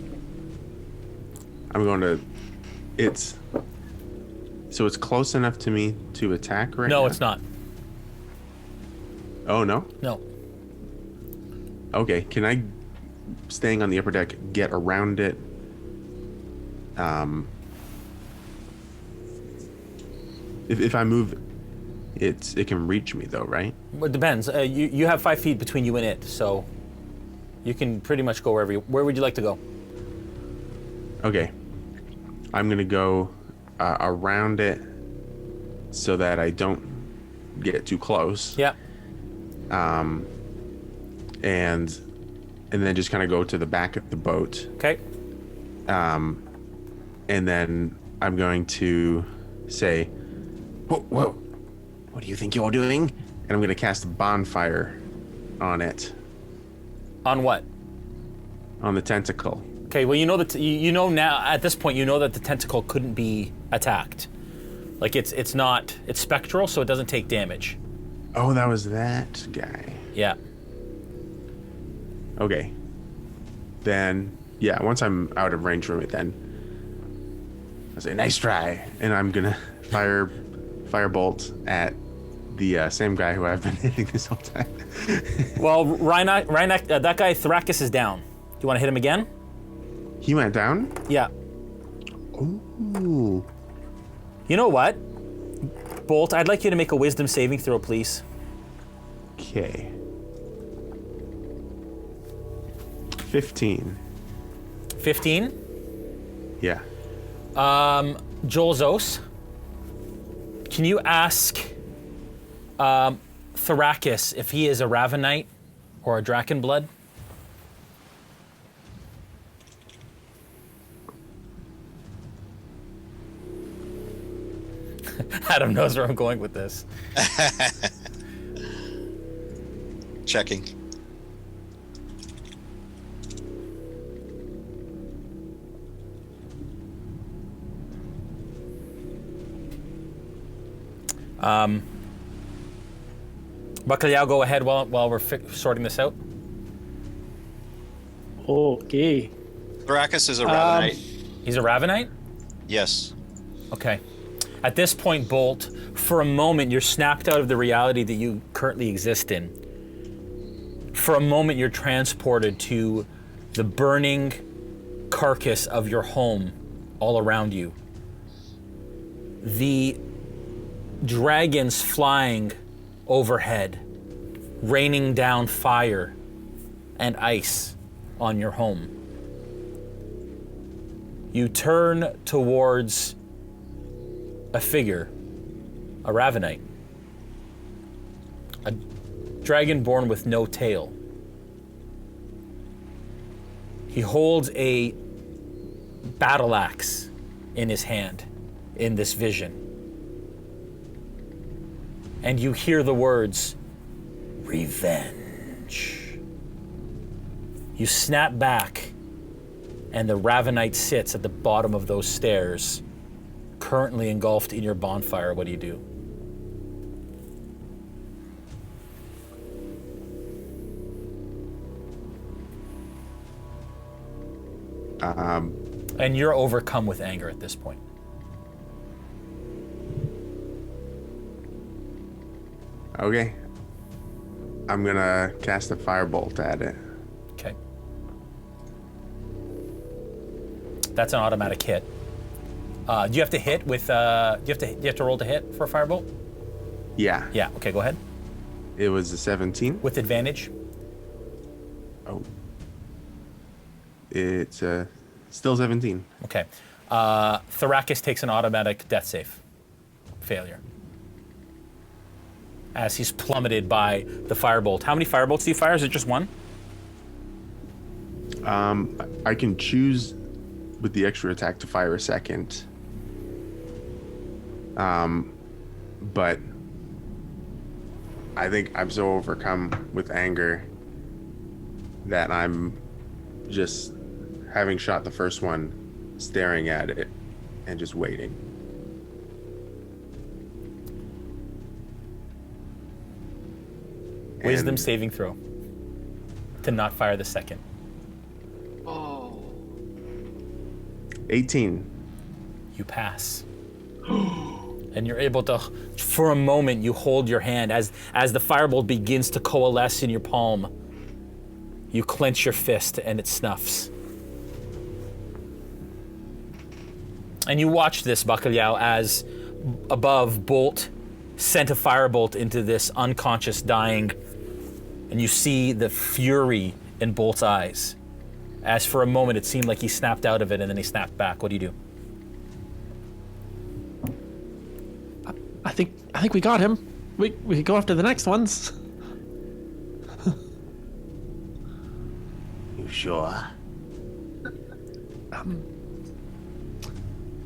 going to. So it's close enough to me to attack right now? No, it's not. Oh, no? No. Okay, can I, staying on the upper deck, get around it? If I move, it can reach me though, right? Well, it depends. You have 5 feet between you and it, so you can pretty much go wherever Where would you like to go? Okay. I'm gonna go around it so that I don't get too close. Yeah. And then just kind of go to the back of the boat. Okay. And then I'm going to say, whoa, what do you think you're doing? And I'm going to cast a bonfire on it. On what? On the tentacle. Okay, well, you know that you know now at this point you know that the tentacle couldn't be attacked. Like it's spectral, so it doesn't take damage. Oh, that was that guy. Yeah. Okay. Then, yeah, once I'm out of range from it, then I say, nice try. And I'm going to firebolt at the same guy who I've been hitting this whole time. Well, Rhynak, that guy Thrakis is down. Do you want to hit him again? He went down? Yeah. Ooh. You know what? Bolt, I'd like you to make a wisdom saving throw, please. Okay. 15. 15? Yeah. Jolzos, can you ask Thrakis if he is a Ravenite or a Drakenblood? Adam knows where I'm going with this. Checking. Bacalhau, go ahead while we're sorting this out. Okay. Thrakis is a Ravenite. He's a Ravenite? Yes. Okay. At this point, Bolt, for a moment, you're snapped out of the reality that you currently exist in. For a moment, you're transported to the burning carcass of your home all around you. The dragons flying overhead, raining down fire and ice on your home. You turn towards a figure, a Ravenite, a dragon born with no tail. He holds a battle axe in his hand in this vision. And you hear the words, revenge. You snap back and the Ravenite sits at the bottom of those stairs, currently engulfed in your bonfire. What do you do? And you're overcome with anger at this point. Okay. I'm gonna cast a firebolt at it. Okay. That's an automatic hit. Do you have to hit with? Do you have to roll to hit for a firebolt? Yeah. Yeah. Okay. Go ahead. It was a 17. With advantage. Oh. It's still 17. Okay. Thrakis takes an automatic death save. Failure. As he's plummeted by the firebolt. How many firebolts do you fire? Is it just one? I can choose with the extra attack to fire a second. But I think I'm so overcome with anger that I'm just, having shot the first one, staring at it and just waiting. Wisdom saving throw to not fire the second. Oh. 18. You pass. And you're able to, for a moment, you hold your hand as the firebolt begins to coalesce in your palm. You clench your fist and it snuffs. And you watch this, Bacalhau, as above, Bolt sent a firebolt into this unconscious, dying, and you see the fury in Bolt's eyes. As for a moment, it seemed like he snapped out of it and then he snapped back. What do you do? I think we got him. We can go after the next ones. You sure?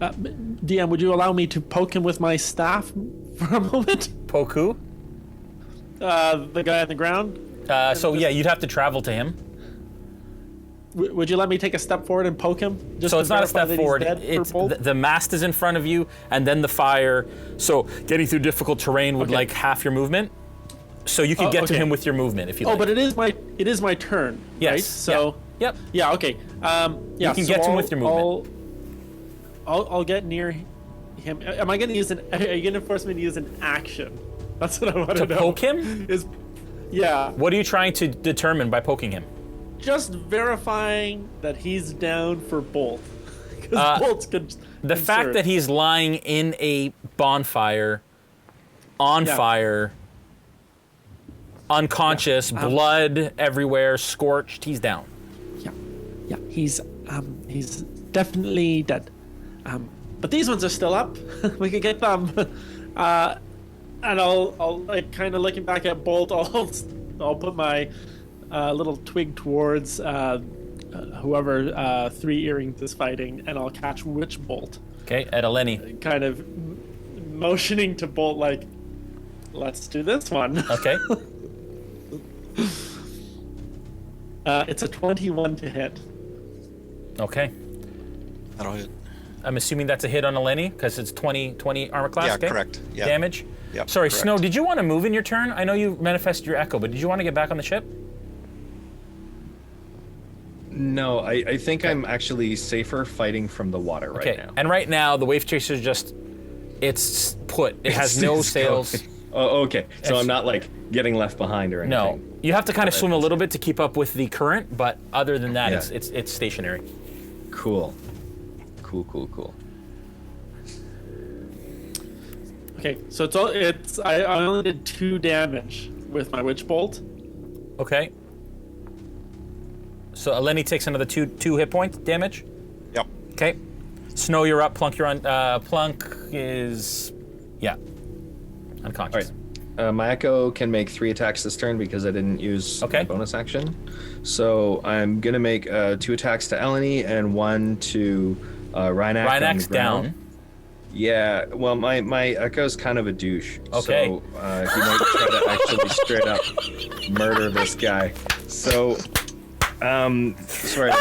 DM, would you allow me to poke him with my staff for a moment? Poke who? The guy on the ground. So yeah, you'd have to travel to him. Would you let me take a step forward and poke him? So it's not a step forward. It's the mast is in front of you, and then the fire. So getting through difficult terrain would like half your movement. So you can get to him with your movement if you like. Oh, but it is my turn. Yes. Right? So. Yep. Yeah. Okay. Yeah. You can get to him with your movement. I'll get near him. Am I going to use are you going to force me to use an action? That's what I want to know. To poke him? Yeah. What are you trying to determine by poking him? Just verifying that he's down for Bolt. Because Bolt's good. The fact that he's lying in a bonfire, on fire, unconscious, blood everywhere, scorched, he's down. Yeah. He's definitely dead. But these ones are still up. We could get them. And I'll like kind of looking back at Bolt. I'll put my little twig towards whoever Three Earrings is fighting, and I'll catch which Bolt. Okay, at Eleni. Kind of motioning to Bolt like, let's do this one. Okay. It's a 21 to hit. Okay. That'll hit. I'm assuming that's a hit on Eleni because it's 20 armor class. Yeah, okay? correct. Yep. Damage. Yep, Sorry, correct. Snow. Did you want to move in your turn? I know you manifested your echo, but did you want to get back on the ship? No, I think I'm actually safer fighting from the water right now. And right now the Wavechaser it's put. It has no sails. Oh, okay. So I'm not like getting left behind or anything. No, you have to kind of swim a little bit to keep up with the current, but other than that, it's stationary. Cool. Okay, so I only did 2 damage with my Witch Bolt. Okay. So Eleni takes another two hit points damage. Yep. Okay. Snow, you're up. Plunk, you're on. Plunk is, unconscious. All right. My Echo can make 3 attacks this turn because I didn't use my bonus action. So I'm gonna make 2 attacks to Eleni and 1 to Rhynac. Rhynac's down. Yeah, well, my Echo's kind of a douche. Okay. So he might try to actually straight up murder this guy. So, sorry.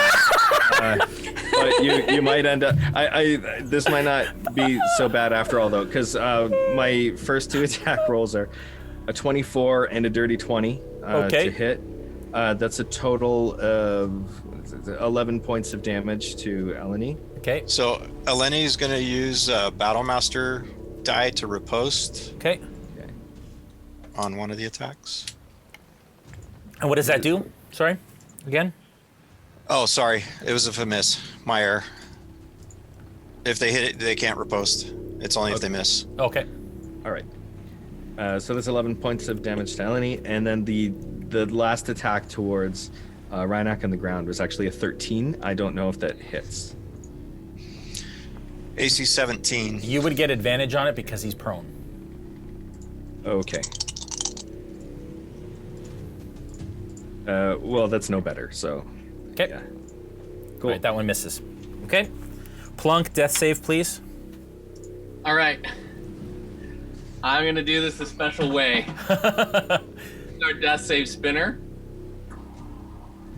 But you might end up. This might not be so bad after all, though, because my first 2 attack rolls are a 24 and a dirty 20 to hit. That's a total of 11 points of damage to Eleni. Okay. So Eleni is going to use Battle Master die to riposte. Okay. On one of the attacks. And what does that do? Sorry, again? Oh, sorry. It was a miss. My error. If they hit it, they can't riposte. It's only if they miss. Okay. All right. So that's 11 points of damage to Eleni, and then the last attack towards Rhynak on the ground was actually a 13. I don't know if that hits. AC 17. You would get advantage on it because he's prone. Okay. Well, that's no better, so... Okay. Yeah. Cool. All right, that one misses. Okay. Plunk, death save, please. All right. I'm going to do this a special way. Our death save spinner.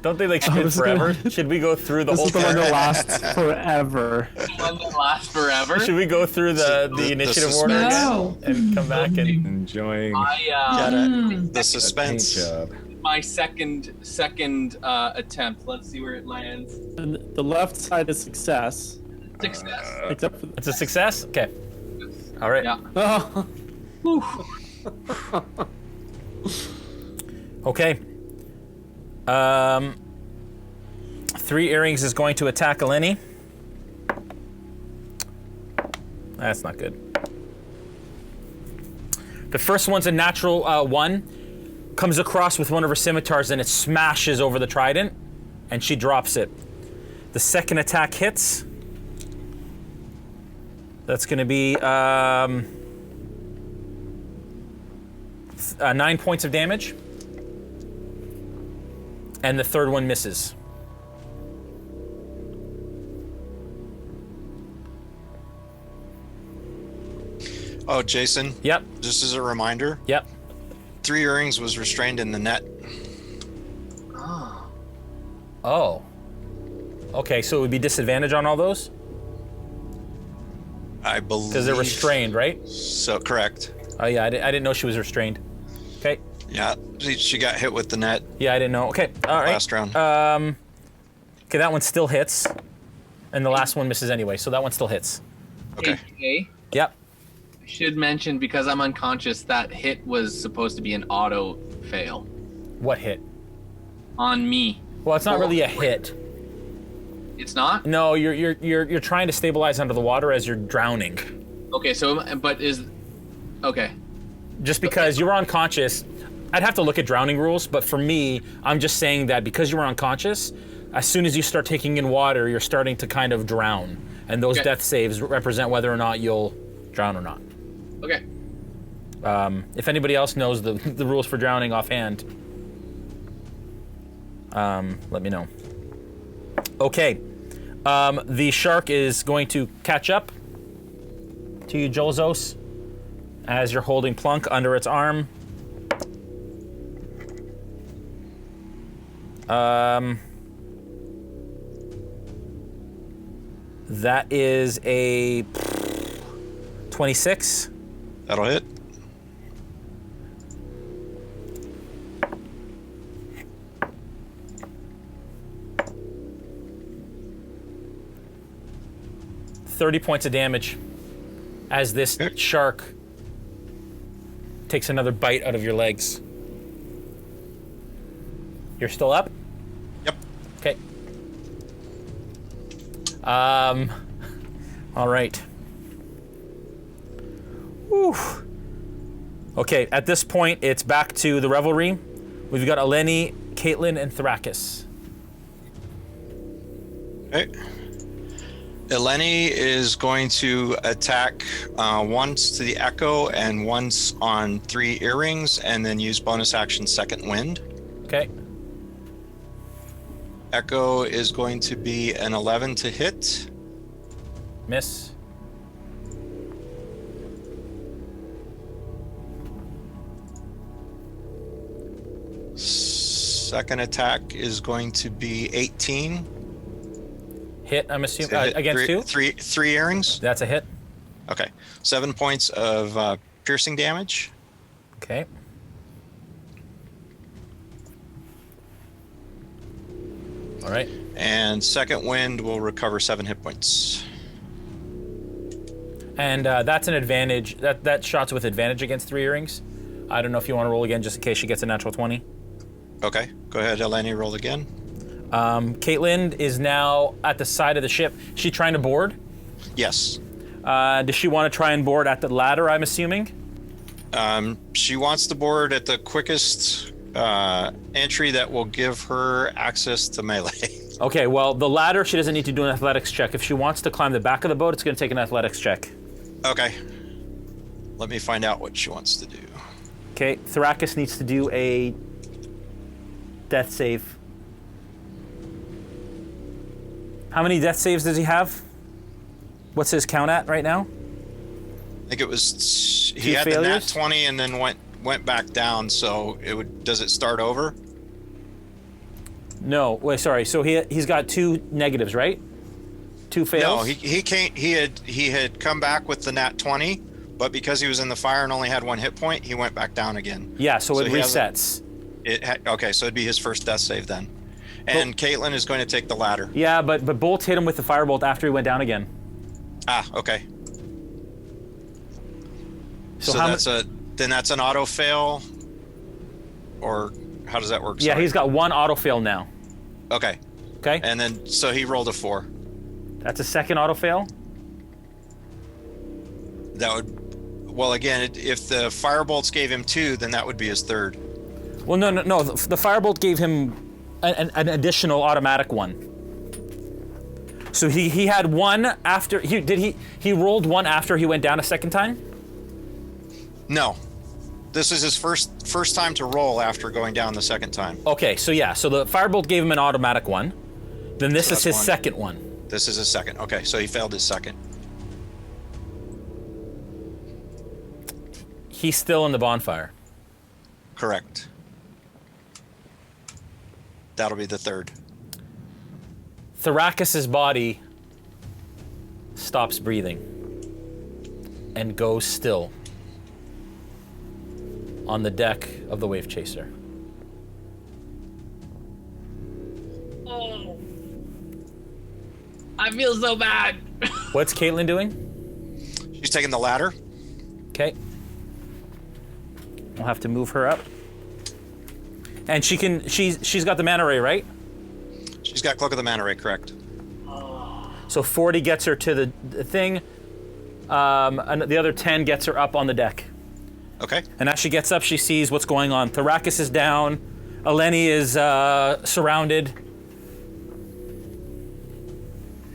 Don't they spin forever? Should we go through the whole This is the one that lasts forever. The one that lasts forever. Should we go through the initiative order again and come back and enjoying the suspense? My second attempt. Let's see where it lands. And the left side is success. Success. Except for it's a success? Okay. All right. Yeah. Okay. 3 earrings is going to attack Eleni. That's not good. The first one's a natural 1. Comes across with one of her scimitars and it smashes over the trident, and she drops it. The second attack hits. That's going to be 9 points of damage. And the third one misses. Oh, Jason? Yep. Just as a reminder. Yep. 3 earrings was restrained in the net. Oh. Okay, so it would be disadvantage on all those? I believe. Because they're restrained, right? So, correct. Oh, yeah, I didn't know she was restrained. Okay. Yeah, she got hit with the net. Yeah, I didn't know. Okay, all right. Last round. Okay, that one still hits. And the last one misses anyway, so that one still hits. Okay. Hey, Yep. I should mention, because I'm unconscious, that hit was supposed to be an auto fail. What hit? On me. Well, it's not really a hit. It's not? No, you're trying to stabilize under the water as you're drowning. Okay, so, but is... Okay. Just because you were unconscious, I'd have to look at drowning rules, but for me, I'm just saying that because you were unconscious, as soon as you start taking in water, you're starting to kind of drown. And those death saves represent whether or not you'll drown or not. Okay. If anybody else knows the rules for drowning offhand, let me know. Okay. The shark is going to catch up to you, Jolzos, as you're holding Plunk under its arm. That is a 26. That'll hit. $30 points of damage as this shark takes another bite out of your legs. You're still up? Yep. Okay. All right. Whew. Okay, at this point, it's back to the revelry. We've got Eleni, Caitlin, and Thrakis. Okay. Eleni is going to attack once to the Echo and once on 3 earrings, and then use bonus action Second Wind. Okay. Echo is going to be an 11 to hit. Miss. Second attack is going to be 18. hit, I'm assuming. Hit Against two? Three earrings? That's a hit. Okay. 7 points of piercing damage. Okay. All right. And second wind will recover 7 hit points. And that's an advantage. That shot's with advantage against 3 earrings. I don't know if you want to roll again just in case she gets a natural 20. Okay. Go ahead, Eleni, roll again. Caitlin is now at the side of the ship. She trying to board? Yes. Does she want to try and board at the ladder, I'm assuming? She wants to board at the quickest entry that will give her access to melee. Okay, well, the ladder, she doesn't need to do an athletics check. If she wants to climb the back of the boat, it's going to take an athletics check. Okay. Let me find out what she wants to do. Okay, Thrakus needs to do a death save. How many death saves does he have? What's his count at right now? I think it was he 2 had failures? the nat 20 and then went back down. So does it start over? No, wait, sorry. So he's got 2 negatives, right? 2 fails. No, he had come back with the nat 20, but because he was in the fire and only had 1 hit point, he went back down again. Yeah, so it he resets. Okay, so it'd be his first death save then. And Caitlin is going to take the ladder. Yeah, but Bolt hit him with the firebolt after he went down again. Ah, okay. So that's an auto fail, or how does that work? Yeah, Sorry. he's got 1 auto fail now. Okay. Okay. And then so he rolled a 4. That's a second auto fail. That would, well, again, if the firebolts gave him 2, then that would be his third. Well, no. The firebolt gave him an additional automatic 1. So he had 1 after he rolled 1 after he went down a second time? No. This is his first time to roll after going down the second time. Okay, so yeah, so the firebolt gave him an automatic 1. Then this is his second one. This is his second. Okay, so he failed his second. He's still in the bonfire. Correct. That'll be the third. Thrakus' body stops breathing and goes still on the deck of the Wavechaser. Oh, I feel so bad. What's Caitlin doing? She's taking the ladder. Okay. We'll have to move her up. And she's got the mana ray, right? She's got Cloak of the Manta Ray, correct. So 40 gets her to the thing. And the other 10 gets her up on the deck. Okay. And as she gets up, she sees what's going on. Thrakus is down. Eleni is surrounded.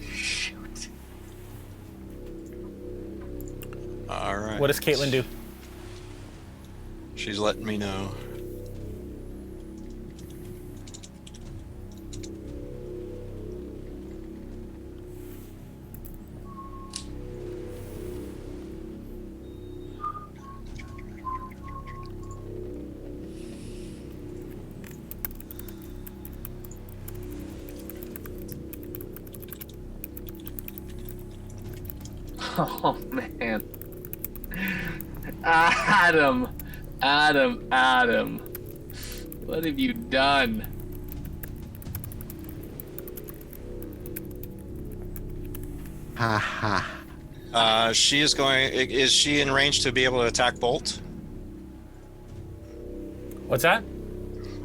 Shoot. All right. What does Caitlin do? She's letting me know. Oh man. Adam. What have you done? Ha ha. She is going. Is she in range to be able to attack Bolt? What's that?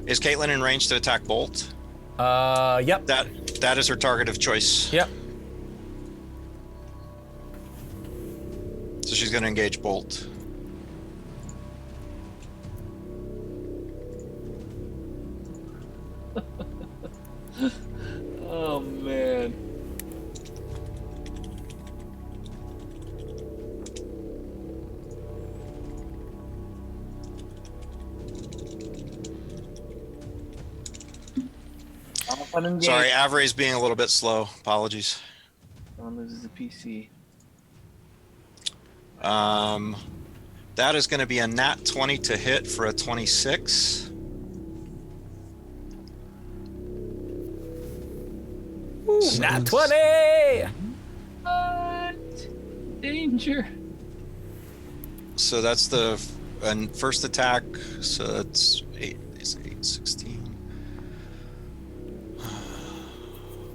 Is Caitlin in range to attack Bolt? Yep. That is her target of choice. Yep. So she's going to engage Bolt. Oh man. Sorry, Avray's being a little bit slow. Apologies. This is a PC. That is going to be a nat 20 to hit for a 26. Nat 20! What? Danger. So that's the first attack. So it's 8, 16.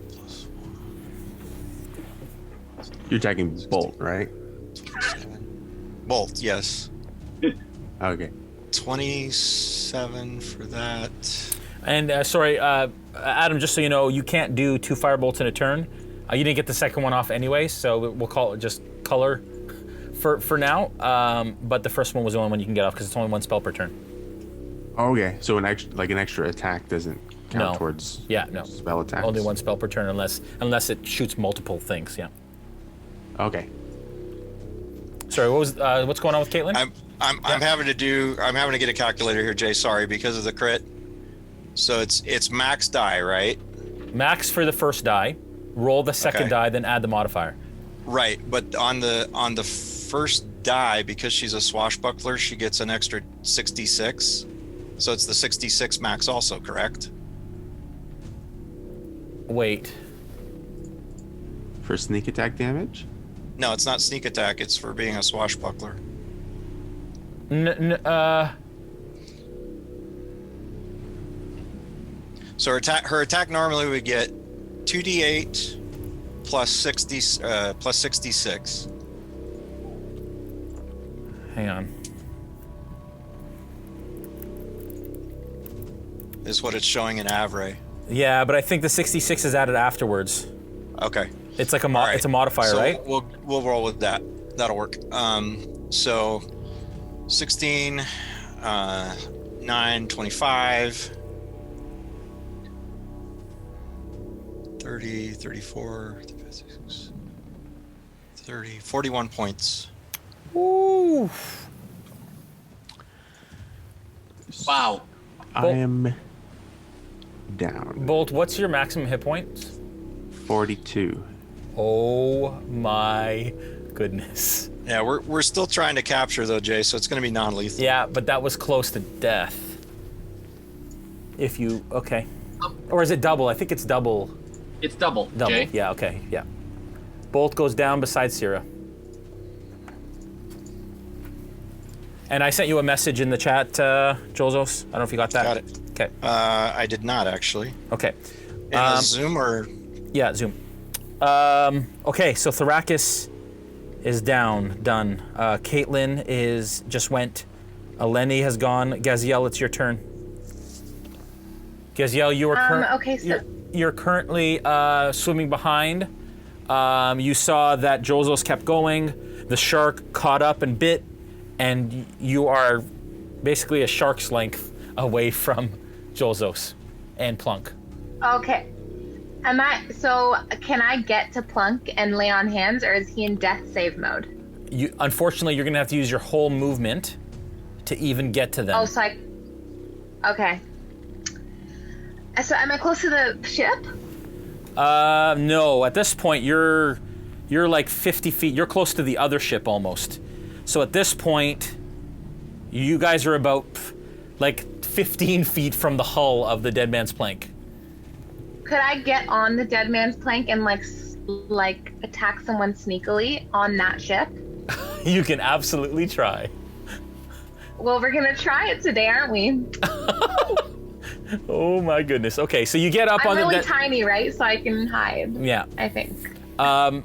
Plus 1. You're attacking bolt, right? 27. Bolt, yes. Okay. 27 for that. And sorry, Adam, just so you know, you can't do 2 firebolts in a turn. You didn't get the second one off anyway, so we'll call it just color for now. But the first one was the only one you can get off because it's only 1 spell per turn. Okay, so an extra attack doesn't count towards spell attacks. Only 1 spell per turn unless it shoots multiple things. Yeah. Okay. Sorry, what's going on with Caitlin? I'm having to get a calculator here, Jay. Sorry, because of the crit. So it's max die, right? Max for the first die. Roll the second die, then add the modifier. Right, but on the first die, because she's a swashbuckler, she gets an extra 66. So it's the 66 max also, correct? Wait. For sneak attack damage? No, it's not sneak attack. It's for being a swashbuckler. So her attack normally would get 2d8 plus 66. Hang on. Is what it's showing in Avray. Yeah, but I think the 66 is added afterwards. Okay. It's like it's a modifier, so right? We'll roll with that. That'll work. So 16, 9, 25, 30, 34, 36, 30, 41 points. Woo! Wow. I am down. Bolt, what's your maximum hit points? 42. Oh my goodness. Yeah, we're still trying to capture though, Jay, so it's going to be non-lethal. Yeah, but that was close to death. If you, okay. Or is it double? I think it's double. It's double, Double, Jay. yeah, okay, yeah. Bolt goes down beside Cyra. And I sent you a message in the chat, Jolzos. I don't know if you got that. Got it. Okay. I did not, actually. Okay. In the Zoom or? Yeah, Zoom. Okay, so Thrakis is done. Caitlin just went. Eleni has gone. Gaziel, it's your turn. Gaziel, you are you're currently swimming behind. You saw that Jolzos kept going. The shark caught up and bit, and you are basically a shark's length away from Jolzos and Plunk. Okay. Can I get to Plunk and lay on hands, or is he in death save mode? Unfortunately, you're gonna have to use your whole movement to even get to them. Oh, okay. So am I close to the ship? No. At this point, you're like 50 feet. You're close to the other ship almost. So at this point, you guys are about like 15 feet from the hull of the Dead Man's Plank. Could I get on the Dead Man's Plank and like attack someone sneakily on that ship? You can absolutely try. Well, we're gonna try it today, aren't we? Oh my goodness. Okay, so you get up on the. I'm really tiny, right? So I can hide. Yeah. I think.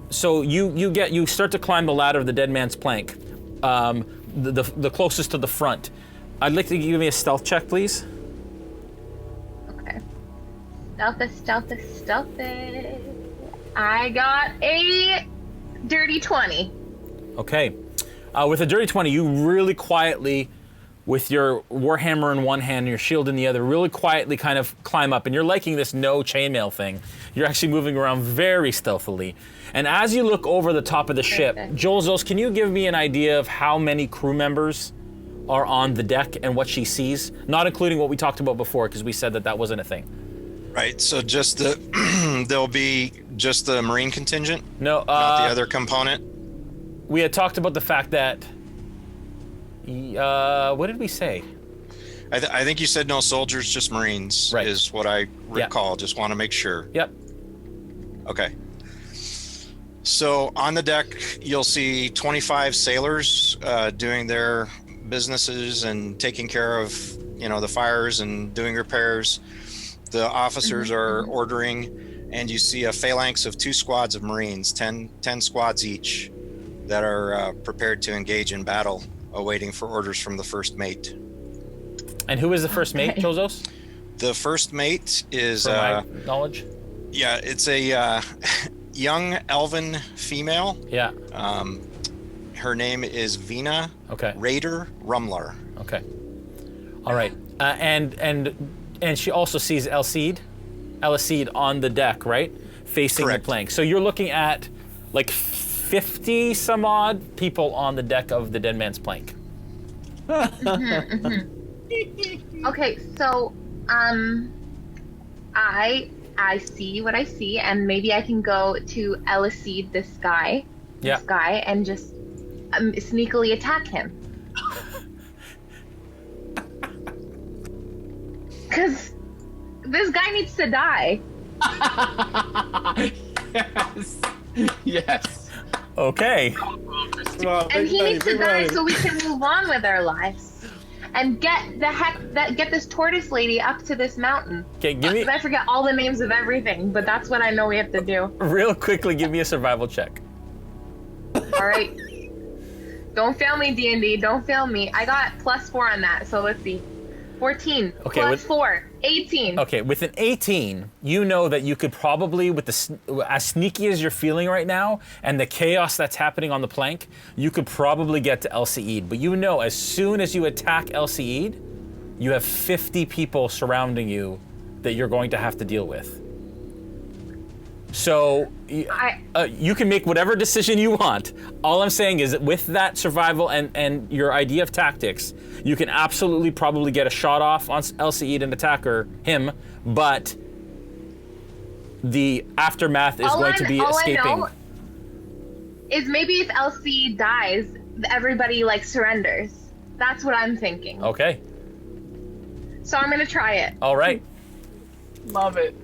So you start to climb the ladder of the Dead Man's Plank, the closest to the front. I'd like to give me a stealth check, please. Okay. Stealthy. I got a dirty 20. Okay. With a dirty 20, you really quietly, with your warhammer in one hand and your shield in the other, really quietly kind of climb up. And you're liking this no chainmail thing. You're actually moving around very stealthily. And as you look over the top of the ship, Jolzos, can you give me an idea of how many crew members are on the deck and what she sees? Not including what we talked about before, because we said that wasn't a thing. Right, so just there'll be just the Marine contingent? No, not the other component? We had talked about the fact that, what did we say? I think you said no soldiers, just Marines, is what I recall. Just want to make sure. Yep. Okay. So on the deck, you'll see 25 sailors doing their businesses and taking care of, the fires and doing repairs. The officers are ordering, and you see a phalanx of 2 squads of Marines, 10 squads each, that are prepared to engage in battle, awaiting for orders from the first mate. And who is the first mate, Jozos? The first mate is... From my knowledge? Yeah, it's a young elven female. Yeah. Her name is Vina Raider Rumlar. Okay. All right. And she also sees Elseed on the deck, right? Facing the plank. So you're looking at like 50 some odd people on the deck of the Dead Man's Plank. Okay, so I see what I see, and maybe I can go to Elseed, this guy, and just sneakily attack him. Because this guy needs to die. Yes. Okay. And he needs to die so we can move on with our lives. And get this tortoise lady up to this mountain. Okay, give me... I forget all the names of everything, but that's what I know we have to do. Real quickly, give me a survival check. All right. Don't fail me, D&D. Don't fail me. I got +4 on that, so let's see. 14 plus 4, 18. Okay, with an 18, you know that you could probably, with as sneaky as you're feeling right now, and the chaos that's happening on the plank, you could probably get to Elseed. But you know, as soon as you attack Elseed, you have 50 people surrounding you that you're going to have to deal with. So you can make whatever decision you want. All I'm saying is that with that survival and your idea of tactics, you can absolutely probably get a shot off on Elseed and attack him, but the aftermath is going to be escaping. All I know is maybe if Elseed dies, everybody surrenders. That's what I'm thinking. Okay. So I'm gonna try it. All right. Love it.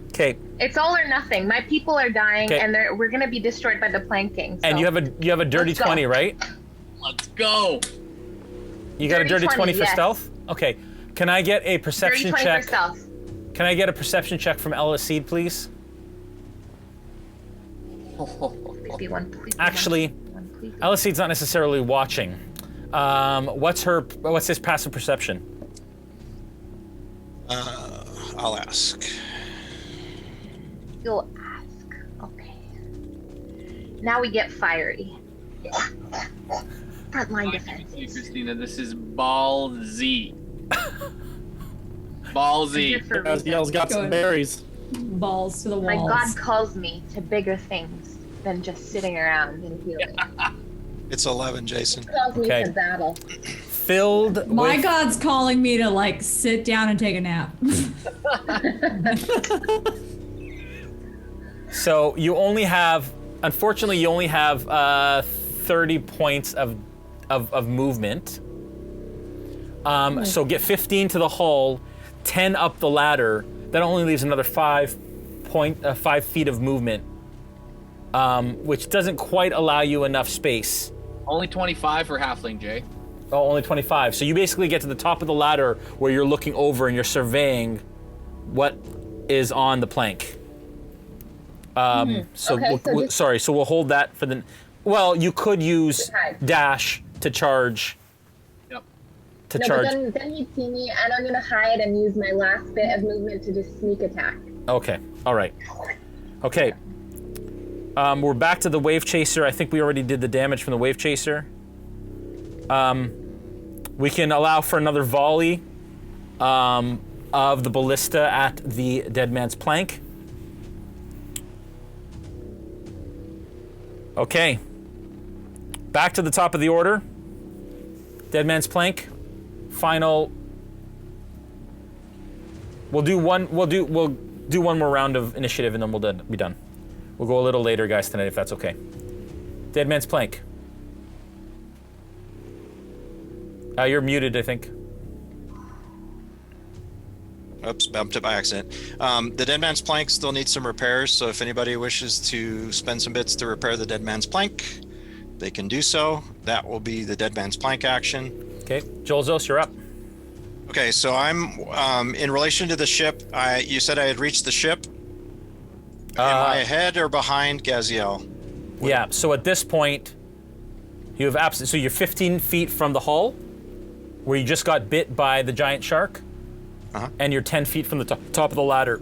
Okay. It's all or nothing. My people are dying, and we're gonna be destroyed by the planking. So. And you have a dirty 20, right? Let's go. You got a dirty 20 for yes. stealth? Okay. Can I get a perception dirty 20 check? For stealth. Can I get a perception check from Elseed, please? Please be one. Actually, Elseed's not necessarily watching. What's his passive perception? I'll ask. You'll ask. Okay. Now we get fiery. Frontline defense. Christina, this is ballsy. Ballsy. Gaziel's got some berries. Balls to the walls. My God calls me to bigger things than just sitting around and healing. It's 11, Jason. He calls me to battle. My God's calling me to sit down and take a nap. So you only have, unfortunately, 30 points of movement. So get 15 to the hull, 10 up the ladder. That only leaves another 5 feet of movement, which doesn't quite allow you enough space. Only 25 for halfling, Jay. Oh, only 25. So you basically get to the top of the ladder where you're looking over and you're surveying what is on the plank. So we'll hold that for the. Well, you could use dash to charge. Yep. But then he'd see me, and I'm gonna hide and use my last bit of movement to just sneak attack. Okay. All right. Okay. We're back to the Wavechaser. I think we already did the damage from the Wavechaser. We can allow for another volley of the ballista at the Dead Man's Plank. Okay. Back to the top of the order. Dead Man's Plank. Final. We'll do one more round of initiative and then we'll be done. We'll go a little later, guys, tonight if that's okay. Dead Man's Plank. You're muted, I think. Oops, bumped it by accident. The Dead Man's Plank still needs some repairs, so if anybody wishes to spend some bits to repair the Dead Man's Plank, they can do so. That will be the Dead Man's Plank action. Okay, Jolzos, you're up. Okay, so I'm in relation to the ship. You said I had reached the ship. Am I ahead or behind Gaziel? Yeah. So at this point, you have so you're 15 feet from the hull, where you just got bit by the giant shark, and you're 10 feet from the top of the ladder.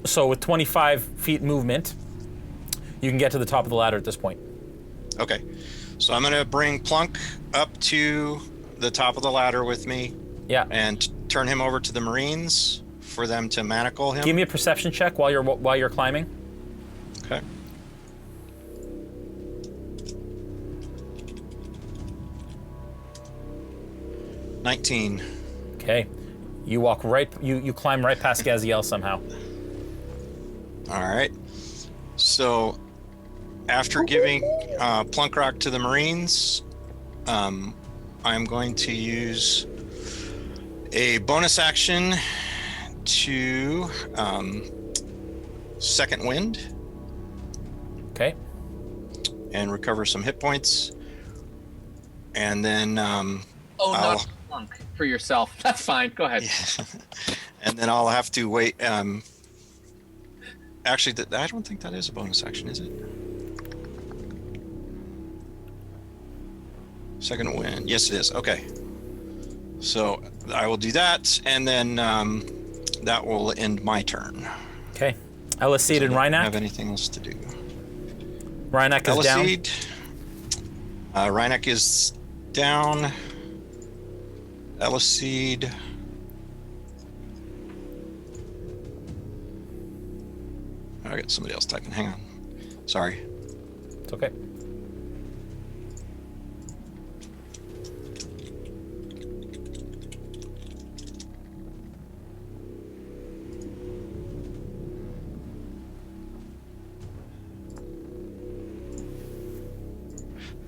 So with 25 feet movement, you can get to the top of the ladder at this point. Okay, so I'm gonna bring Plunk up to the top of the ladder with me. Yeah. And turn him over to the Marines for them to manacle him. Give me a perception check while you're climbing. Okay. $19. Okay. You walk right. You climb right past Gaziel somehow. All right. So, after giving Plunkrawk to the Marines, I'm going to use a bonus action to Second Wind. Okay. And recover some hit points. And then not Plunk for yourself. That's fine. Go ahead. And then I'll have to wait. Actually, I don't think that is a bonus action, is it? Second Wind. Yes, it is. Okay. So I will do that, and then that will end my turn. Okay. Elisede and Rhynak. Have anything else to do? Rhynak is down. Rhynak is down. Elisede. I got somebody else typing. Hang on. Sorry. It's okay.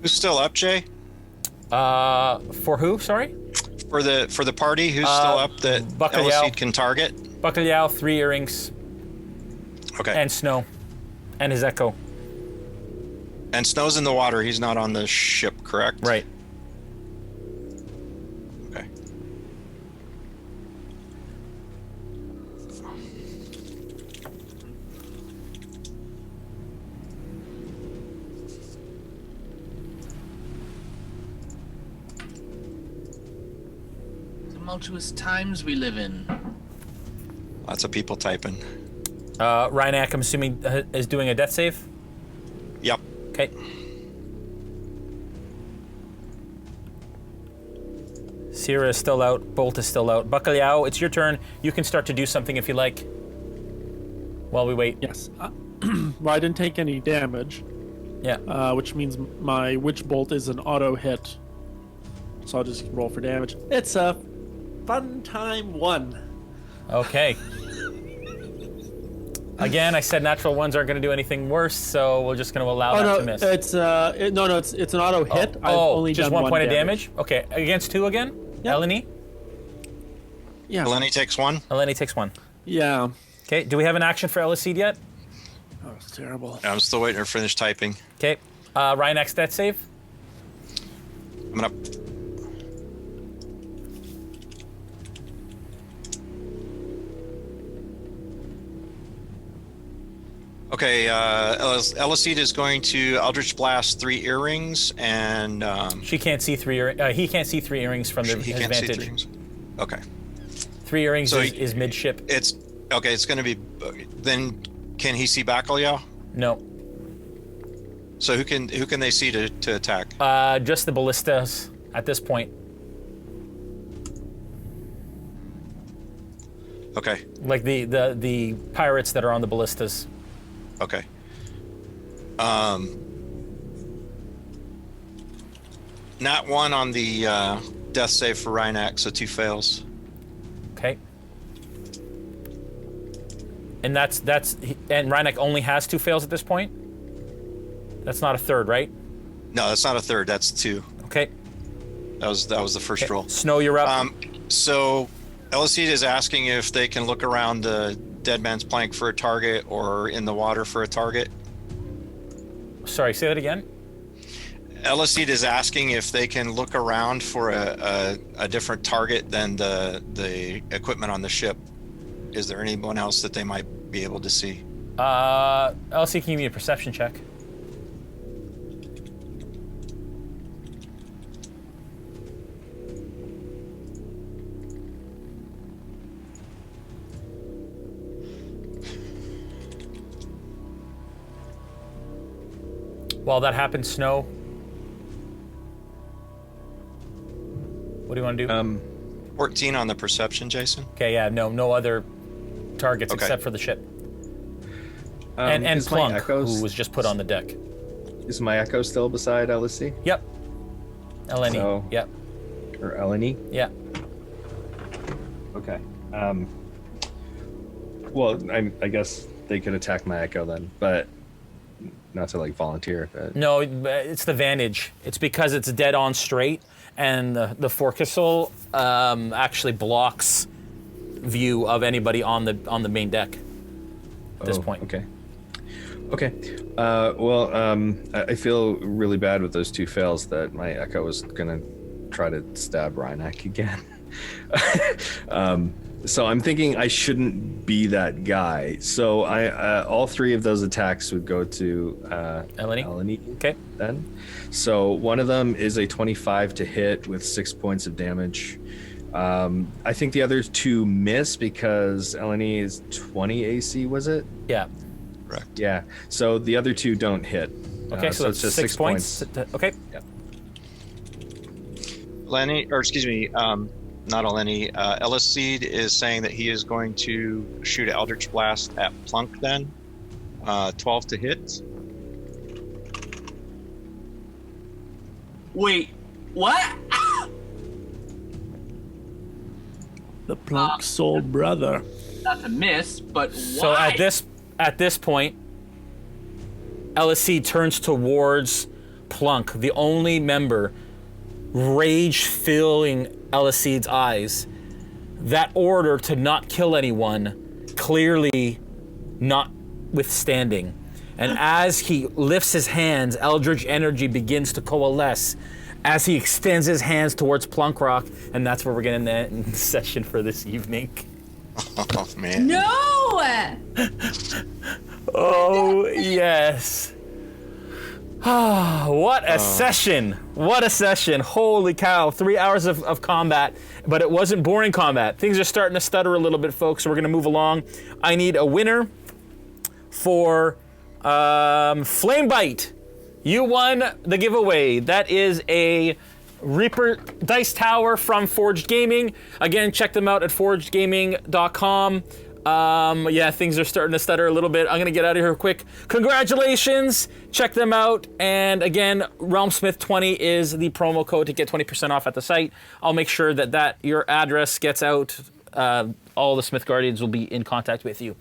Who's still up, Jay? For who? Sorry. For the party, who's still up that Bacalhau. Elisede can target? Bacalhau, 3 earrings. Okay. And Snow, and his echo. And Snow's in the water. He's not on the ship, correct? Right. Okay. Tumultuous times we live in. Lots of people typing. Rhynak, I'm assuming, is doing a death save? Yep. Okay. Cyra is still out. Bolt is still out. Bacalhau, it's your turn. You can start to do something if you like. While we wait. Yes. Well, I didn't take any damage. Yeah. Which means my Witch Bolt is an auto hit. So I'll just roll for damage. It's a fun time 1. Okay. Again, I said natural ones aren't going to do anything worse, so we're just going to allow that to miss. It's it's an auto hit. I've only just done 1 point of damage. Okay, against 2 again. Yep. Eleni. Yeah. Eleni takes 1. Eleni takes 1. Yeah. Okay. Do we have an action for Elisede yet? Oh, it's terrible. I'm still waiting to finish typing. Okay. Ryanak's death save. I'm gonna. Okay, Elisede is going to Eldritch Blast 3 earrings, and she can't see 3 he can't see 3 earrings from his vantage. Okay. 3 earrings So is midship. It's okay. It's going to be. Then, can he see Bacalhau? No. So who can they see to attack? Just the ballistas at this point. Okay. Like the pirates that are on the ballistas. Okay. Not 1 on the death save for Rhynak, so 2 fails. Okay. And that's and Rhynak only has 2 fails at this point? That's not a third, right? No, that's not a third. That's 2. Okay. That was the first roll. Snow, you're up. So Elicete is asking if they can look around the dead man's plank for a target or in the water for a target. Sorry, say that again. Elicete is asking if they can look around for a different target than the equipment on the ship. Is there anyone else that they might be able to see? Elicete, can you give me a perception check? While that happens, Snow, what do you want to do? 14 on the perception, Jason. Okay, yeah, no other targets except for the ship. And Plunk, who was just put on the deck. Is my echo still beside LSC? Yep. Eleni. So, yep. Or Eleni? Yeah. Okay. Well, I guess they could attack my echo then, but not to like volunteer. But... No, it's the vantage. It's because it's dead on straight, and the forecastle actually blocks view of anybody on the main deck at this point. Okay. Well, I feel really bad with those two fails that my echo is gonna try to stab Rhynak again. So I'm thinking I shouldn't be that guy. So all three of those attacks would go to Eleni. Okay. Then, so one of them is a 25 to hit with 6 points of damage. I think the other two miss because Eleni is 20 AC. Was it? Yeah. Correct. Yeah. So the other two don't hit. Okay, so it's that's just 6 points. Okay. Yeah. Not Eleni. Elicete is saying that he is going to shoot an Eldritch Blast at Plunk then. 12 to hit. Wait, what? The Plunk soul brother. Not to miss, but why? So at this point, Elicete turns towards Plunk, the only member, rage filling Elicede's eyes. That order to not kill anyone clearly not withstanding. And as he lifts his hands, Eldritch energy begins to coalesce as he extends his hands towards Plunkrawk, and that's where we're going to end the session for this evening. Oh, man. No! Oh, yes. What a session. What a session. Holy cow. 3 hours of combat, but it wasn't boring combat. Things are starting to stutter a little bit, folks, so we're going to move along. I need a winner for Flame Bite. You won the giveaway. That is a Reaper Dice Tower from Forged Gaming. Again, check them out at forgedgaming.com. Yeah, things are starting to stutter a little bit. I'm going to get out of here quick. Congratulations. Check them out. And again, RealmSmith 20 is the promo code to get 20% off at the site. I'll make sure that your address gets out. All the Smith Guardians will be in contact with you.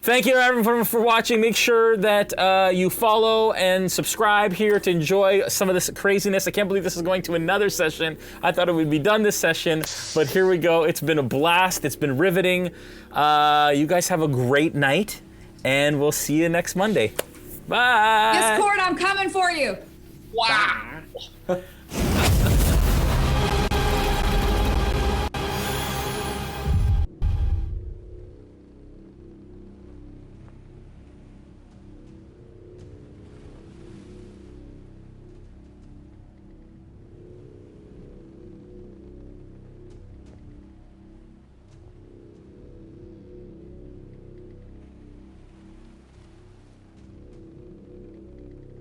Thank you, everyone, for watching. Make sure that you follow and subscribe here to enjoy some of this craziness. I can't believe this is going to another session. I thought it would be done this session, but here we go. It's been a blast. It's been riveting. You guys have a great night, and we'll see you next Monday. Bye. Discord, I'm coming for you. Wow.